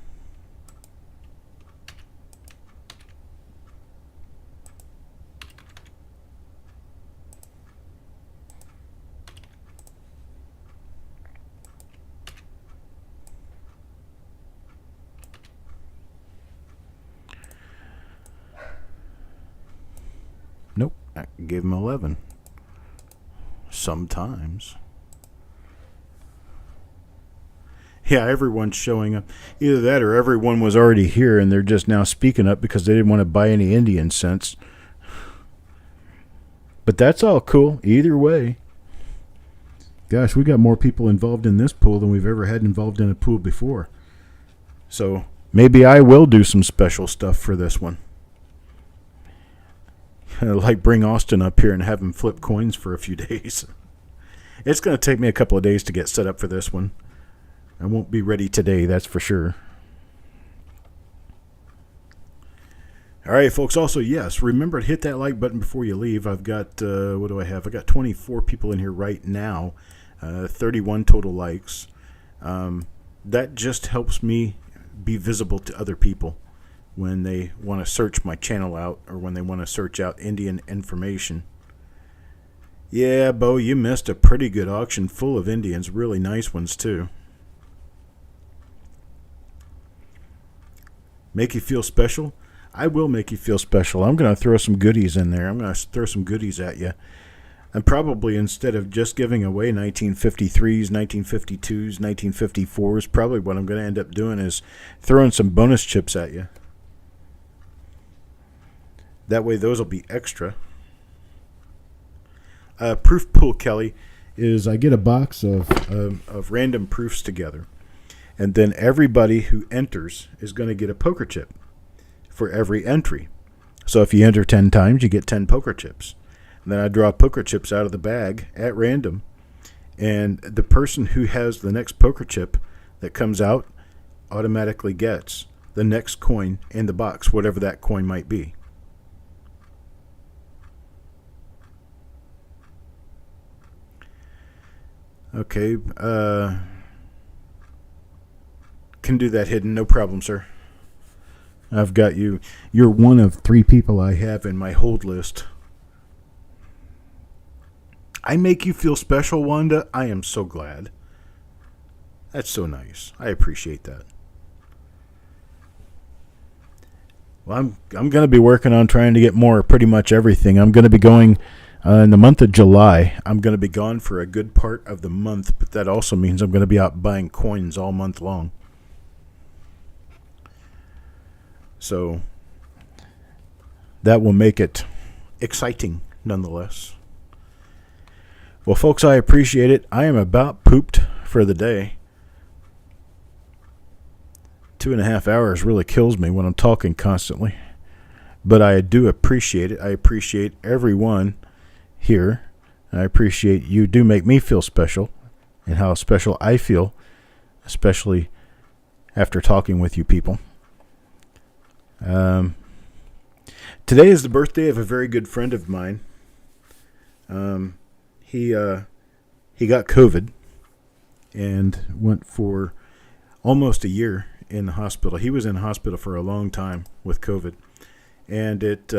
Nope. I gave him 11. Sometimes. Yeah, everyone's showing up. Either that or everyone was already here and they're just now speaking up because they didn't want to buy any Indian cents. But that's all cool. Either way. Gosh, we got more people involved in this pool than we've ever had involved in a pool before. So maybe I will do some special stuff for this one. Like bring Austin up here and have him flip coins for a few days. It's going to take me a couple of days to get set up for this one. I won't be ready today, that's for sure. All right, folks. Also, yes, remember to hit that like button before you leave. I've got, what do I have? I've got 24 people in here right now, 31 total likes. That just helps me be visible to other people when they want to search my channel out or when they want to search out Indian information. Yeah, Bo, you missed a pretty good auction full of Indians, really nice ones too. Make you feel special? I will make you feel special. I'm going to throw some goodies in there. I'm going to throw some goodies at you. And probably instead of just giving away 1953s, 1952s, 1954s, probably what I'm going to end up doing is throwing some bonus chips at you. That way those will be extra. Proof pool, Kelly, is I get a box of random proofs together. And then everybody who enters is going to get a poker chip for every entry. So if you enter 10 times, you get 10 poker chips. And then I draw poker chips out of the bag at random. And the person who has the next poker chip that comes out automatically gets the next coin in the box, whatever that coin might be. Okay, can do that hidden, no problem, sir. I've got you. You're one of 3 people I have in my hold list. I make you feel special, Wanda. I am so glad. That's so nice. I appreciate that. Well, I'm going to be working on trying to get more, pretty much everything. I'm going to be going in the month of July. I'm going to be gone for a good part of the month, but that also means I'm going to be out buying coins all month long. So that will make it exciting nonetheless. Well, folks, I appreciate it. I am about pooped for the day. 2.5 hours really kills me when I'm talking constantly. But I do appreciate it. I appreciate everyone here. I appreciate you do make me feel special and how special I feel, especially after talking with you people. Today is the birthday of a very good friend of mine. He got COVID and went for almost a year in the hospital. He was in the hospital for a long time with COVID, and it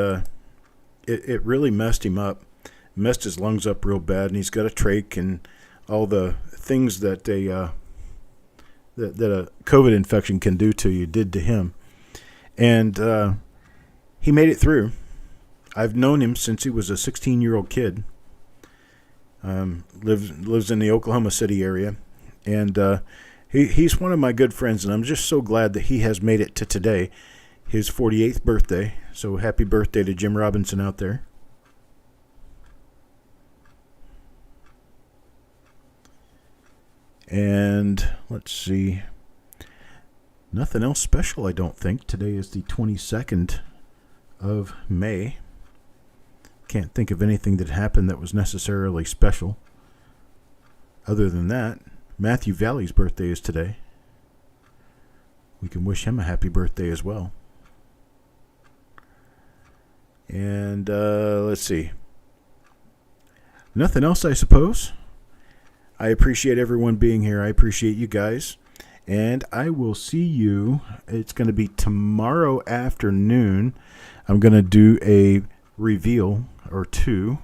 really messed him up, messed his lungs up real bad, and he's got a trach and all the things that that a COVID infection can do to you did to him. And he made it through. I've known him since he was a 16-year-old kid. Lives in the Oklahoma City area. And he's one of my good friends, and I'm just so glad that he has made it to today, his 48th birthday. So happy birthday to Jim Robinson out there. And let's see. Nothing else special, I don't think. Today is the 22nd of May. Can't think of anything that happened that was necessarily special. Other than that, Matthew Valley's birthday is today. We can wish him a happy birthday as well. And let's see. Nothing else, I suppose. I appreciate everyone being here. I appreciate you guys. And I will see you. It's going to be tomorrow afternoon. I'm going to do a reveal or 2.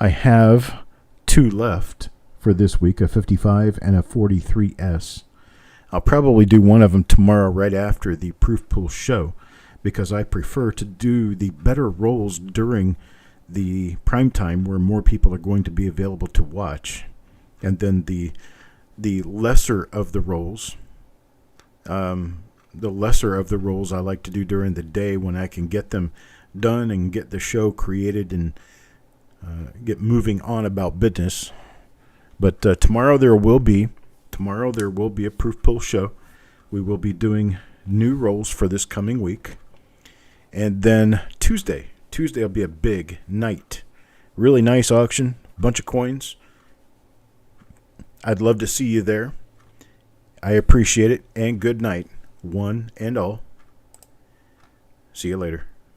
I have 2 left for this week, a 55 and a 43S. I'll probably do one of them tomorrow right after the Proof Pool show because I prefer to do the better rolls during the prime time where more people are going to be available to watch. And then the lesser of the rolls The lesser of the rolls I like to do during the day when I can get them done and get the show created and get moving on about business. But tomorrow there will be a proof pull show. We will be doing new rolls for this coming week. And then Tuesday will be a big night. Really nice auction, bunch of coins. I'd love to see you there. I appreciate it, and good night, one and all. See you later.